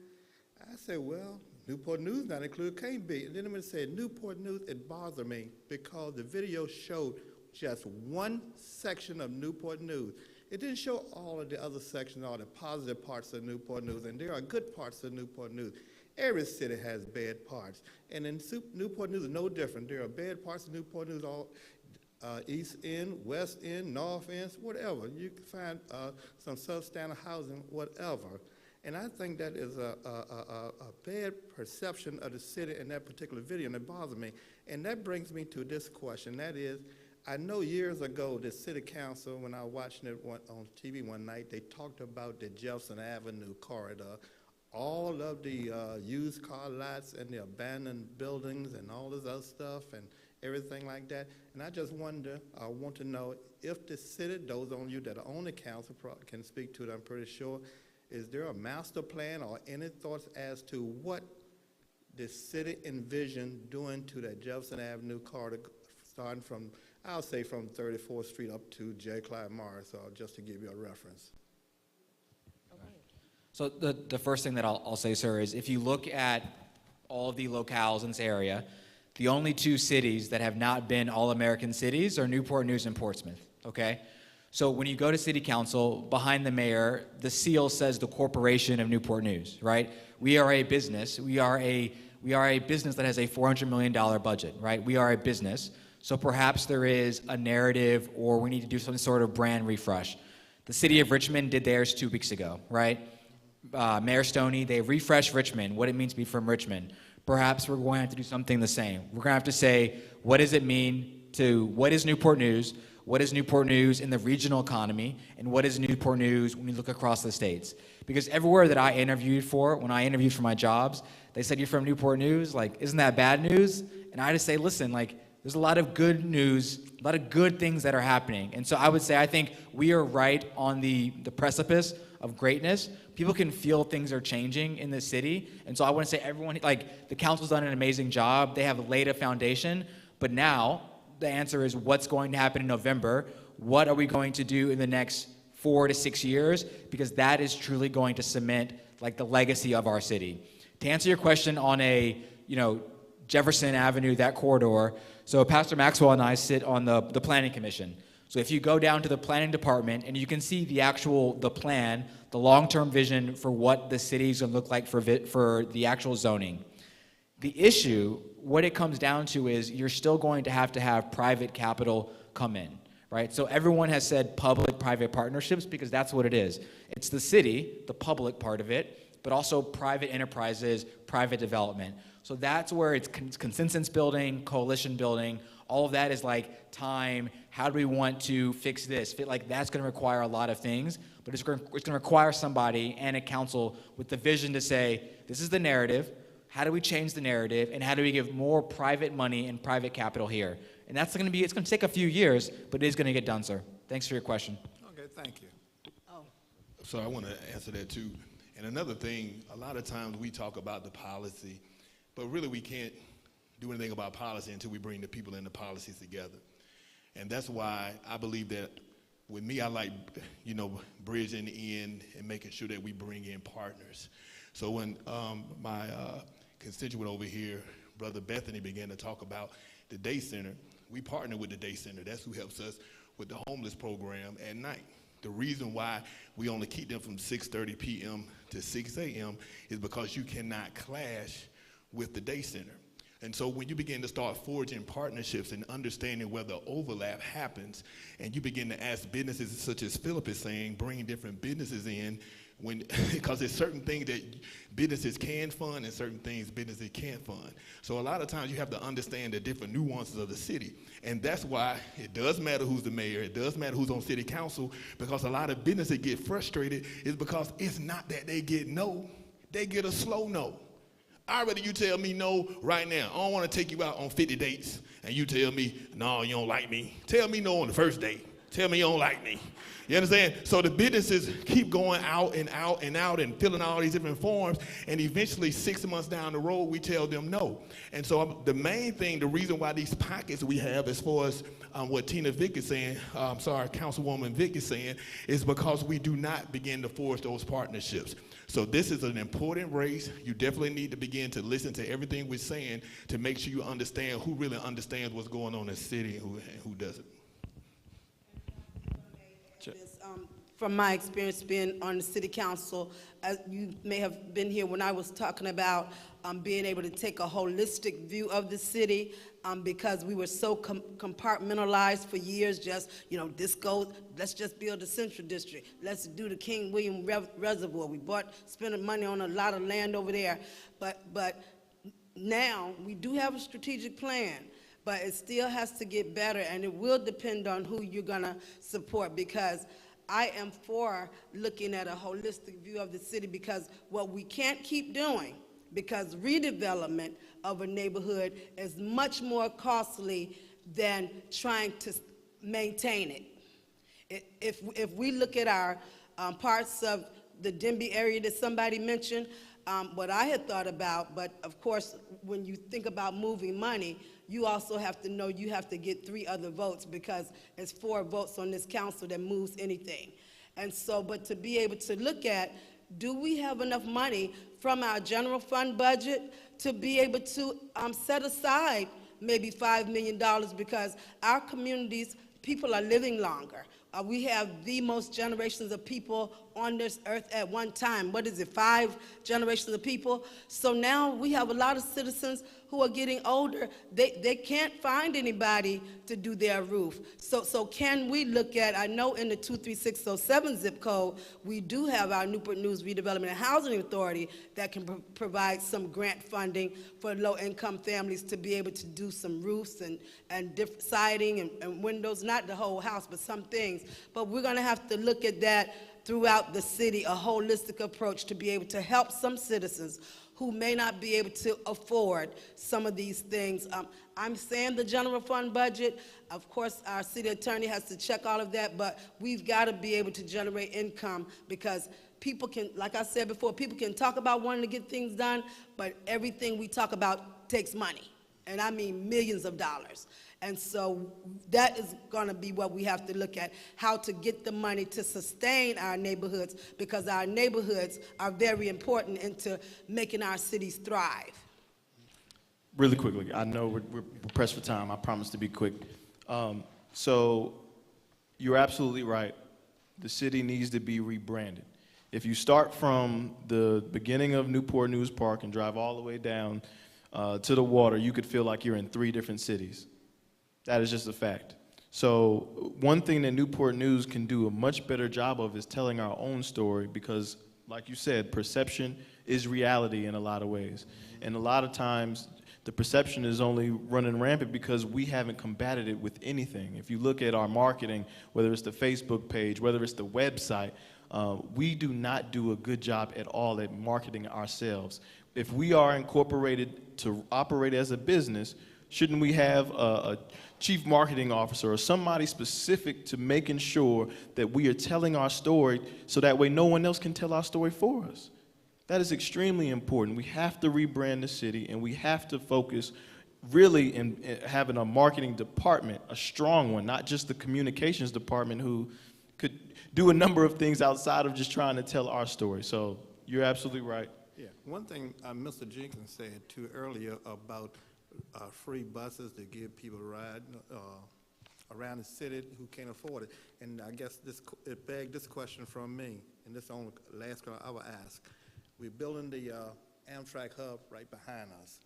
M: I said, well, Newport News not included, can't be. And then when it said Newport News, it bothered me because the video showed just one section of Newport News. It didn't show all of the other sections, all the positive parts of Newport News, and there are good parts of Newport News. Every city has bad parts, and in Newport News is no different. There are bad parts of Newport News, all East End, West End, North End, whatever. You can find some substandard housing, whatever. And I think that is a bad perception of the city in that particular video, and it bothers me. And that brings me to this question. That is, I know years ago the city council, when I was watching it on TV one night, they talked about the Jefferson Avenue corridor, all of the used car lots and the abandoned buildings and all this other stuff and everything like that. And I just wonder, I want to know if the city, those on you that are on the council can speak to it, I'm pretty sure, is there a master plan or any thoughts as to what the city envisioned doing to that Jefferson Avenue corridor, starting from, I'll say from 34th Street up to J. Clyde Morris, just to give you a reference.
D: So the first thing that I'll say, sir, is if you look at all of the locales in this area, the only two cities that have not been all-American cities are Newport News and Portsmouth, okay? So when you go to city council, behind the mayor, the seal says the Corporation of Newport News, right? We are a business. We are a business that has a $400 million budget, right? We are a business. So perhaps there is a narrative or we need to do some sort of brand refresh. The city of Richmond did theirs 2 weeks ago, right? Mayor Stoney, they refreshed Richmond, what it means to be from Richmond. Perhaps we're going to have to do something the same. We're going to have to say, what does it mean to, what is Newport News? What is Newport News in the regional economy? And what is Newport News when you look across the states? Because everywhere that I interviewed for, when I interviewed for my jobs, they said, you're from Newport News? Like, isn't that bad news? And I just say, listen, like, there's a lot of good news, a lot of good things that are happening. And so I would say, I think we are right on the precipice of greatness. people can feel things are changing in the city. And so I want to say everyone, like the council's done an amazing job. They have laid a foundation, but now the answer is what's going to happen in November? What are we going to do in the next 4 to 6 years? Because that is truly going to cement like the legacy of our city. To answer your question on a, Jefferson Avenue, that corridor, so Pastor Maxwell and I sit on the planning commission. So if you go down to the planning department and you can see the plan, the long-term vision for what the city is going to look like for the actual zoning. The issue, what it comes down to is you're still going to have private capital come in, right? So everyone has said public-private partnerships because that's what it is. It's the city, the public part of it, but also private enterprises, private development. So that's where it's consensus building, coalition building, all of that is like time, how do we want to fix this? Like that's going to require a lot of things, but it's going to require somebody and a council with the vision to say, this is the narrative, how do we change the narrative, and how do we give more private money and private capital here? And that's going to it's going to take a few years, but it is going to get done, sir. Thanks for your question.
M: Okay, thank you.
H: So I want to answer that too. And another thing, a lot of times we talk about the policy, but really we can't do anything about policy until we bring the people and the policies together. And that's why I believe that with me, I like, bridging in and making sure that we bring in partners. So when my constituent over here, Brother Bethany, began to talk about the day center, we partner with the day center. That's who helps us with the homeless program at night. The reason why we only keep them from 6:30 p.m. to 6 a.m. is because you cannot clash with the day center. And so when you begin to start forging partnerships and understanding where the overlap happens, and you begin to ask businesses such as Philip is saying, bring different businesses in, because there's certain things that businesses can fund and certain things businesses can't fund. So a lot of times you have to understand the different nuances of the city. And that's why it does matter who's the mayor, it does matter who's on city council, because a lot of businesses get frustrated is because it's not that they get no, they get a slow no. I'd rather you tell me no right now. I don't want to take you out on 50 dates and you tell me, no, you don't like me. Tell me no on the first date. Tell me you don't like me. You understand? So the businesses keep going out and out and out and filling all these different forms, and eventually 6 months down the road, we tell them no. And so the main thing, the reason why these pockets we have as far as what Vick is saying, Councilwoman Vick is saying, is because we do not begin to forge those partnerships. So this is an important race. You definitely need to begin to listen to everything we're saying to make sure you understand who really understands what's going on in the city and who doesn't.
C: From my experience being on the city council, you may have been here when I was talking about being able to take a holistic view of the city because we were so compartmentalized for years, just, this goes, let's just build the Central District. Let's do the King William Reservoir. We spending money on a lot of land over there. But now we do have a strategic plan. But it still has to get better, and it will depend on who you're going to support, because I am for looking at a holistic view of the city, because what we can't keep doing, because redevelopment of a neighborhood is much more costly than trying to maintain it. If we look at our parts of the Denby area that somebody mentioned, what I had thought about, but of course, when you think about moving money, you also have to know you have to get 3 other votes, because it's 4 votes on this council that moves anything. And so, but to be able to look at, do we have enough money from our general fund budget to be able to set aside maybe $5 million, because our communities, people are living longer. We have the most generations of people on this earth at one time. What is it, 5 generations of people? So now we have a lot of citizens who are getting older. They can't find anybody to do their roof. So can we look at, I know in the 23607 zip code, we do have our Newport News Redevelopment and Housing Authority that can provide some grant funding for low-income families to be able to do some roofs and different siding and windows, not the whole house, but some things. But we're gonna have to look at that throughout the city, a holistic approach to be able to help some citizens who may not be able to afford some of these things. I'm saying the general fund budget. Of course, our city attorney has to check all of that, but we've got to be able to generate income, because people can, like I said before, people can talk about wanting to get things done, but everything we talk about takes money, and I mean millions of dollars. And so that is going to be what we have to look at, how to get the money to sustain our neighborhoods, because our neighborhoods are very important into making our cities thrive.
E: Really quickly, I know we're pressed for time. I promise to be quick. So you're absolutely right. The city needs to be rebranded. If you start from the beginning of Newport News Park and drive all the way down to the water, you could feel like you're in 3 different cities. That is just a fact. So one thing that Newport News can do a much better job of is telling our own story, because, like you said, perception is reality in a lot of ways. And a lot of times, the perception is only running rampant because we haven't combated it with anything. If you look at our marketing, whether it's the Facebook page, whether it's the website, we do not do a good job at all at marketing ourselves. If we are incorporated to operate as a business, shouldn't we have a chief marketing officer or somebody specific to making sure that we are telling our story so that way no one else can tell our story for us? That is extremely important. We have to rebrand the city, and we have to focus really in having a marketing department, a strong one, not just the communications department who could do a number of things outside of just trying to tell our story. So you're absolutely right.
M: Yeah, one thing Mr. Jenkins said too earlier about free buses to give people a ride around the city who can't afford it. And I guess it begged this question from me, and this is the only last question I will ask. We're building the Amtrak hub right behind us,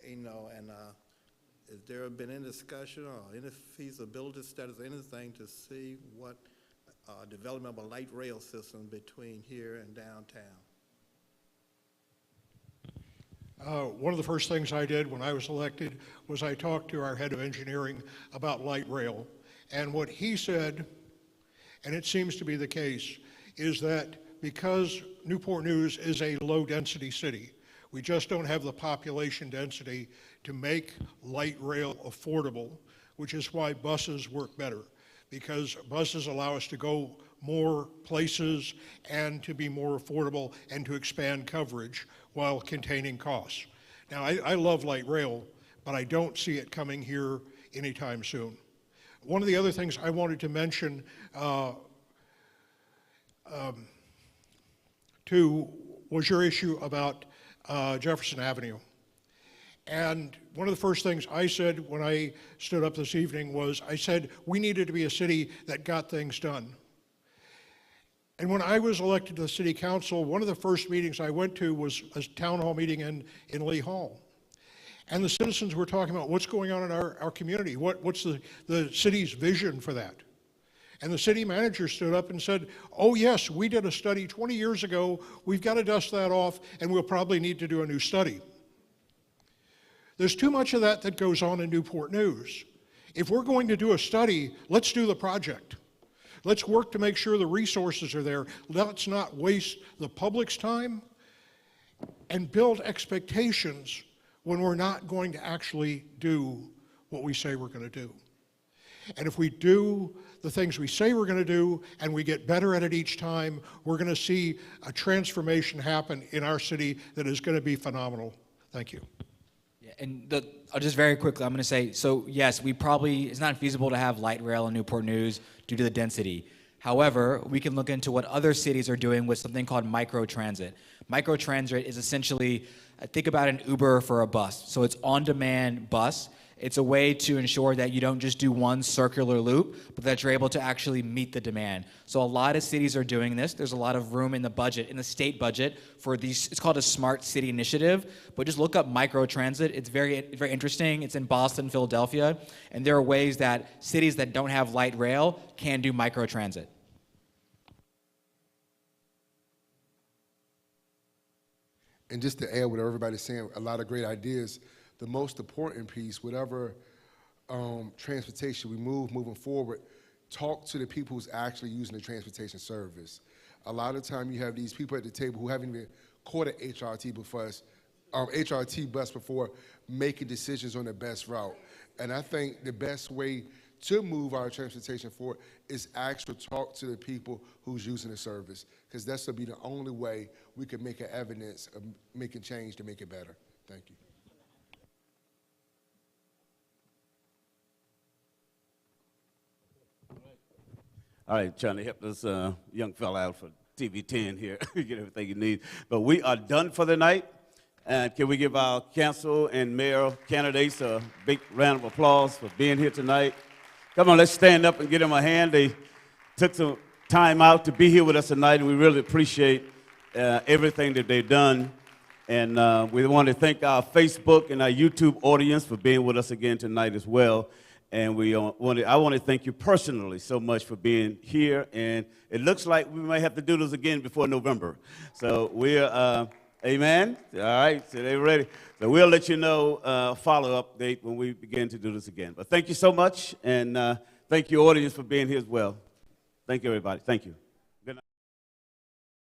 M: and has there been any discussion or any feasibility studies, anything to see what development of a light rail system between here and downtown?
B: One of the first things I did when I was elected was I talked to our head of engineering about light rail. And what he said, and it seems to be the case, is that because Newport News is a low-density city, we just don't have the population density to make light rail affordable, which is why buses work better, because buses allow us to go more places and to be more affordable and to expand coverage while containing costs. Now, I love light rail, but I don't see it coming here anytime soon. One of the other things I wanted to mention too was your issue about Jefferson Avenue. And one of the first things I said when I stood up this evening was, I said we needed to be a city that got things done. And when I was elected to the city council, one of the first meetings I went to was a town hall meeting in Lee Hall. And the citizens were talking about what's going on in our community, what's the city's vision for that. And the city manager stood up and said, oh yes, we did a study 20 years ago, we've got to dust that off, and we'll probably need to do a new study. There's too much of that goes on in Newport News. If we're going to do a study, let's do the project. Let's work to make sure the resources are there. Let's not waste the public's time and build expectations when we're not going to actually do what we say we're going to do. And if we do the things we say we're going to do and we get better at it each time, we're going to see a transformation happen in our city that is going to be phenomenal. Thank you.
D: Yeah, and I'll just very quickly, I'm going to say, so yes, it's not feasible to have light rail in Newport News due to the density. However, we can look into what other cities are doing with something called microtransit. Microtransit is essentially, think about an Uber for a bus. So it's on-demand bus. It's a way to ensure that you don't just do one circular loop, but that you're able to actually meet the demand. So a lot of cities are doing this. There's a lot of room in the budget, in the state budget, for these. It's called a smart city initiative, but just look up microtransit. It's very, very interesting. It's in Boston, Philadelphia, and there are ways that cities that don't have light rail can do microtransit.
F: And just to add what everybody's saying, a lot of great ideas. The most important piece, whatever transportation we moving forward, talk to the people who's actually using the transportation service. A lot of time you have these people at the table who haven't even caught an HRT bus before making decisions on the best route. And I think the best way to move our transportation forward is actually talk to the people who's using the service, because that's going to be the only way we can make an evidence of making change to make it better. Thank you.
A: All right, trying to help this young fella out for TV 10 here, get everything you need. But we are done for the night. And can we give our council and mayor candidates a big round of applause for being here tonight? Come on, let's stand up and give them a hand. They took some time out to be here with us tonight, and we really appreciate everything that they've done. And we want to thank our Facebook and our YouTube audience for being with us again tonight as well. And I want to thank you personally so much for being here. And it looks like we may have to do this again before November. So we're, amen? All right, so they're ready. So we'll let you know follow-up date when we begin to do this again. But thank you so much, and thank you, audience, for being here as well. Thank you, everybody. Thank you.